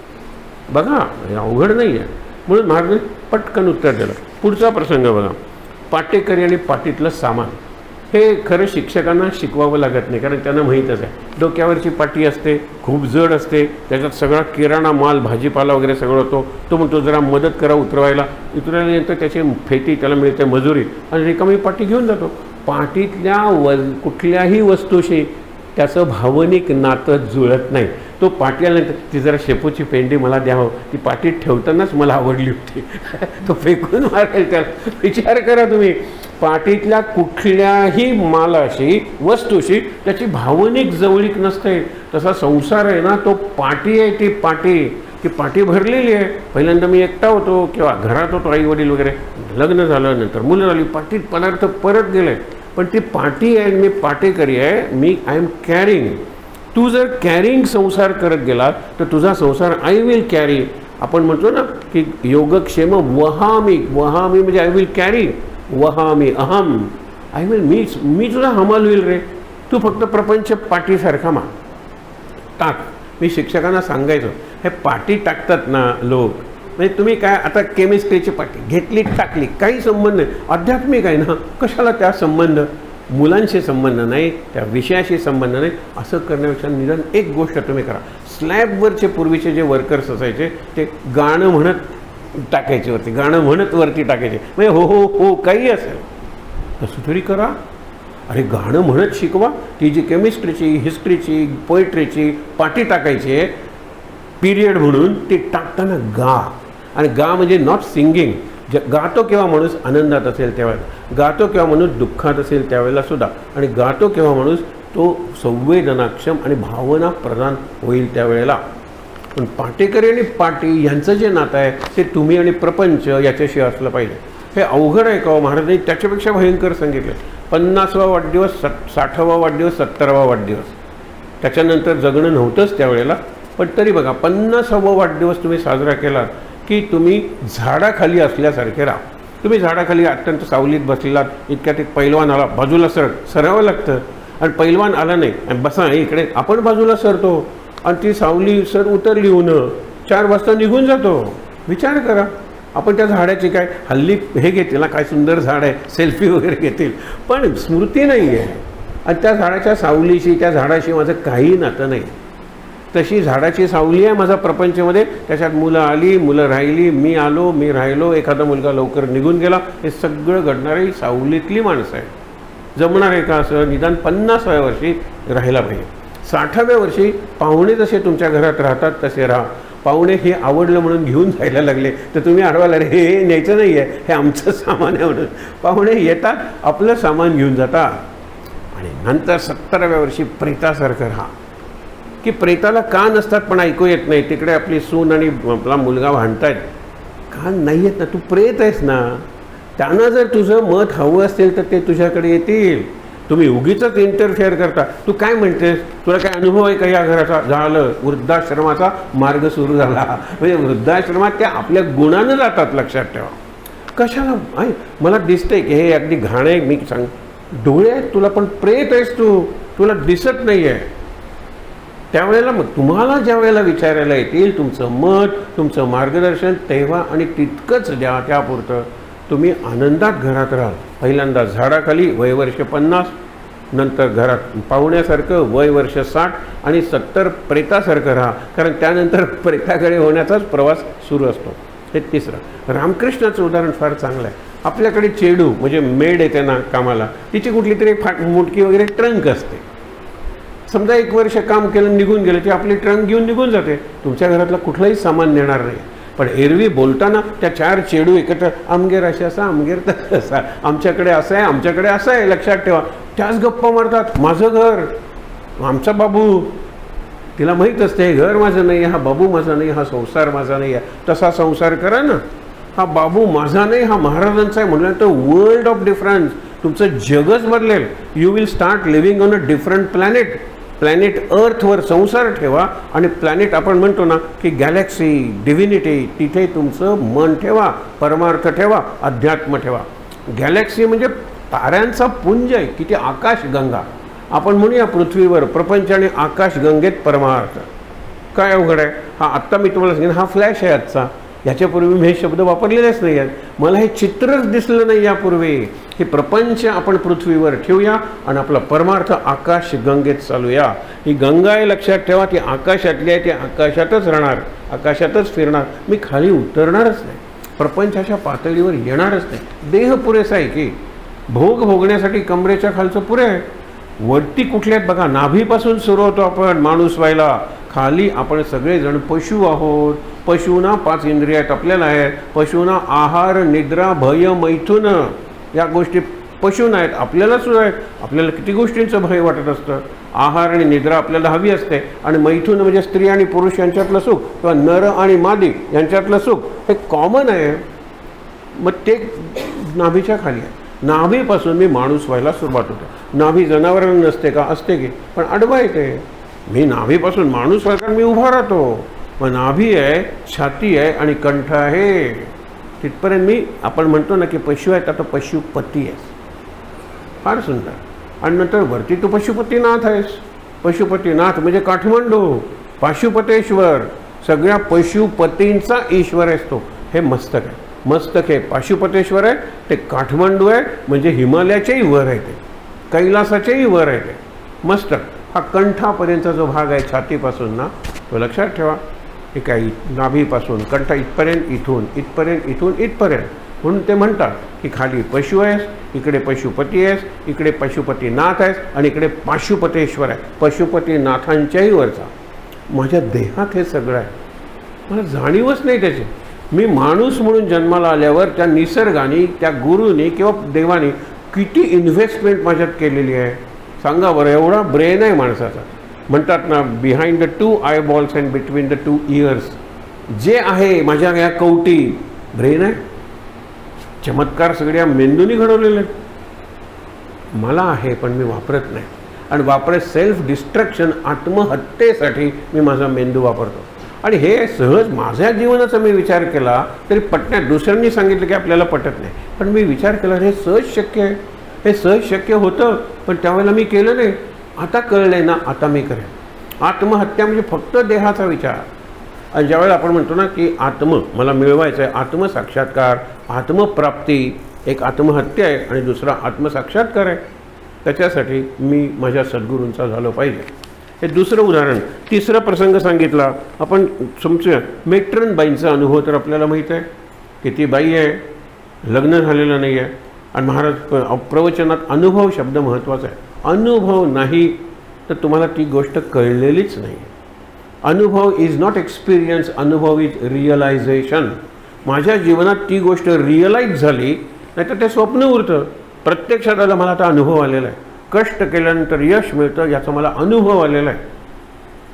बघा, हे अवघड नाही आहे. म्हणून महाराजांनी पटकन उत्तर दिलं. पुढचा प्रसंग बघा, पाटेकरी आणि पाटीतलं सामान. हे खरं शिक्षकांना शिकवावं लागत नाही, कारण त्यांना माहीतच आहे. डोक्यावरची पाटी असते, खूप जड असते, त्याच्यात सगळा किराणा माल, भाजीपाला वगैरे सगळं होतो. तो म्हणतो जरा मदत करा उतरवायला. उतरल्यानंतर त्याची फेटी त्याला मिळते मजुरी, आणि रिकामी पाटी घेऊन जातो. पाठीतल्या कुठल्याही वस्तूशी त्याचं भावनिक नातं जुळत नाही. तो पाठी आल्यानंतर ती जरा शेपूची पेंडी मला द्यावं, ती पाठीत ठेवतानाच मला आवडली होती. तो फेकून मारेल त्याला. विचार करा तुम्ही, पाठीतल्या कुठल्याही मालाशी वस्तूशी त्याची भावनिक जवळीक नसते. तसा संसार आहे ना, तो पाठी आहे. ती पाठी भरलेली आहे. पहिल्यांदा मी एकटा होतो किंवा घरात होतो, आई वडील वगैरे, लग्न झालं, नंतर मुलं झाली, पाठीत पदार्थ परत गेले. पण ती पाठी आहे, मी पाठेकरी आहे, मी आय एम कॅरिंग. तू जर कॅरिंग संसार करत गेला तर तुझा संसार आय विल कॅरी. आपण म्हणतो ना की योगक्षेम वहामी म्हणजे आय विल कॅरी. वहामी अहम, आय विल, मी तुझा हमाल होईल रे. तू फक्त प्रपंच पाठीसारखा टाक. मी शिक्षकांना सांगायचो, हे पाठी टाकतात ना लोक, म्हणजे तुम्ही काय आता केमिस्ट्रीची पाठी घेतली टाकली, काही संबंध नाही. आध्यात्मिक आहे ना, कशाला त्या संबंध, मुलांशी संबंध नाही, त्या विषयाशी संबंध नाही. असं करण्यापेक्षा निदान एक गोष्ट तुम्ही करा. स्लॅबवरचे पूर्वीचे जे वर्कर्स असायचे ते गाणं म्हणत टाकायचे वरती, गाणं म्हणत वरती टाकायचे. म्हणजे हो हो हो काही असेल तसं तरी करा. अरे गाणं म्हणत शिकवा. ती जी केमिस्ट्रीची, हिस्ट्रीची, पोएट्रीची पाठी टाकायची आहे पिरियड म्हणून, ती टाकताना गा. आणि गा म्हणजे नॉट सिंगिंग. गातो केव्हा माणूस आनंदात असेल त्यावेळेला, गातो केव्हा माणूस दुःखात असेल त्यावेळेला सुद्धा, आणि गातो केव्हा माणूस तो संवेदनाक्षम आणि भावना प्रदान होईल त्यावेळेला. पण पाटेकरी आणि पाटी यांचं जे नातं आहे ते तुम्ही आणि प्रपंच याच्याशी असलं पाहिजे. हे अवघड आहे का महाराजांनी? त्याच्यापेक्षा भयंकर सांगितलं. 50वा वाढदिवस, 60वा वाढदिवस, 70वा वाढदिवस, त्याच्यानंतर जगणं नव्हतंच त्यावेळेला. पण तरी बघा, 50वा वाढदिवस तुम्ही साजरा केला की तुम्ही झाडाखाली असल्यासारखे राहा. तुम्ही झाडाखाली अत्यंत सावलीत बसलेलात, इतक्यात एक पैलवान आला, बाजूला सरावं लागतं. आणि पैलवान आला नाही, आणि बसा इकडे, आपण बाजूला सरतो आणि ती सावली उतरली ऊन, 4 वाजता निघून जातो. विचार करा, आपण त्या झाडाची काय हल्ली हे घेतील ना, काय सुंदर झाड आहे, सेल्फी वगैरे घेतील, पण स्मृती नाही आहे. आणि त्या झाडाच्या सावलीशी, त्या झाडाशी माझं काही नातं नाही. तशी झाडाची सावली आहे माझा प्रपंचमध्ये. त्याच्यात मुलं आली, मुलं राहिली, मी आलो, मी राहिलो, एखादा मुलगा लवकर निघून गेला. हे सगळं घडणारी सावलीतली माणसं आहे. जमणार आहे का असं? निदान 50व्या वर्षी राहायला पाहिजे. 60व्या वर्षी पाहुणे जसे तुमच्या घरात राहतात तसे राहा. पाहुणे हे आवडलं म्हणून घेऊन जायला लागले तर तुम्ही अडवायला, रे हे न्यायचं नाही आहे, हे आमचं सामान आहे म्हणून. पाहुणे येतात, आपलं सामान घेऊन जातात. आणि नंतर 70व्या वर्षी प्रेतासारखं राहा. की प्रेताला कान नसतात पण ऐकू येत नाही. तिकडे आपली सून आणि आपला मुलगा भांडतायत, कान नाही येत ना, तू प्रेत आहेस ना. त्यांना जर तुझं मत हवं असेल तर ते तुझ्याकडे येतील. तुम्ही उगीचच इंटरफेअर करता. तू काय म्हणतेस, तुला काय अनुभव आहे का या घराचा? झालं, वृद्धाश्रमाचा मार्ग सुरू झाला. म्हणजे वृद्धाश्रमात त्या आपल्या गुणानं जातात, लक्षात ठेवा. कशाला आहे, मला दिसतंय की हे अगदी घाण आहे, मी सांग, डोळे आहेत तुला पण प्रेत आहेस तू, तुला दिसत नाही आहे. त्यावेळेला मग तुम्हाला ज्या वेळेला विचारायला येतील तुमचं मत, तुमचं मार्गदर्शन, तेव्हा आणि तितकंच द्या. त्यापुरतं तुम्ही आनंदात घरात राहा. पहिल्यांदा झाडाखाली, वय वर्ष 50, नंतर घरात पाहुण्यासारखं, वय वर्ष 60, आणि 70 प्रेतासारखं राहा. कारण त्यानंतर प्रेताकडे होण्याचाच प्रवास सुरू असतो. हे तिसरं. रामकृष्णाचं उदाहरण फार चांगलं आहे. आपल्याकडे चेडू म्हणजे मेड येते ना कामाला, तिची कुठली तरी मुटकी वगैरे ट्रंक असते. समजा 1 वर्ष काम केलं, निघून गेलं, ती आपली ट्रंक घेऊन निघून जाते. तुमच्या घरातलं कुठलंही सामान नेणार नाही. पण एरवी बोलताना त्या 4 चेडू एकत्र, आमगेर असा, आमगेर तसा, आमच्याकडे असं आहे, आमच्याकडे असं आहे, लक्षात ठेवा. त्याच गप्पा मारतात. माझं घर, आमचा बाबू. तिला माहीत असते हे घर माझं नाही, हा बाबू माझा नाही, हा संसार माझा नाही आहे. तसा संसार करा ना. हा बाबू माझा नाही, हा महाराजांचा आहे म्हटलं तर वर्ल्ड ऑफ डिफरन्स, तुमचं जगच बदलेल. You will start living on a different planet. Planet अर्थवर संसार ठेवा, आणि प्लॅनेट आपण म्हणतो ना की गॅलेक्सी, डिव्हिनिटी, तिथे तुमचं मन ठेवा, परमार्थ ठेवा, अध्यात्म ठेवा. गॅलेक्सी म्हणजे ताऱ्यांचा पुंज आहे, किती आकाशगंगा. आपण म्हणूया पृथ्वीवर प्रपंच आणि आकाशगंगेत परमार्थ. काय अवघड आहे? हा आत्ता मी तुम्हाला सांगेन, हा फ्लॅश आहे आजचा. याच्यापूर्वी मी हे शब्द वापरलेलेच नाही आहेत. मला हे चित्रच दिसलं नाही यापूर्वी. हे प्रपंच आपण पृथ्वीवर ठेवूया आणि आपला परमार्थ आकाश गंगेत चालूया. ही गंगा आहे, लक्षात ठेवा. ती आकाशातली आहे, ती आकाशातच राहणार, आकाशातच फिरणार. मी खाली उतरणारच नाही, प्रपंचाच्या पातळीवर येणारच नाही. देह पुरेसा आहे की भोग भोगण्यासाठी कमरेच्या खालचं पुरे आहे. वरती कुठले आहेत बघा, नाभीपासून सुरू होतो आपण माणूस व्हायला. खाली आपण सगळेजण पशु आहोत. पशूंना 5 इंद्रिय आहेत आपल्याला आहेत. पशूंना आहार, निद्रा, भय, मैथुन या गोष्टी पशूंना आहेत, आपल्याला सुद्धा आहेत. आपल्याला किती गोष्टींचं भय वाटत असतं. आहार आणि निद्रा आपल्याला हवी असते, आणि मैथुन म्हणजे स्त्री आणि पुरुष यांच्यातलं सुख, किंवा नर आणि मादी यांच्यातलं सुख हे कॉमन आहे. मग ते नाभीच्या खाली आहे. नाभीपासून मी माणूस व्हायला सुरुवात होते. नाभी जनावरांना नसते का? असते की, पण आडवा येते. मी नाभीपासून माणूस व्हायला मी उभा राहतो. मग नाभी आहे, छाती आहे आणि कंठ आहे. तिथपर्यंत मी, आपण म्हणतो ना की पशु आहेत, आता पशुपती आहेस. फार सुंदर. आणि नंतर वरती तू पशुपतीनाथ आहेस. पशुपतीनाथ म्हणजे काठमांडू, पाशुपतेश्वर, सगळ्या पशुपतींचा ईश्वर आहेस तो. हे मस्तक आहे. मस्तक हे पाशुपतेश्वर आहे, ते काठमांडू आहे म्हणजे हिमालयाच्याही वर आहे, ते कैलासाच्याही वर आहे ते मस्तक. हा कंठापर्यंतचा जो भाग आहे छातीपासून ना, तो लक्षात ठेवा. हे काही नाभीपासून कंठ इथपर्यंत, इथून इथपर्यंत, इथून इथपर्यंत. म्हणून ते म्हणतात की खाली पशु आहेस, इकडे पशुपती आहेस, इकडे पशुपतीनाथ आहेस, आणि इकडे पाशुपतेश्वर आहे, पशुपतीनाथांच्याही वरचा. माझ्या देहात हे सगळं आहे, मला जाणीवच नाही त्याची. मी माणूस म्हणून जन्माला आल्यावर त्या निसर्गाने, त्या गुरुनी किंवा देवाने किती इन्व्हेस्टमेंट माझ्यात केलेली आहे सांगा बरं. एवढा ब्रेन आहे माणसाचा. म्हणतात ना, behind the 2 eyeballs and between the 2 ears, जे आहे माझ्या या कवटी ब्रेन आहे. चमत्कार सगळ्या मेंदूनी घडवलेले आहेत. मला आहे पण मी वापरत नाही, आणि वापरत सेल्फ डिस्ट्रक्शन, आत्महत्येसाठी मी माझा मेंदू वापरतो. आणि हे सहज माझ्या जीवनाचा मी विचार केला तरी पटण्यात, दुसऱ्यांनी सांगितलं की आपल्याला पटत नाही, पण मी विचार केला हे सहज शक्य आहे. हे सहज शक्य होतं, पण त्यावेळेला मी केलं नाही. आता कळलंय ना, आता मी करेन. आत्महत्या म्हणजे फक्त देहाचा विचार. आणि ज्यावेळेला आपण म्हणतो ना की मला मिळवायचं आहे, आत्मसाक्षात्कार, आत्मप्राप्ती, एक आत्महत्या आहे आणि दुसरा आत्मसाक्षात्कार आहे. त्याच्यासाठी मी माझ्या सद्गुरूंचा झालो पाहिजे. हे दुसरं उदाहरण. तिसरा प्रसंग सांगितला आपण, समजूया. मेट्रन बाईंचा अनुभव तर आपल्याला माहीत आहे. किती बाई आहे, लग्न झालेलं नाही आहे, आणि महाराज प्रवचनात अनुभव शब्द महत्त्वाचा आहे. अनुभव नाही तर तुम्हाला ती गोष्ट कळलेलीच नाही. अनुभव इज नॉट एक्सपिरियन्स, अनुभव इज रिअलायझेशन. माझ्या जीवनात ती गोष्ट रिअलाइज झाली, नाही तर ते स्वप्न उरतं. प्रत्यक्षात आलं, मला आता अनुभव आलेला आहे. कष्ट केल्यानंतर यश मिळतं याचा मला अनुभव आलेला आहे.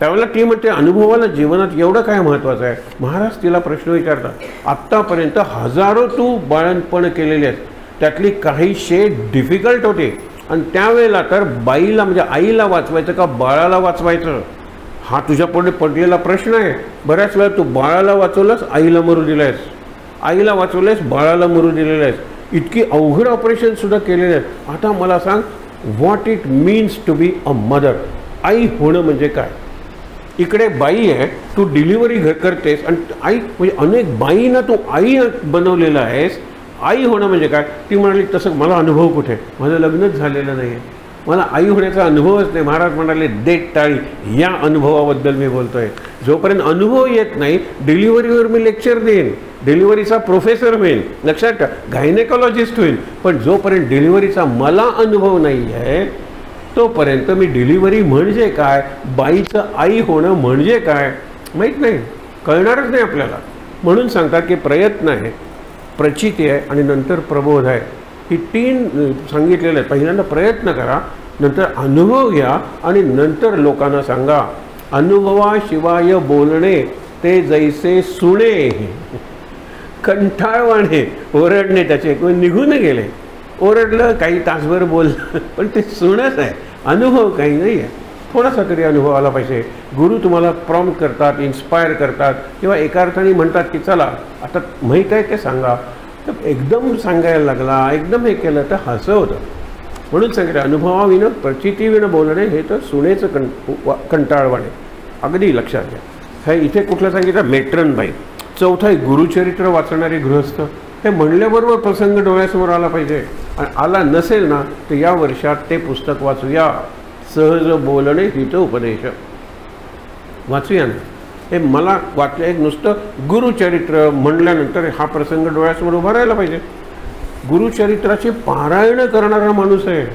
त्यावेळेला ती म्हणते अनुभवाला जीवनात एवढं काय महत्त्वाचं आहे. महाराज तिला प्रश्न विचारतात, आत्तापर्यंत हजारो तू बाळणपण केलेले आहेत, त्यातली काही शेड डिफिकल्ट होते, आणि त्यावेळेला तर बाईला म्हणजे आईला वाचवायचं का बाळाला वाचवायचं, हा तुझ्या पुढे पडलेला प्रश्न आहे. बऱ्याच वेळा तू बाळाला वाचवलंस, आईला मरू दिलायस, आईला वाचवलंस, बाळाला मरू दिलेलं आहेस. इतकी अवघड ऑपरेशनसुद्धा केलेले आहेत. आता मला सांग, what it means to be a mother. आई होणं म्हणजे काय. इकडे बाई आहे, तू डिलिव्हरी करतेस, आणि आई म्हणजे अनेक बाईंना तू आई बनवलेलं आहेस. आई होणं म्हणजे काय. ती म्हणाली, तसं मला अनुभव कुठे, माझं लग्नच झालेलं नाही आहे, मला आई होण्याचा अनुभवच नाही. महाराज म्हणाले, देत टाळी, या अनुभवाबद्दल मी बोलतो आहे. जोपर्यंत अनुभव येत नाही, डिलिव्हरीवर मी लेक्चर देईन, डिलिव्हरीचा प्रोफेसर होईन, लक्षात ठेवा, गायनेकॉलॉजिस्ट होईन. पण जोपर्यंत डिलिव्हरीचा मला अनुभव नाही आहे, तोपर्यंत मी डिलिव्हरी म्हणजे काय, बाईचं आई होणं म्हणजे काय माहीत नाही, कळणारच नाही आपल्याला. म्हणून सांगतात की प्रयत्न आहे, प्रचिती आहे आणि नंतर प्रबोध आहे. ही 3 सांगितलेलं आहे. पहिल्यांदा प्रयत्न करा, नंतर अनुभव घ्या, आणि नंतर लोकांना सांगा. अनुभवाशिवाय बोलणे ते जैसे सुणे. कंटाळवाणे ओरडणे त्याचे निघून गेले. ओरडलं, काही तासभर बोललं, पण ते सुणच आहे, अनुभव काही नाही आहे. थोडासा तरी अनुभव आला पाहिजे. गुरु तुम्हाला प्रॉम्प्ट करतात, इन्स्पायर करतात, किंवा एका अर्थाने म्हणतात की चला आता माहीत आहे ते सांगा. तर एकदम सांगायला लागला, एकदम हे केलं तर हसं होतं. म्हणून सांगितलं, अनुभवाविनं प्रचितीविनं बोलणे हे तर सुनेचं कंटाळवाणे. अगदी लक्षात घ्या. हे इथे कुठलं सांगितलं, मेट्रन बाई. चौथा आहे गुरुचरित्र वाचणारे गृहस्थ. हे म्हणल्याबरोबर प्रसंग डोळ्यासमोर आला पाहिजे, आणि आला नसेल ना तर या वर्षात ते पुस्तक वाचूया. सहज बोलणे हित उपदेश वाचूया ना. हे मला वाटलं, एक नुसतं गुरुचरित्र म्हणल्यानंतर हा प्रसंग डोळ्यासमोर उभा राहायला पाहिजे. गुरुचरित्राचे पारायण करणारा माणूस आहे.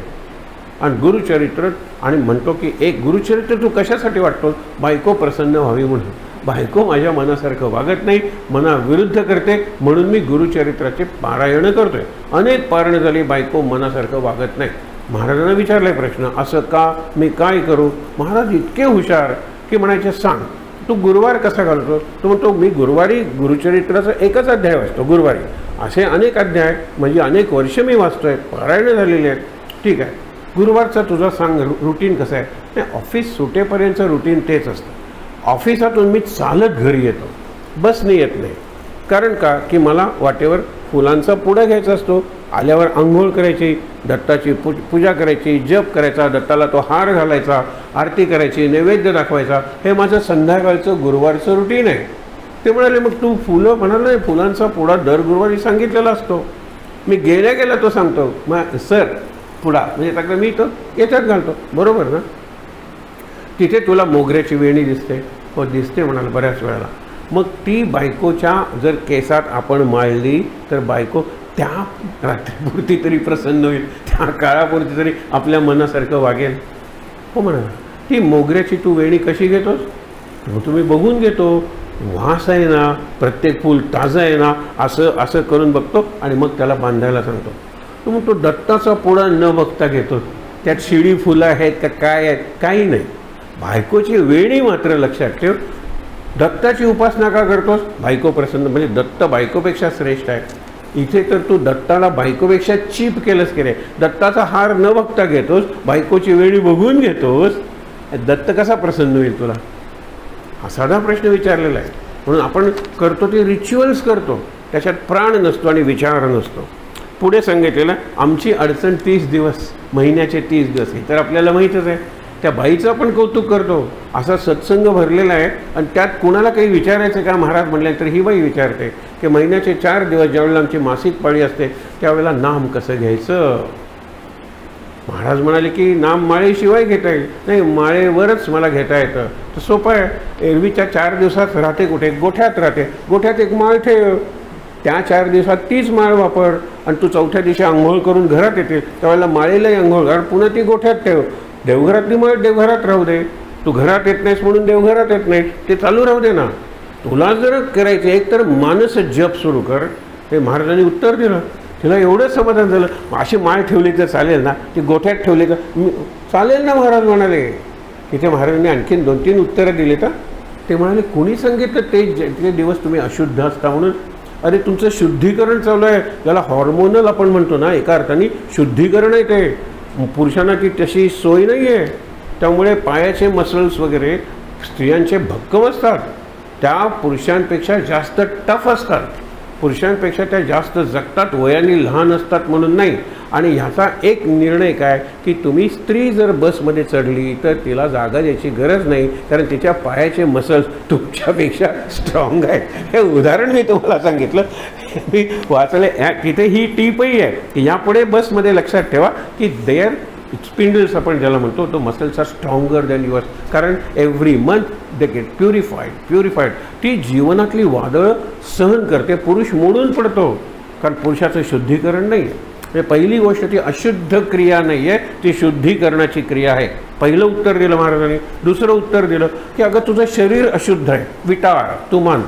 आणि गुरुचरित्र आणि म्हणतो की एक गुरुचरित्र तू कशासाठी वाटतो? बायको प्रसन्न व्हावी म्हणून. बायको माझ्या मनासारखं वागत नाही, मनाविरुद्ध करते, म्हणून मी गुरुचरित्राचे पारायण करतोय. अनेक पारायण झाली, बायको मनासारखं वागत नाही. महाराजांना विचारलाय प्रश्न, असं का? मी काय करू? महाराज इतके हुशार की म्हणायचे, सांग तू गुरुवार कसा घालतो? तो म्हणतो, मी गुरुवारी गुरुचरित्राचा एकच अध्याय वाचतो गुरुवारी. असे अनेक अध्याय म्हणजे अनेक वर्ष मी वाचतोय, पारायण झालेले आहेत. ठीक आहे, गुरुवारचा तुझा सांग रुटीन कसं आहे? नाही, ऑफिस सुटेपर्यंतचं रुटीन तेच असतं. ऑफिसातून मी चालत घरी येतो, बसने येत नाही. कारण का? की मला वाटेवर फुलांचा पुडा घ्यायचा असतो, आल्यावर आंघोळ करायची, दत्ताची पूजा करायची, जप करायचा, दत्ताला तो हार घालायचा, आरती करायची, नैवेद्य दाखवायचा. हे माझं संध्याकाळचं गुरुवारचं रुटीन आहे. ते म्हणाले, मग तू फुलं म्हणाल नाही, फुलांचा पुडा दर गुरुवारी सांगितलेला असतो. मी गेल्या तो सांगतो, मग सर पुडा म्हणजे टाकलं, मी तो याच्यात घालतो. बरोबर ना? तिथे तुला मोगऱ्याची वेणी दिसते? हो दिसते म्हणाल बऱ्याच वेळेला. मग ती बायकोच्या जर केसात आपण माळली तर बायको त्या रात्रीपुरती तरी प्रसन्न होईल, त्या काळापुरती तरी आपल्या मनासारखं वागेल. हो म्हणा, ती मोगऱ्याची तू वेणी कशी घेतोस? तो तुम्ही बघून घेतो, वास आहे ना, प्रत्येक फूल ताजं आहे ना, असं असं करून बघतो आणि मग त्याला बांधायला सांगतो. तो मग तो दत्ताचा पुडा न बघता घेतो, त्यात शिडी फुलं आहेत का काय आहेत? काही नाही. बायकोची वेणी मात्र लक्षात ठेव. दत्ताची उपासना का करतोस? बायको प्रसन्न, म्हणजे दत्त बायकोपेक्षा श्रेष्ठ आहे. इथे तर तू दत्ताला बायकोपेक्षा चीप केलंस की रे. दत्ताचा हार न बघता घेतोस, बायकोची वेणी बघून घेतोस, दत्त कसा प्रसन्न होईल तुला? हा साधा प्रश्न विचारलेला आहे. म्हणून आपण करतो ते रिच्युअल्स करतो, त्याच्यात प्राण नसतो आणि विचार नसतो. पुढे सांगितलेलं, आमची अडचण 30 दिवस, महिन्याचे 30 दिवस, हे तर आपल्याला माहीतच आहे. त्या बाईचं आपण कौतुक करतो, असा सत्संग भरलेला आहे. आणि त्यात कुणाला काही विचारायचं का? महाराज म्हटल्यानंतर ही बाई विचारते की महिन्याचे 4 दिवस ज्यावेळेला आमची मासिक पाळी असते त्यावेळेला नाम कसं घ्यायचं? महाराज म्हणाले की नाम माळेशिवाय घेता येईल. नाही, माळेवरच मला घेता येतं. तर सोपं आहे. एरवीच्या 4 दिवसात राहते कुठे? गोठ्यात राहते. गोठ्यात एक माळ ठेव, त्या 4 दिवसात तीच माळ वापर. आणि तू 4थ्या दिवशी आंघोळ करून घरात येते त्यावेळेला माळेलाही आंघोळ घाल, पुन्हा ती गोठ्यात ठेव. देवघरातली माळ देवघरात राहू दे. तू घरात येत नाहीस म्हणून देवघरात येत नाहीस, ते चालू राहू दे ना. तुला जर करायचं एक तर मानस जप सुरू कर. हे महाराजांनी उत्तर दिलं. तिला एवढं समाधान झालं. अशी माळ ठेवली तर चालेल ना? ती गोठ्यात ठेवली तर चालेल ना? महाराज म्हणाले. तिथे महाराजांनी आणखीन 2-3 उत्तरं दिली. तर ते म्हणाले, कोणी सांगितलं ते दिवस तुम्ही अशुद्ध असता म्हणून? अरे तुमचं शुद्धीकरण चालू आहे, त्याला हॉर्मोनल आपण म्हणतो ना, एका अर्थाने शुद्धीकरण आहे ते. पुरुषांना ती तशी सोय नाही आहे. त्यामुळे पायाचे मसल्स वगैरे स्त्रियांचे भक्कम असतात, त्या पुरुषांपेक्षा जास्त टफ असतात. पुरुषांपेक्षा त्या जास्त जगतात, वयाने लहान असतात म्हणून नाही. आणि ह्याचा एक निर्णय काय की तुम्ही स्त्री जर बसमध्ये चढली तर तिला जागा द्यायची गरज नाही, कारण तिच्या पायाचे मसल्स तुमच्यापेक्षा स्ट्रॉंग आहे. हे उदाहरण मी तुम्हाला सांगितलं, मी वाचले. तिथे ही टीपही आहे की यापुढे बसमध्ये लक्षात ठेवा की देअर स्पिंडल्स आपण ज्याला म्हणतो, तो muscles are stronger than yours, कारण every month they get purified. ती जीवनातली वादळं सहन करते. पुरुष मोडून पडतो कारण पुरुषाचं शुद्धीकरण नाही आहे. पहिली गोष्ट ती अशुद्ध क्रिया नाही आहे, ती शुद्धीकरणाची क्रिया आहे. पहिलं उत्तर दिलं महाराजांनी. दुसरं उत्तर दिलं की अगं तुझं शरीर अशुद्ध आहे, विटाळ तू मान.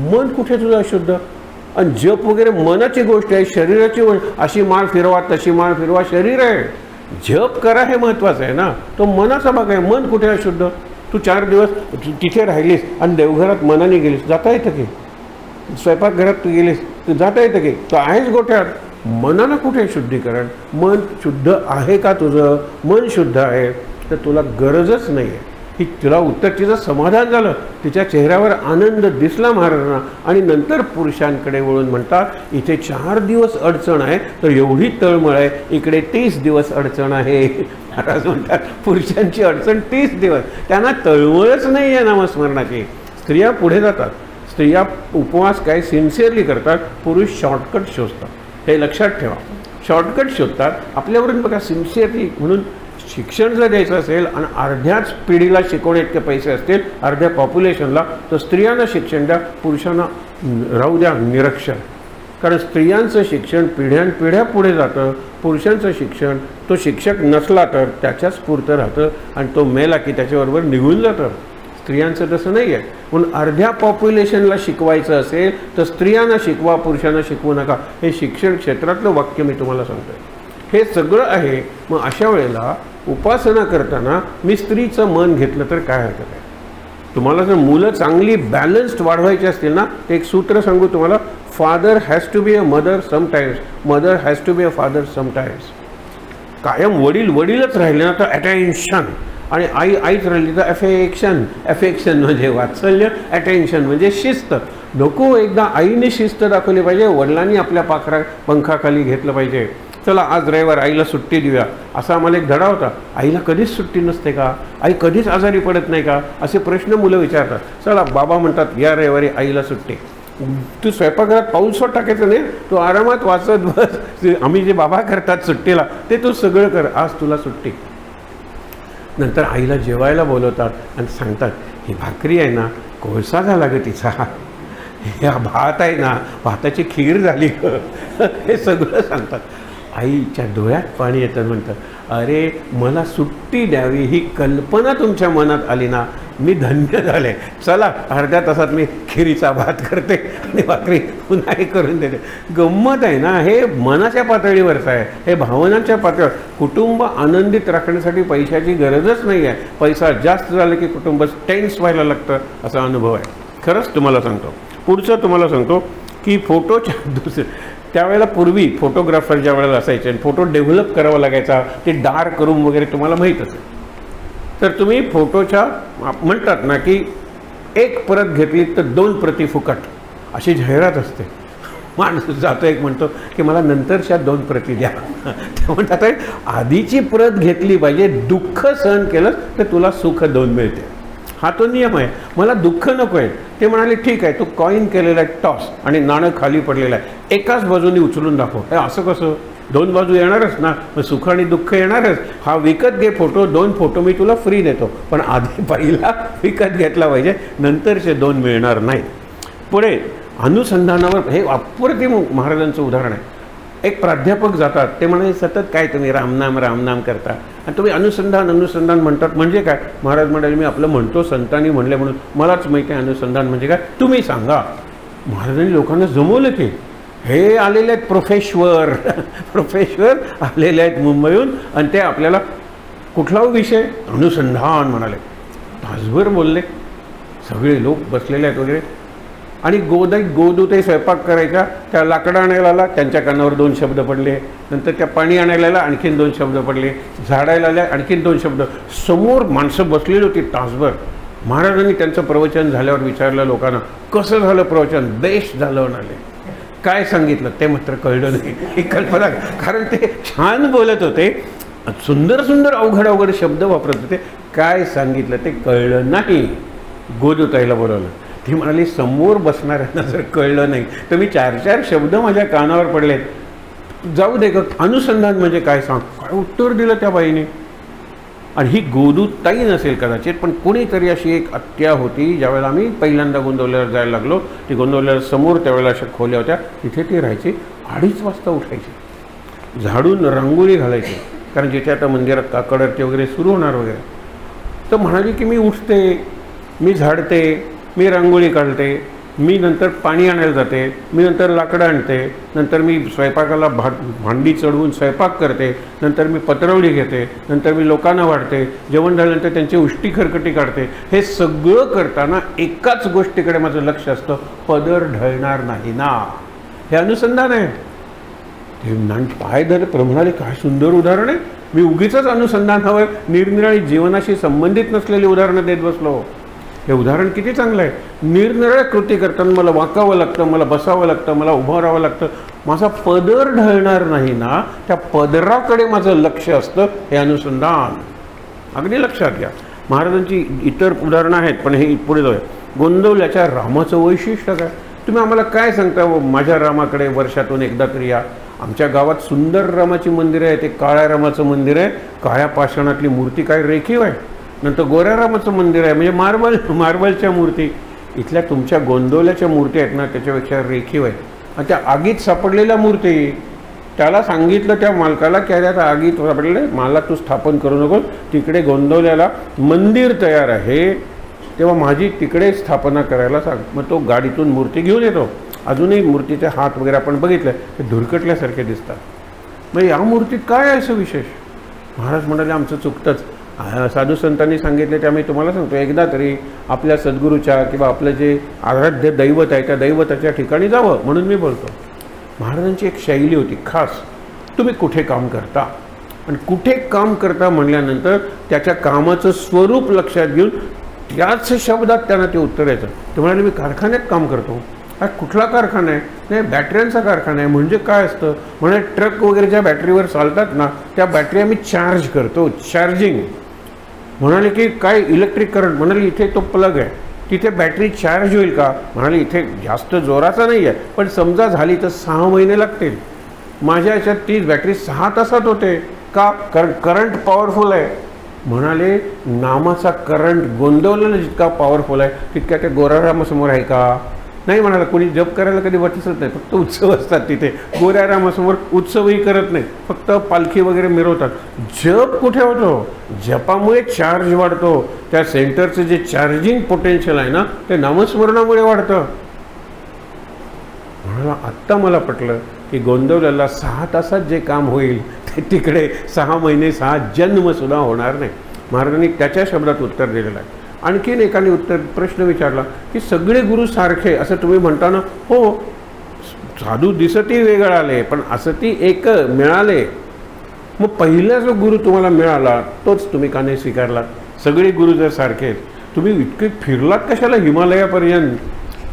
मन कुठे तुझं अशुद्ध? आणि जप वगैरे मनाची गोष्ट आहे, शरीराची गोष्ट. अशी माळ फिरवा, तशी माळ फिरवा, शरीर आहे. जप करा हे महत्त्वाचं आहे ना, तो मनाचा भाग आहे. मन कुठे अशुद्ध? तू 4 दिवस तिथे राहिलीस आणि देवघरात मनाने गेलीस, जाता येतं की? स्वयंपाकघरात तू गेलीस, तू जाता येतं की? तू आहेस गोठ्यात. मनाला कुठे शुद्धीकरण? मन शुद्ध आहे का तुझं? मन शुद्ध आहे तर तुला गरजच नाही आहे. ही तुला उत्तर, तिचं समाधान झालं, तिच्या चेहऱ्यावर आनंद दिसला महाराजांना. आणि नंतर पुरुषांकडे वळून म्हणतात, इथे 4 दिवस अडचण आहे तर एवढी तळमळ आहे, इकडे 30 दिवस अडचण आहे. महाराज म्हणतात पुरुषांची अडचण 30 दिवस, त्यांना तळमळच नाही आहे नामस्मरणाची. स्त्रिया पुढे जातात. स्त्रिया उपवास काय सिन्सिअरली करतात, पुरुष शॉर्टकट शोधतात. हे लक्षात ठेवा, शॉर्टकट शोधतात. आपल्यावरून बघा, सिन्सिअरली म्हणून शिक्षण जर द्यायचं असेल आणि अर्ध्याच पिढीला शिकवणे इतके पैसे असतील, अर्ध्या पॉप्युलेशनला, तर स्त्रियांना शिक्षण द्या, पुरुषांना राहू द्या निरक्षर. कारण स्त्रियांचं शिक्षण पिढ्यानपिढ्या पुढे जातं, पुरुषांचं शिक्षण तो शिक्षक नसला तर त्याच्याच पुरतं राहतं आणि तो मेला की त्याच्याबरोबर निघून जातं. स्त्रियांचं तसं नाही आहे. म्हणून अर्ध्या पॉप्युलेशनला शिकवायचं असेल तर स्त्रियांना शिकवा, पुरुषांना शिकवू नका. हे शिक्षण क्षेत्रातलं वाक्य मी तुम्हाला सांगतोय. हे सगळं आहे. मग अशा वेळेला उपासना करताना मी स्त्रीचं मन घेतलं तर काय हरकत आहे? तुम्हाला जर मुलं चांगली बॅलन्स्ड वाढवायची असतील ना, ते एक सूत्र सांगू तुम्हाला. Father has to be a mother sometimes, mother has to be a father sometimes. कायम वडील वडीलच राहिले ना तर अटेन्शन, आणि आई आईच राहिली तर अफेक्शन. अफेक्शन म्हणजे वात्सल्य, अटेन्शन म्हणजे शिस्त. नको एकदा आईने शिस्त दाखवली पाहिजे, वडिलांनी आपल्या पंखाखाली घेतलं पाहिजे. चला आज रविवार आईला सुट्टी देऊया, असा आम्हाला एक धडा होता. आईला कधीच सुट्टी नसते का? आई कधीच आजारी पडत नाही का? असे प्रश्न मुलं विचारतात. चला बाबा म्हणतात या रविवारी आईला सुट्टी. तू स्वयंपाकघरात पाऊलसोट टाकायचं नाही, तू आरामात वाचत बस. आम्ही जे बाबा करतात सुट्टीला ते तू सगळं कर, आज तुला सुट्टी. नंतर आईला जेवायला बोलवतात आणि सांगतात ही भाकरी आहे ना कोळसा झाला ग तिचा, ह्या भात आहे ना भाताची खीर झाली ग, हे सगळं सांगतात. आईच्या डोळ्यात पाणी येतं. म्हणतं अरे मला सुट्टी द्यावी ही कल्पना तुमच्या मनात आली ना, मी धन्य झाले. चला अर्ध्या तासात मी खिरीचा भात करते आणि भाकरी पुन्हा करून देते. गंमत आहे ना, हे मनाच्या पातळीवरचं आहे, हे भावनाच्या पातळीवर. कुटुंब आनंदित राखण्यासाठी पैशाची गरजच नाही आहे. पैसा जास्त झाला की कुटुंब टेन्स व्हायला लागतं, असा अनुभव आहे. खरंच तुम्हाला सांगतो. पुढचं तुम्हाला सांगतो की फोटोच्या त्यावेळेला पूर्वी फोटोग्राफर ज्या वेळेला असायचे आणि फोटो डेव्हलप करावा लागायचा, ते डार्क रूम वगैरे तुम्हाला माहीतच आहे. तर तुम्ही फोटोच्या म्हणतात ना की एक प्रत घेतली तर 2 प्रती फुकट, अशी जाहिरात असते. माणूस जातो एक म्हणतो की मला नंतरच्या 2 प्रती द्या. ते म्हणतात आधीची प्रत घेतली पाहिजे, दुःख सहन केलं तर तुला सुख 2 मिळते. हा तो नियम आहे. मला दुःख नको आहे. ते म्हणाले ठीक आहे, तू कॉईन केलेला आहे टॉस आणि नाणं खाली पडलेलं आहे, एकाच बाजूने उचलून दाखव. हे असं कसं? 2 बाजू येणारच ना, मग सुख आणि दुःख येणारच. हा विकत घे फोटो, 2 फोटो मी तुला फ्री देतो, पण आधी पहिला विकत घेतला पाहिजे, नंतरचे 2 मिळणार नाही. पुढे अनुसंधानावर हे अप्रतिम महाराजांचं उदाहरण आहे. एक प्राध्यापक जातात, ते म्हणाले सतत काय तुम्ही रामनाम रामनाम करता आणि तुम्ही अनुसंधान अनुसंधान म्हणतात, म्हणजे काय? महाराज म्हणाले मी आपलं म्हणतो, संतांनी म्हणले म्हणून मलाच माहिती आहे अनुसंधान म्हणजे काय, तुम्ही सांगा. महाराजांनी लोकांना जमवलं की हे आलेले आहेत प्रोफेसर आलेले आहेत मुंबईहून आणि ते आपल्याला कुठला विषय अनुसंधान म्हणाले. तासभर बोलले, सगळे लोक बसलेले आहेत वगैरे. आणि गोदूतही स्वयंपाक करायच्या, त्या लाकडं आणायला आला, त्यांच्या कानावर 2 शब्द पडले. नंतर त्या पाणी आणायला आला, आणखीन 2 शब्द पडले. झाडायला आल्या, आणखीन 2 शब्द. समोर माणसं बसलेली होती तासभर. महाराजांनी त्यांचं प्रवचन झाल्यावर विचारलं लोकांना, कसं झालं प्रवचन? बेस्ट झालं म्हणाले. काय सांगितलं ते मात्र कळलं नाही. ही कल्पना, कारण ते छान बोलत होते, सुंदर सुंदर अवघड अवघड शब्द वापरत होते. काय सांगितलं ते कळलं नाही. गोदूताईला बोलवलं. ती म्हणाली समोर बसणाऱ्यांना जर कळलं नाही तर मी 4-4 शब्द माझ्या कानावर पडलेत, जाऊ दे ग, अनुसंधान म्हणजे काय सांग. काय उत्तर दिलं त्या बाईने. आणि ही गोदूताई नसेल कदाचित, पण कुणीतरी अशी एक आत्या होती. ज्यावेळेला आम्ही पहिल्यांदा गोंदवल्यावर जायला लागलो, ती गोंदवल्यावर समोर त्यावेळेला अशा खोल्या होत्या, तिथे ती राहायची. 2:30 वाजता उठायची, झाडून रांगोळी घालायची, कारण जिथे आता मंदिरात काकड आरती वगैरे सुरू होणार वगैरे. तर म्हणाली की मी उठते, मी झाडते, मी रांगोळी काढते, मी नंतर पाणी आणायला जाते, मी नंतर लाकडं आणते, नंतर मी स्वयंपाकाला भांडी चढवून स्वयंपाक करते, नंतर मी पत्रवडी घेते, नंतर मी लोकांना वाढते, जेवण झाल्यानंतर त्यांची उष्टी खरकटी काढते. हे सगळं करताना एकाच गोष्टीकडे माझं लक्ष असतं, पदर ढळणार नाही ना. हे अनुसंधान आहे. ते पाय धर म्हणाले काय सुंदर उदाहरण आहे. मी उगीच अनुसंधानावर निरनिराळी जीवनाशी संबंधित नसलेली उदाहरणं देत बसलो. हे उदाहरण किती चांगलं आहे. निरनिराळ्या कृती करताना मला वाकावं लागतं, मला बसावं लागतं, मला उभं राहावं लागतं. माझा पदर ढळणार नाही ना, त्या पदराकडे माझं लक्ष असतं. हे अनुसंधान अगदी लक्षात घ्या. महाराजांची इतर उदाहरणं आहेत, पण हे पुढे जाऊया. गोंदवल्याच्या रामाचं वैशिष्ट्य काय? तुम्ही आम्हाला काय सांगता? माझ्या रामाकडे वर्षातून एकदा तरी या. आमच्या गावात सुंदर रामाची मंदिरं आहे. ते काळ्या रामाचं मंदिर आहे, काळ्या पाषाणातली मूर्ती काय रेखीव आहे. नंतर गोऱ्या रामाचं मंदिर आहे, म्हणजे मार्बलच्या मूर्ती. इथल्या तुमच्या गोंदवल्याच्या मूर्ती आहेत ना त्याच्यापेक्षा रेखीव आहे. आणि त्या आगीत सापडलेल्या मूर्ती, त्याला सांगितलं त्या मालकाला की अरे आता आगीत सापडलेलं आहे, मला तू स्थापन करू नको, तिकडे गोंदवल्याला मंदिर तयार आहे, तेव्हा माझी तिकडे स्थापना करायला सांग. मग तो गाडीतून मूर्ती घेऊन येतो. अजूनही मूर्तीचे हात वगैरे आपण बघितले ते धुरकटल्यासारखे दिसतात. मग या मूर्तीत काय आहे असं विशेष? महाराज म्हणाले आमचं चुकतंच, साधू संतांनी सांगितले ते आम्ही तुम्हाला सांगतो, एकदा तरी आपल्या सद्गुरूच्या किंवा आपलं जे आराध्य दैवत आहे त्या दैवताच्या ठिकाणी जावं म्हणून मी बोलतो. महाराजांची एक शैली होती खास, तुम्ही कुठे काम करता आणि कुठे काम करता म्हणल्यानंतर त्याच्या कामाचं स्वरूप लक्षात घेऊन त्याच शब्दात त्यांना ते उत्तर यायचं. ते म्हणाले मी कारखान्यात काम करतो. कुठला कारखाना आहे? नाही, बॅटऱ्यांचा कारखाना आहे. म्हणजे काय असतं? म्हणजे ट्रक वगैरे ज्या बॅटरीवर चालतात ना त्या बॅटरी आम्ही चार्ज करतो, चार्जिंग. म्हणाले की काय इलेक्ट्रिक करंट? म्हणाले इथे तो प्लग आहे, तिथे बॅटरी चार्ज होईल का? म्हणाले इथे जास्त जोराचा नाही आहे, पण समजा झाली तर 6 महिने लागतील. माझ्या याच्यात तीच बॅटरी 6 तासात होते का? कारण करंट पॉवरफुल आहे. म्हणाले नामाचा करंट गोंदवलेला जितका पॉवरफुल आहे तितक्या त्या गोरारामासमोर आहे का? नाही म्हणाला. कोणी जप करायला कधी बसत नाही, फक्त उत्सव असतात तिथे. गोरारामासमोर उत्सवही करत नाही, फक्त पालखी वगैरे मिरवतात. जप कुठे होतो? जपामुळे चार्ज वाढतो. त्या सेंटरचं जे चार्जिंग पोटेन्शियल आहे ना ते नामस्मरणामुळे वाढतं. म्हणाला आत्ता मला पटलं की गोंदवल्याला 6 तासात जे काम होईल ते तिकडे 6 महिने 6 जन्मसुद्धा होणार नाही. महाराजांनी त्याच्या शब्दात उत्तर दिलेलं आहे. आणखीन एकाने प्रश्न विचारला की सगळे गुरु सारखे असं तुम्ही म्हणता ना? हो, साधू दिसतही वेगळा आले पण असती एक मिळाले. मग पहिला जो गुरु तुम्हाला मिळाला तोच तुम्ही का नाही स्वीकारलात? सगळे गुरु जर सारखे, तुम्ही इतके फिरलात कशाला हिमालयापर्यंत?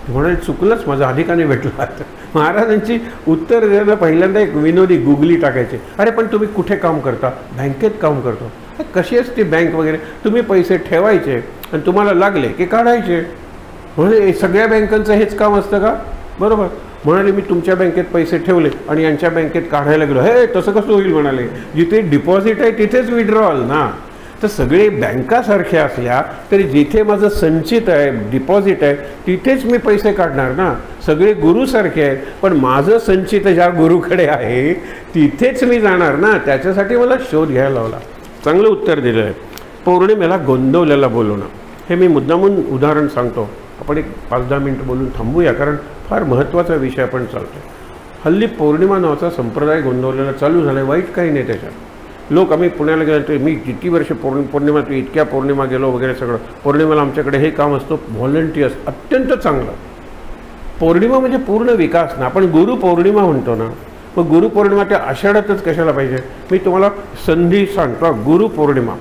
म्हणाले चुकलंच, माझा अधिकाने भेटलात. महाराजांची उत्तर द्यायला पहिल्यांदा एक विनोदी गुगली टाकायचे. अरे पण तुम्ही कुठे काम करता? बँकेत काम करतो. कशी असते बँक वगैरे? तुम्ही पैसे ठेवायचे आणि तुम्हाला लागले की काढायचे. म्हणजे सगळ्या बँकांचं हेच काम असतं का? बरोबर. म्हणाले मी तुमच्या बँकेत पैसे ठेवले आणि यांच्या बँकेत काढायला गेलो. हे तसं कसं होईल? म्हणाले जिथे डिपॉझिट आहे तिथेच विड्रॉल ना. तर सगळे बँकासारखे असल्या तरी जिथे माझं संचित आहे, डिपॉझिट आहे, तिथेच मी पैसे काढणार ना. सगळे गुरुसारखे आहेत पण माझं संचित ज्या गुरुकडे आहे तिथेच मी जाणार ना. त्याच्यासाठी मला शोध घ्यायला लावला. चांगलं उत्तर दिलं आहे. पौर्णिमेला गोंदवल्याला बोलवणं, हे मी मुद्दामून उदाहरण सांगतो. आपण एक 5-10 मिनिटं बोलून थांबूया कारण फार महत्त्वाचा विषय आपण चालतो. हल्ली पौर्णिमा नावाचा संप्रदाय गोंदवल्याला चालू झाला आहे. वाईट काही नाही त्याच्यात. लोक आम्ही पुण्याला गेलो, मी किती वर्ष पौर्णिमा, तू इतक्या पौर्णिमा गेलो वगैरे सगळं. पौर्णिमेला आमच्याकडे हे काम असतं व्हॉलंटियर्स, अत्यंत चांगलं. पौर्णिमा म्हणजे पूर्ण विकास ना. आपण गुरुपौर्णिमा म्हणतो ना, मग गुरुपौर्णिमा त्या आषाढातच कशाला पाहिजे? मी तुम्हाला संधी सांगतो. गुरुपौर्णिमा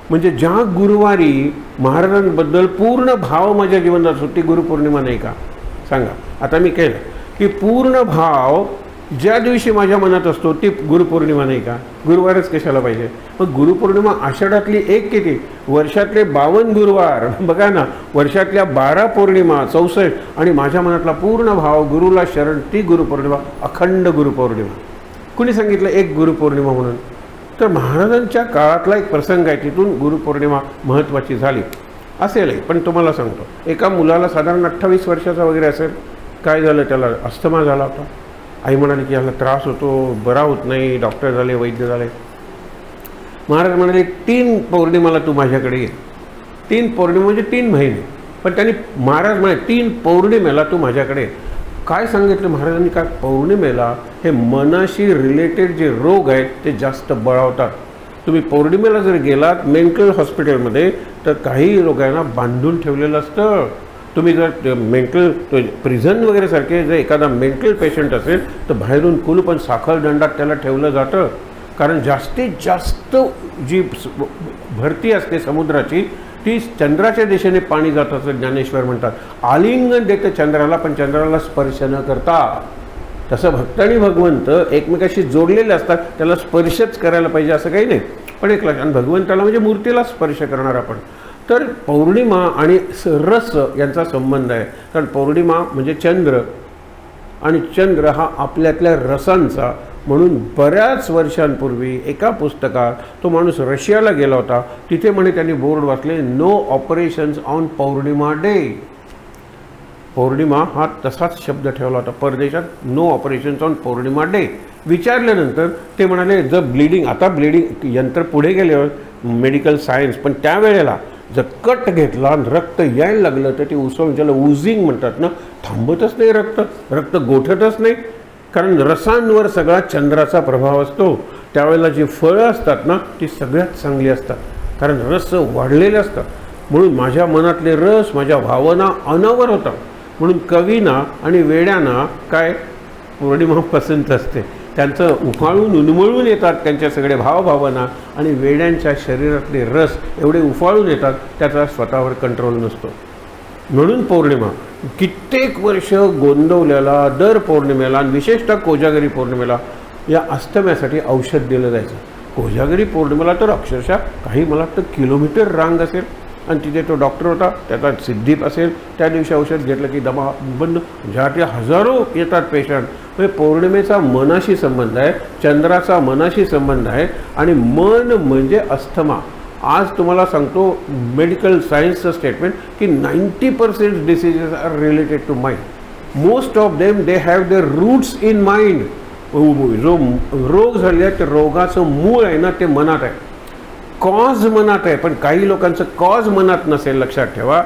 म्हणजे ज्या गुरुवारी महाराजांबद्दल पूर्ण भाव माझ्या जीवनात असतो ती गुरुपौर्णिमा नाही का? सांगा. आता मी केलं की पूर्ण भाव ज्या दिवशी माझ्या मनात असतो ती गुरुपौर्णिमा नाही का? गुरुवारच कशाला पाहिजे? मग गुरुपौर्णिमा आषाढातली एक किती? वर्षातले 52 गुरुवार बघा ना. वर्षातल्या 12 पौर्णिमा 64 आणि माझ्या मनातला पूर्ण भाव गुरुला शरण, ती गुरुपौर्णिमा, अखंड गुरुपौर्णिमा. कुणी सांगितलं एक गुरुपौर्णिमा म्हणून? तर महाराजांच्या काळातला एक प्रसंग आहे, तिथून गुरुपौर्णिमा महत्त्वाची झाली असेलही. पण तुम्हाला सांगतो, एका मुलाला साधारण 28 वर्षाचा वगैरे असेल. काय झालं? त्याला अस्थमा झाला होता. आई म्हणाली की याला त्रास होतो, बरा होत नाही. डॉक्टर झाले, वैद्य झाले. महाराज म्हणाले 3 पौर्णिमाला तू माझ्याकडे ये. 3 पौर्णिमा म्हणजे 3 महिने. पण त्यांनी महाराज म्हणाले 3 पौर्णिमेला तू माझ्याकडे. काय सांगितलं महाराजांनी? काय पौर्णिमेला हे मनाशी रिलेटेड जे रोग आहेत ते जास्त बळावतात. तुम्ही पौर्णिमेला जर गेलात मेंटल हॉस्पिटलमध्ये तर काही लोकांना बांधून ठेवलेलं असतं. तुम्ही जर मेंटल प्रिझन वगैरे सारखे जर एखादा मेंटल पेशंट असेल तर बाहेरून कुलूप पण साखर दंडात त्याला ठेवलं जातं. कारण जास्तीत जास्त जी भरती असते समुद्राची ती चंद्राच्या दिशेने पाणी जात असं ज्ञानेश्वर म्हणतात. आलिंगन देतं चंद्राला पण चंद्राला स्पर्श न करता. तसं भक्त आणि भगवंत एकमेकाशी जोडलेले असतात, त्याला स्पर्शच करायला पाहिजे असं काही नाही. पण एक लक्षात, भगवंताला म्हणजे मूर्तीला स्पर्श करणार आपण. तर पौर्णिमा आणि रस यांचा संबंध आहे. कारण पौर्णिमा म्हणजे चंद्र आणि चंद्र हा आपल्यातल्या रसांचा. म्हणून बऱ्याच वर्षांपूर्वी एका पुस्तकात तो माणूस रशियाला गेला होता. तिथे म्हणे त्यांनी बोर्ड वाचले, no operations on Pournima day. पौर्णिमा हा तसाच शब्द ठेवला होता परदेशात. No operations on Pournima day. विचारल्यानंतर ते म्हणाले जर ब्लिडिंग, आता ब्लिडिंग यंत्र पुढे गेल्यावर मेडिकल सायन्स, पण त्यावेळेला जर कट घेतला रक्त यायला लागलं तर ते उसळून, ज्याला उझिंग म्हणतात ना, थांबतच नाही रक्त गोठतच नाही. कारण रसांवर सगळा चंद्राचा प्रभाव असतो. त्यावेळेला जी फळं असतात ना ती सगळ्यात चांगली असतात, कारण रस वाढलेले असतात. म्हणून माझ्या मनातले रस, माझ्या भावना अनावर होतात. म्हणून कवींना आणि वेड्यांना काय पौर्णिमा पसंत असते. त्यांचं उफाळून उन्मळून येतात त्यांच्या सगळे भावभावना, आणि वेड्यांच्या शरीरातले रस एवढे उफाळून येतात त्याचा स्वतःवर कंट्रोल नसतो. म्हणून पौर्णिमा कित्येक वर्ष गोंदवल्याला दर पौर्णिमेला आणि विशेषतः कोजागरी पौर्णिमेला या अस्तम्यासाठी औषध दिलं जायचं. कोजागरी पौर्णिमेला तर अक्षरशः काही मला वाटतं किलोमीटर रांग असेल, आणि तिथे तो डॉक्टर होता, त्याचा सिद्धीप असेल. त्या दिवशी औषध घेतलं की दमा बंद. ज्यासाठी हजारो येतात पेशंट. म्हणजे पौर्णिमेचा मनाशी संबंध आहे, चंद्राचा मनाशी संबंध आहे, आणि मन म्हणजे अस्थमा. आज तुम्हाला सांगतो मेडिकल सायन्सचं स्टेटमेंट की 90% diseases are related to mind. Most of them they have their roots in mind. जो रोग झाले त्या रोगाचं मूळ आहे ना ते मनात आहे, कॉज मनात आहे. पण काही लोकांचं कॉज मनात नसेल, लक्षात ठेवा.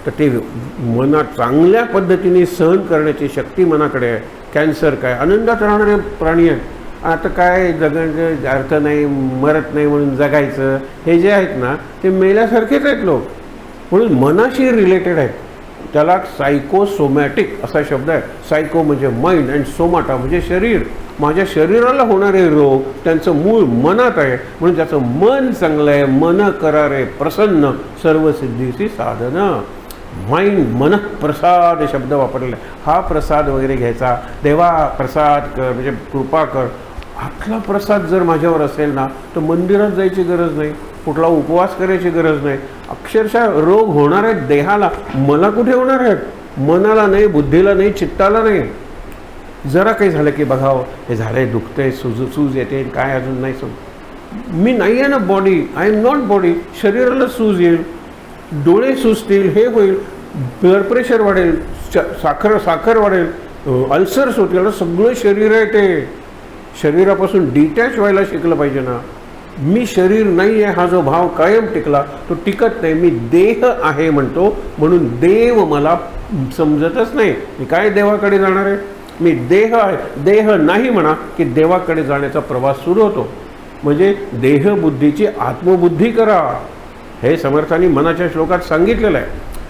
तर ते मनात चांगल्या पद्धतीने सहन करण्याची शक्ती मनाकडे आहे. कॅन्सर काय आनंदात राहणारे प्राणी आहेत. आता काय जगायचं अर्थ नाही, मरत नाही म्हणून जगायचं, हे जे आहेत ना ते मेल्यासारखेच आहेत लोक. म्हणून मनाशी रिलेटेड आहेत. त्याला सायकोसोमॅटिक असा शब्द आहे. सायको म्हणजे माइंड आणि सोमाटा म्हणजे शरीर. माझ्या शरीराला होणारे रोग त्यांचं मूळ मनात आहे. म्हणून त्याचं मन चांगलं आहे, मन करारे प्रसन्न सर्व सिद्धीची साधनं. माइंड मन प्रसाद शब्द वापरलेला आहे. हा प्रसाद वगैरे घ्यायचा, देवा प्रसाद कर म्हणजे कृपा कर. आतला प्रसाद जर माझ्यावर असेल ना तर मंदिरात जायची गरज नाही, कुठला उपवास करायची गरज नाही. अक्षरशः रोग होणार आहेत देहाला, मला कुठे होणार आहेत? मनाला नाही, बुद्धीला नाही, चित्ताला नाही. जरा काही झालं की बघावं हे झालंय, दुखतंय, सूज येते, काय अजून नाही समज. मी नाही आहे ना body, I am not body. शरीराला सूज येईल, डोळे सुजतील, हे होईल, ब्लड प्रेशर वाढेल, साखर वाढेल, अल्सर्स होतील. सगळं शरीर आहे. ते शरीरापासून डिटॅच व्हायला शिकलं पाहिजे ना. मी शरीर नाही आहे हा जो भाव कायम टिकला तो टिकत नाही. मी देह आहे म्हणतो, म्हणून देव मला समजतच नाही. मी काय देवाकडे जाणार आहे? मी देह आहे. देह नाही म्हणा की देवाकडे जाण्याचा प्रवास सुरू होतो. म्हणजे देहबुद्धीची आत्मबुद्धी करा, हे समर्थांनी मनाच्या श्लोकात सांगितलेलं आहे.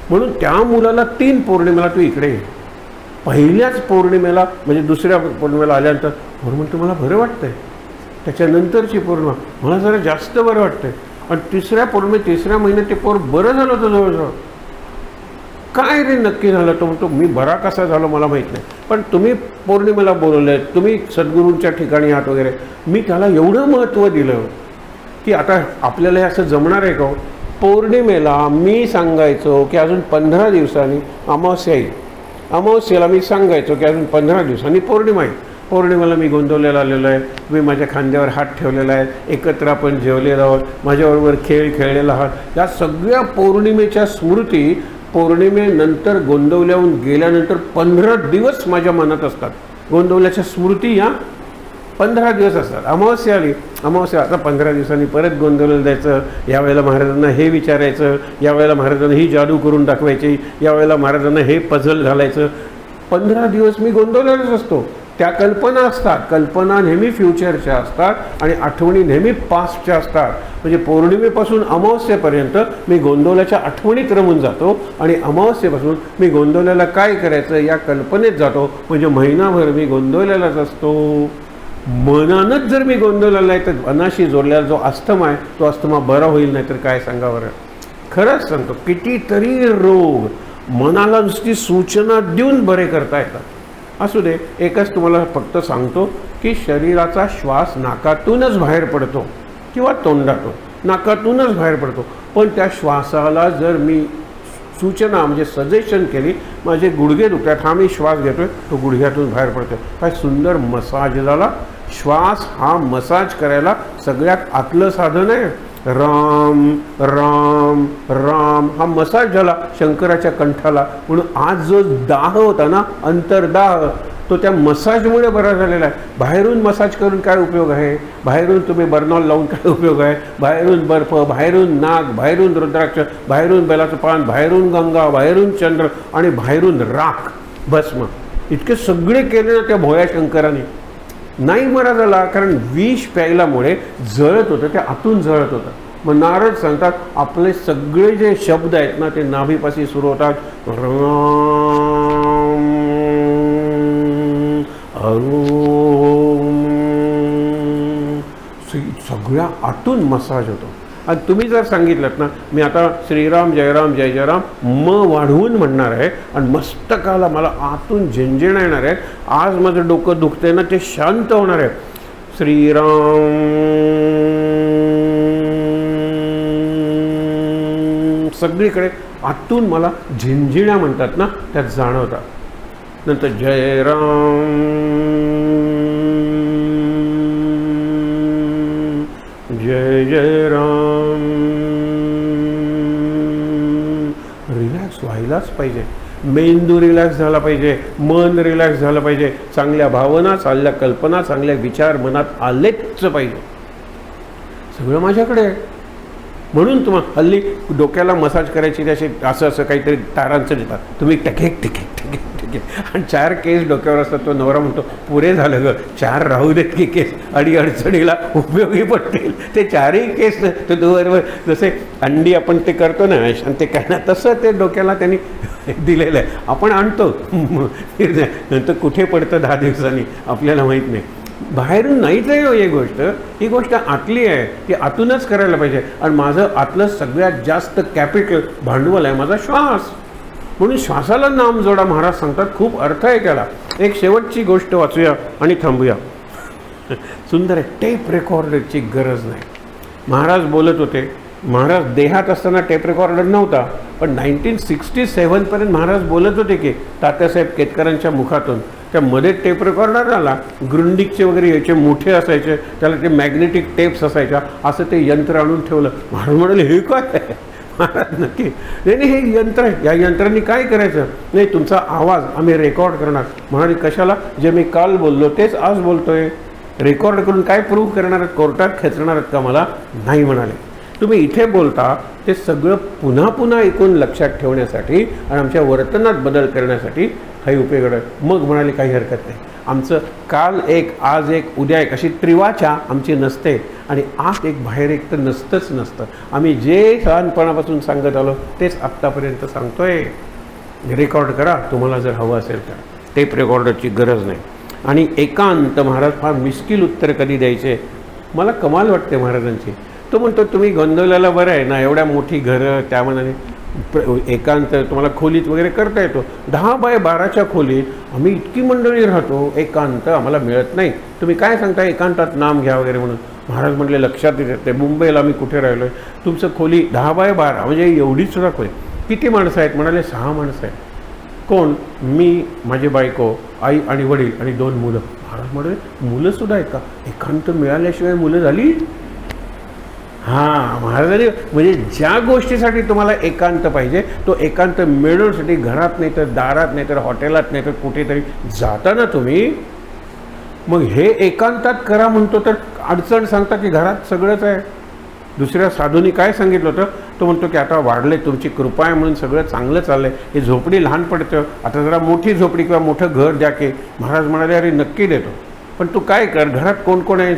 म्हणून त्या मुलाला 3 पौर्णिमेला तू इकडे ये. पहिल्याच पौर्णिमेला म्हणजे दुसऱ्या पौर्णिमेला आल्यानंतर म्हणून म्हणतो मला बरं वाटतंय. त्याच्यानंतरची पौर्णिमा मला जरा जास्त बरं वाटतंय. आणि तिसऱ्या पौर्णिमे 3ऱ्या महिन्यात ते पोर बरं झालं होतं जवळजवळ. काय रे नक्की झालं? तो म्हणतो मी बरा कसा झालो मला माहीत नाही, पण तुम्ही पौर्णिमेला बोलवलं, तुम्ही सद्गुरूंच्या ठिकाणी आहात वगैरे. मी त्याला एवढं महत्त्व दिलं की आता आपल्याला हे असं जमणार आहे का? पौर्णिमेला मी सांगायचो की अजून 15 दिवसांनी अमावस्या येईल. अमावस्येला मी सांगायचो की अजून 15 दिवसांनी पौर्णिमा येईल. पौर्णिमेला मी गोंदवल्याला आलेलो आहे, मी माझ्या खांद्यावर हात ठेवलेला आहे, एकत्र आपण जेवलेलो आहोत, माझ्याबरोबर खेळ खेळलेला आहात. या सगळ्या पौर्णिमेच्या स्मृती पौर्णिमेनंतर गोंदवल्याहून गेल्यानंतर 15 दिवस माझ्या मनात असतात. गोंदवल्याच्या स्मृती या 15 दिवस असतात. अमावस्या आली, अमावस्या आता 15 दिवसांनी परत गोंदवल्याला जायचं. यावेळेला महाराजांना हे विचारायचं, यावेळेला महाराजांना ही जादू करून दाखवायची, यावेळेला महाराजांना हे पझल घालायचं. 15 दिवस मी गोंदवल्यालाच असतो. त्या कल्पना असतात, कल्पना नेहमी फ्युचरच्या असतात आणि आठवणी नेहमी पास्टच्या असतात. म्हणजे पौर्णिमेपासून अमावस्येपर्यंत मी गोंदवल्याच्या आठवणीत रमून जातो आणि अमावस्येपासून मी गोंदवल्याला काय करायचं या कल्पनेत जातो. म्हणजे महिनाभर मी गोंदवल्यालाच असतो. मनानंच जर मी गोंदवल्याला आहे तर मनाशी जोडलेला जो अस्थमा आहे तो अस्थमा बरा होईल, नाही तर काय सांगा बरं. खरंच सांगतो, कितीतरी रोग मनाला नुसती सूचना देऊन बरे करता येतात. असू दे, एकच तुम्हाला फक्त सांगतो की शरीराचा श्वास नाकातूनच बाहेर पडतो किंवा तोंडातून, नाकातूनच बाहेर पडतो. पण त्या श्वासाला जर मी सूचना म्हणजे सजेशन केली, माझे गुडघे दुखतात, हा मी श्वास घेतोय, तो गुडघ्यातून बाहेर पडतो. काय सुंदर मसाज झाला. श्वास हा मसाज करायला सगळ्यात आतलं साधन आहे. राम राम राम हा मसाज झाला शंकराच्या कंठाला. म्हणून आज जो दाह होता ना, अंतर्दाह, तो त्या मसाजमुळे बरा झालेला आहे. बाहेरून मसाज करून काय उपयोग आहे? बाहेरून तुम्ही बर्नॉल लावून काय उपयोग आहे? बाहेरून बर्फ, बाहेरून नाग, बाहेरून रुद्राक्ष, बाहेरून बेलाचं पान, बाहेरून गंगा, बाहेरून चंद्र आणि बाहेरून राख, भस्म, इतके सगळे केले ना त्या भोळ्या शंकराने. नाही बरा झाला, कारण विष प्यायल्यामुळे जळत होतं, ते आतून जळत होतं. मग नारद सांगतात आपले सगळे जे शब्द आहेत ना ते नाभीपाशी सुरू होतात. सगळ्या आतून मसाज होतो. आणि तुम्ही जर सांगितलं ना, मी आता श्रीराम जयराम जय जयराम वाढवून म्हणणार आहे आणि मस्तकाला मला आतून झिंझिण्या येणार आहेत. आज माझं डोकं दुखतंय ना, ते शांत होणार आहे. श्रीराम सगळीकडे आतून मला झिंझिण्या म्हणतात ना, त्यात जाणवतात. नंतर जय राम जय जय राम. रिलॅक्स व्हायलाच पाहिजे, मेंदू रिलॅक्स झाला पाहिजे, मन रिलॅक्स झालं पाहिजे, चांगल्या भावना, चांगल्या कल्पना, चांगले विचार मनात आलेच पाहिजे. सगळं माझ्याकडे आहे. म्हणून तुम्हाला हल्ली डोक्याला मसाज करायची त्याशी असं असं काहीतरी तारांचं देतात. तुम्ही टकेक टकेक टकेक टकेक आणि 4 केस डोक्यावर असतात. तो नवरा म्हणतो पुरे झालं ग, 4 राहू देत की केस, आणि अडचणीला उपयोगी पडतील ते 4ही केस. तर बरोबर जसे अंडी आपण ते करतो ना आणि ते काय ना, तसं ते डोक्याला त्यांनी दिलेलं आहे. आपण आणतो नंतर कुठे पडतं 10 दिवसांनी आपल्याला माहीत नाही. बाहेरून नाहीच आहे ही गोष्ट आतली आहे, ती आतूनच करायला पाहिजे. आणि माझं आतलं सगळ्यात जास्त कॅपिटल भांडवल आहे माझा श्वास. म्हणून श्वासाला नाम जोडा महाराज सांगतात. खूप अर्थ आहे त्याला. एक शेवटची गोष्ट वाचूया आणि थांबूया. सुंदर आहे. टेप रेकॉर्डरची गरज नाही. महाराज बोलत होते. महाराज देहात असताना टेप रेकॉर्डर नव्हता, पण 1967 पर्यंत महाराज बोलत होते की तात्यासाहेब केतकरांच्या मुखातून. त्यामध्ये टेप रेकॉर्डर आला. ग्रुंडिकचे वगैरे याचे मोठे असायचे, त्याला ते मॅग्नेटिक टेप्स असायच्या. असं ते यंत्र आणून ठेवलं. महाराज म्हणाले हे काय आहे? महाराज नक्की नाही हे यंत्र आहे. या यंत्राने काय करायचं? नाही तुमचा आवाज आम्ही रेकॉर्ड करणार. म्हणाले कशाला? जे मी काल बोललो तेच आज बोलतोय. रेकॉर्ड करून काय प्रूव्ह करणार आहेत? कोर्टात खेचणार आहेत का मला? नाही म्हणाले. तुम्ही इथे बोलता ते सगळं पुन्हा पुन्हा ऐकून लक्षात ठेवण्यासाठी आणि आमच्या वर्तनात बदल करण्यासाठी काही उपयोग आहे. मग म्हणाले काही हरकत नाही. आमचं काल एक, आज एक, उद्या एक अशी त्रिवाचा आमची नसते. आणि आत एक बाहेर एक तर नसतंच नसतं. आम्ही जे लहानपणापासून सांगत आलो तेच आत्तापर्यंत सांगतोय. रेकॉर्ड करा तुम्हाला जर हवं असेल तर. टेप रेकॉर्डरची गरज नाही. आणि एकांत महाराज फार मिश्किल उत्तर कधी द्यायचे. मला कमाल वाटते महाराजांची. तो म्हणतो तुम्ही गोंधळाला बरं आहे ना, एवढ्या मोठी घरं, त्या मनाने एकांत तुम्हाला खोलीत वगैरे करता येतो. 10 बाय 12च्या खोलीत आम्ही इतकी मंडळी राहतो, एकांत आम्हाला मिळत नाही. तुम्ही काय सांगता एकांतात नाम घ्या वगैरे म्हणून? महाराज म्हटले लक्षात येते मुंबईला मी कुठे राहिलो आहे, तुमचं खोली 10 बाय 12 म्हणजे एवढीच सुद्धा खोली. किती माणसं आहेत? म्हणाले 6 माणसं आहेत. कोण? मी, माझी बायको, आई आणि वडील आणि 2 मुलं. महाराज म्हणाले मुलंसुद्धा आहेत का? एकांत मिळाल्याशिवाय मुलं झाली? हां, महाराजांनी म्हणजे ज्या गोष्टीसाठी तुम्हाला एकांत पाहिजे तो एकांत मिळवण्यासाठी घरात नाही तर दारात नाही तर हॉटेलात नाही तर कुठेतरी जाता ना तुम्ही. मग हे एकांतात करा म्हणतो तर अडचण सांगता की घरात सगळंच आहे. दुसऱ्या साधूंनी काय सांगितलं होतं? तो म्हणतो की आता वाढले तुमची कृपा आहे म्हणून सगळं चांगलं चाललं आहे. हे झोपडी लहान पडतं, आता जरा मोठी झोपडी किंवा मोठं घर द्या की. महाराज म्हणाले अरे नक्की देतो, पण तू काय कर, घरात कोण कोण आहे,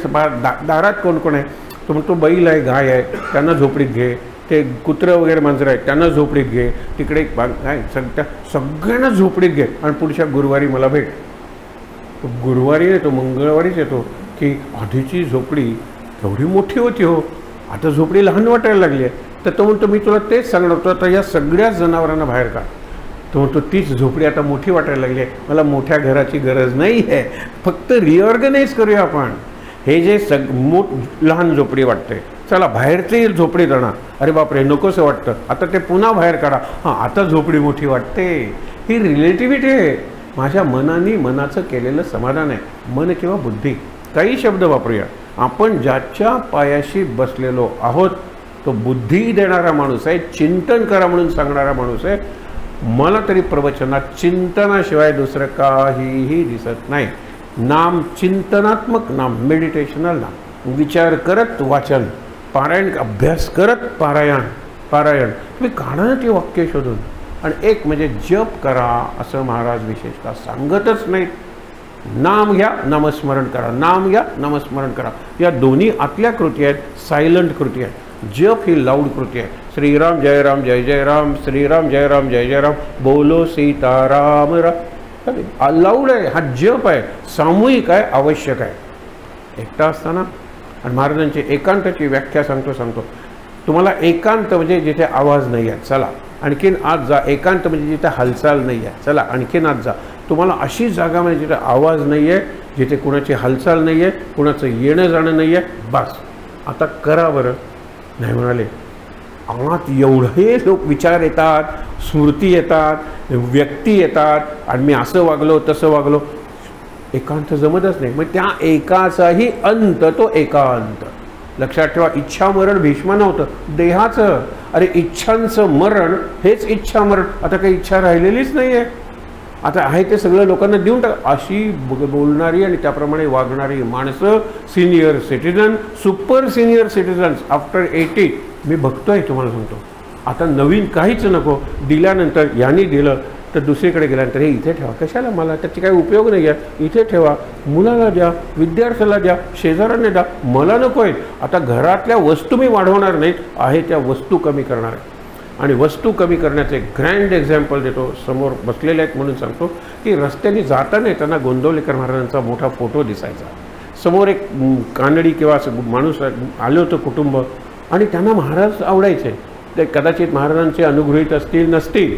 दारात कोण कोण आहे? तो म्हणतो बैल आहे, गाय आहे, त्यांना झोपडीत घे. ते कुत्रं वगैरे मांजरं आहेत त्यांना झोपडीत घे. तिकडे काय सगळ्यांना झोपडीत घे आणि पुढच्या गुरुवारी मला भेट. गुरुवारी येतो, मंगळवारीच येतो की आधीची झोपडी एवढी मोठी होती हो, आता झोपडी लहान वाटायला लागली आहे. तर तो म्हणतो मी तुला तेच सांगणार होतो, आता या सगळ्या जनावरांना बाहेर काढ. तो म्हणतो तीच झोपडी आता मोठी वाटायला लागली आहे, मला मोठ्या घराची गरज नाही आहे, फक्त रिऑर्गनाईज करूया आपण. हे जे लहान झोपडी वाटते, चला बाहेरची झोपडी जाणार, अरे बापरे नकोसं वाटतं, आता ते पुन्हा बाहेर काढा, हां आता झोपडी मोठी वाटते. ही रिलेटिव्हिटी आहे. माझ्या मनाने मनाचं केलेलं समाधान आहे. मन किंवा बुद्धी काही शब्द वापरूया. आपण ज्याच्या पायाशी बसलेलो आहोत तो बुद्धी देणारा माणूस आहे, चिंतन करा म्हणून सांगणारा माणूस आहे. मला तरी प्रवचनात चिंतनाशिवाय दुसरं काहीही दिसत नाही. नाम चिंतनात्मक नाम, मेडिटेशनल नाम, विचार करत वाचन, पारायण, अभ्यास करत पारायण तुम्ही काढा ना ती वाक्य शोधून. आणि एक म्हणजे जप करा असं महाराज विशेषतः सांगतच नाहीत. नाम घ्या, नामस्मरण करा, नाम घ्या, नामस्मरण करा. या दोन्ही आतल्या कृती आहेत, सायलंट कृती आहेत. जप ही लाऊड कृती आहे. श्रीराम जय राम जय जय राम, श्रीराम जय राम जय जय राम, बोलो सीताराम राम. लाऊड आहे, हा जप आहे, सामूहिक आहे, आवश्यक आहे. एकटा असताना. आणि महाराजांची एकांताची व्याख्या सांगतो तुम्हाला. एकांत म्हणजे जिथे आवाज नाही आहे, चला आणखीन आत जा. एकांत म्हणजे जिथे हालचाल नाही आहे, चला आणखीन आत जा. तुम्हाला अशी जागा म्हणजे जिथे आवाज नाही आहे, जिथे कुणाची हालचाल नाही आहे, कुणाचं येणं जाणं नाही आहे, बस आता करा बरं. नाही म्हणाले, आत एवढे लोक विचार येतात, स्मृती येतात, व्यक्ती येतात, आणि मी असं वागलो तसं वागलो, एकांत जमतच नाही. मग त्या एकाचाही अंत तो एकांत. लक्षात ठेवा, इच्छा मरण भीष्म नव्हतं, देहाचं. अरे इच्छांचं मरण हेच इच्छा मरण. आता काही इच्छा राहिलेलीच नाही आहे. आता आहे ते सगळं लोकांना देऊन टाक. अशी बोलणारी आणि त्याप्रमाणे वागणारी माणसं, senior citizen, super senior citizens after 80 मी बघतोय. तुम्हाला सांगतो, आता नवीन काहीच नको. दिल्यानंतर यांनी दिलं तर दुसरीकडे गेल्यानंतर हे इथे ठेवा, कशाला, मला त्याची काही उपयोग नाही आहे, इथे ठेवा, मुलाला द्या, विद्यार्थ्याला द्या, शेजाऱ्यांना द्या, मला नको आहे. आता घरातल्या वस्तू मी वाढवणार नाहीत, आहे त्या वस्तू कमी करणार आहे. आणि वस्तू कमी करण्याचे ग्रँड एक्झाम्पल देतो. समोर बसलेले आहेत म्हणून सांगतो की रस्त्याने जाताना त्यांना गोंदवलेकर महाराजांचा मोठा फोटो दिसायचा. समोर एक कानडी किंवा असं माणूस आलं होतं कुटुंब, आणि त्यांना महाराज आवडायचे. ते कदाचित महाराजांचे अनुग्रहित असतील नसतील,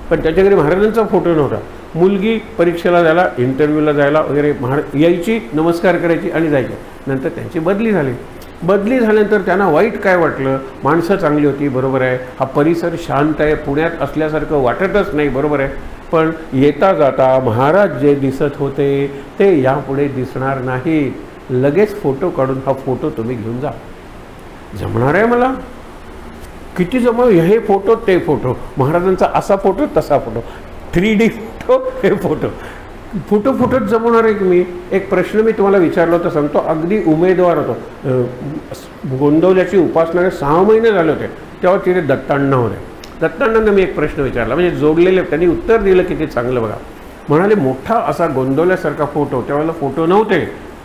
पण त्याच्या घरी महाराजांचा फोटो नव्हता. मुलगी परीक्षेला जायला, इंटरव्ह्यूला जायला वगैरे यायची, नमस्कार करायची आणि जायची. नंतर त्यांची बदली झाली. बदली झाल्यानंतर त्यांना वाईट काय वाटलं, माणसं चांगली होती, बरोबर आहे, हा परिसर शांत आहे, पुण्यात असल्यासारखं वाटतच नाही, बरोबर आहे, पण येता जाता महाराज जे दिसत होते ते यापुढे दिसणार नाही. लगेच फोटो काढून हा फोटो तुम्ही घेऊन जा. जमणार आहे मला? किती जमव, हे फोटो ते फोटो, महाराजांचा असा फोटो तसा फोटो, 3D फोटो, हे फोटोच जमवणार आहे की मी? एक प्रश्न मी तुम्हाला विचारला होता, सांगतो. अगदी उमेदवार होतो, गोंदवल्याची उपासना 6 महिने झाले होते, तेव्हा तिथे दत्तांना होते. दत्तांना मी एक प्रश्न विचारला, म्हणजे जोडलेले, त्यांनी उत्तर दिलं किती चांगलं बघा. म्हणाले, मोठा असा गोंदवल्यासारखा फोटो, त्यावेळेला फोटो नव्हते,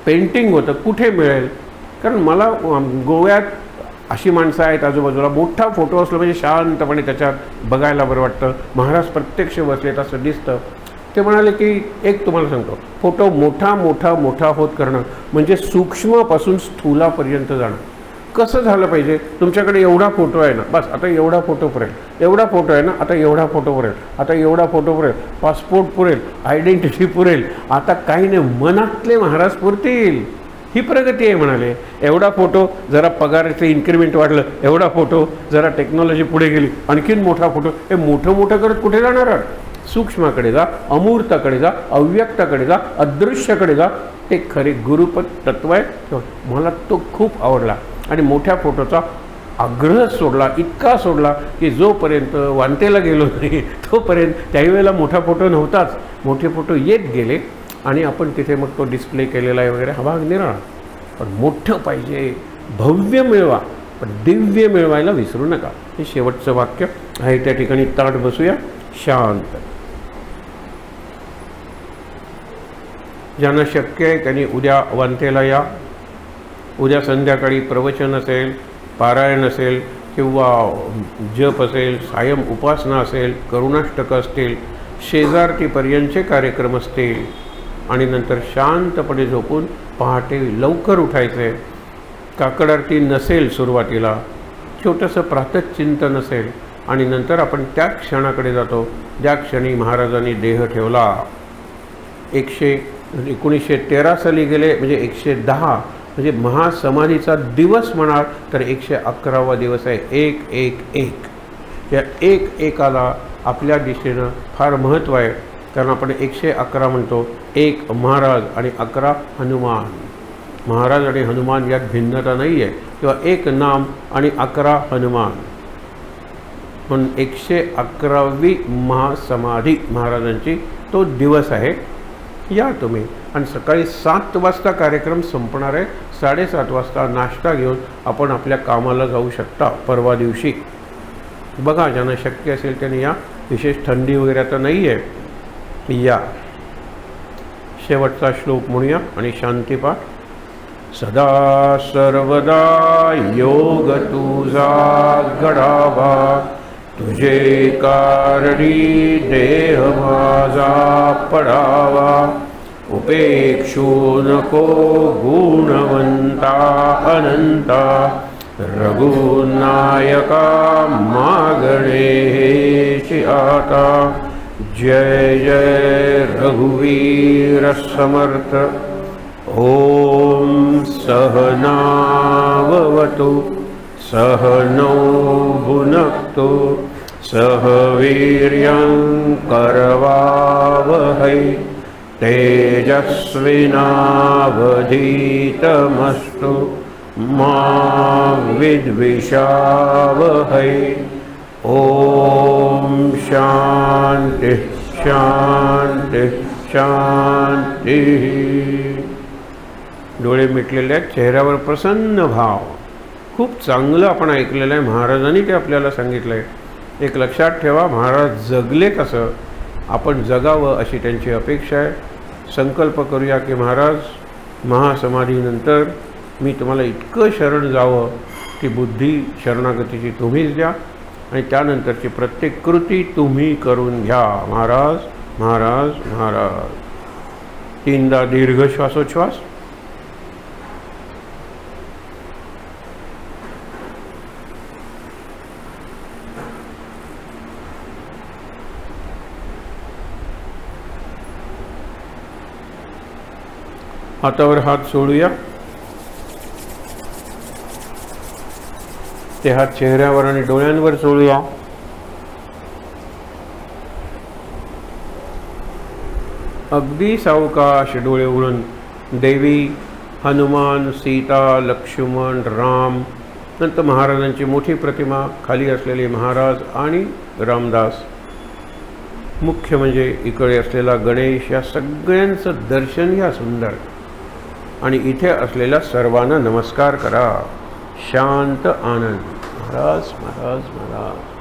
पेंटिंग होतं, कुठे मिळेल? कारण मला गोव्यात अशी माणसं आहेत आजूबाजूला, मोठा फोटो असलो म्हणजे शांतपणे त्याच्यात बघायला बरं वाटतं, महाराज प्रत्यक्ष बसलेत असं दिसतं. ते म्हणाले की एक तुम्हाला सांगतो, फोटो मोठा मोठा मोठा होत करणं म्हणजे सूक्ष्मपासून स्थूलापर्यंत जाणं. कसं झालं पाहिजे? तुमच्याकडे एवढा फोटो आहे ना, बस आता एवढा फोटो पुरेल, एवढा फोटो आहे ना, आता एवढा फोटो पुरेल, आता एवढा फोटो पुरेल, पासपोर्ट पुरेल, आयडेंटिटी पुरेल, आता काही नाही, मनातले महाराज पुरतील. ही प्रगती आहे म्हणाले. एवढा फोटो, जरा पगाराचं इन्क्रिमेंट वाढलं, एवढा फोटो, जरा टेक्नॉलॉजी पुढे गेली, आणखीन मोठा फोटो. हे मोठं मोठं करत कुठे जाणार? सूक्ष्माकडे जा, अमूर्ताकडे जा, अव्यक्ताकडे जा, अदृश्याकडे जा. ते खरे गुरुपद तत्व आहे. मला तो खूप आवडला आणि मोठ्या फोटोचा आग्रह सोडला, इतका सोडला की जोपर्यंत वांतेला गेलो नाही तोपर्यंत, त्यावेळेला मोठा फोटो नव्हताच, मोठे फोटो येत गेले आणि आपण तिथे मग तो डिस्प्ले केलेला आहे वगैरे, हा भाग निराळा. पण मोठं पाहिजे, भव्य मिळवा, पण दिव्य मिळवायला विसरू नका. हे शेवटचं वाक्य आहे. त्या ठिकाणी ताट बसूया, शांत. ज्यांना शक्य आहे त्यांनी उद्या वांतेला या. उद्या संध्याकाळी प्रवचन असेल, पारायण असेल, किंवा जप असेल, सायं उपासना असेल, करुणाष्टक असतील, शेजारतीपर्यंतचे कार्यक्रम असतील, आणि नंतर शांतपणे झोपून पहाटे लवकर उठायचे. काकड आरती नसेल सुरुवातीला, छोटंसं प्रातःचिंतन असेल, आणि नंतर आपण त्या क्षणाकडे जातो ज्या क्षणी महाराजांनी देह ठेवला. 1913 साली गेले, म्हणजे 110, म्हणजे महासमाधीचा दिवस म्हणाल तर 111वा दिवस आहे. 111. या 111ला आपल्या दिशेनं फार महत्त्व आहे, कारण आपण 111 म्हणतो. 1 महाराज आणि 11 हनुमान. महाराज आणि हनुमान यात भिन्नता नाही आहे, किंवा एक नाम आणि 11 हनुमान, म्हणून 111वी महासमाधी महाराजांची तो दिवस आहे. या तुम्ही. आणि सकाळी 7 वाजता कार्यक्रम संपणार आहे. 7:30 वाजता नाश्ता घेऊन आपण आपल्या कामाला जाऊ शकता. परवा दिवशी बघा, ज्यांना शक्य असेल त्यांनी या. विशेष थंडी वगैरे आता नाही आहे. या. शेवटचा श्लोक म्हणूया आणि शांतीपाठ. सदा सर्वदा योग तुझा घडावा, तुझे कारणी देह माझा पडावा, उपेक्षू नको गुणवंता अनंता, रघुनायका मागणे हेची आता. जय जय रघुवीर समर्थ. ओम सहनावतु सहनौ भुनक्तु सह वीर्यं करवावहै, तेजस्विनावधीतमस्तु मा विद्विषावहै. ओम शांति शांति शांति. डोळे मिटलेले आहेत, चेहऱ्यावर प्रसन्न भाव. खूप चांगलं आपण ऐकलेलं आहे. महाराजांनी ते आपल्याला सांगितलं आहे. एक लक्षात ठेवा, महाराज जगले कसं, आपण जगावं अशी त्यांची अपेक्षा आहे. संकल्प करूया की महाराज, महासमाधीनंतर मी तुम्हाला इतकं शरण जावं की बुद्धी शरणागतीची तुम्हीच द्या, आणि त्यानंतरची प्रत्येक कृती तुम्ही करून घ्या. महाराज महाराज महाराज. 3दा दीर्घ श्वासोच्छ्वास. हातावर हात सोडूया. ते हात चेहऱ्यावर आणि डोळ्यांवर सोडूया. अगदी सावकाश डोळे उघडून देवी, हनुमान, सीता, लक्ष्मण, राम, नंतर महाराजांची मोठी प्रतिमा, खाली असलेले महाराज आणि रामदास, मुख्य म्हणजे इकडे असलेला गणेश, या सगळ्यांचं दर्शन घ्या सुंदर. आणि इथे असलेल्या सर्वांना नमस्कार करा. शांत आनंद. महाराज महाराज महाराज.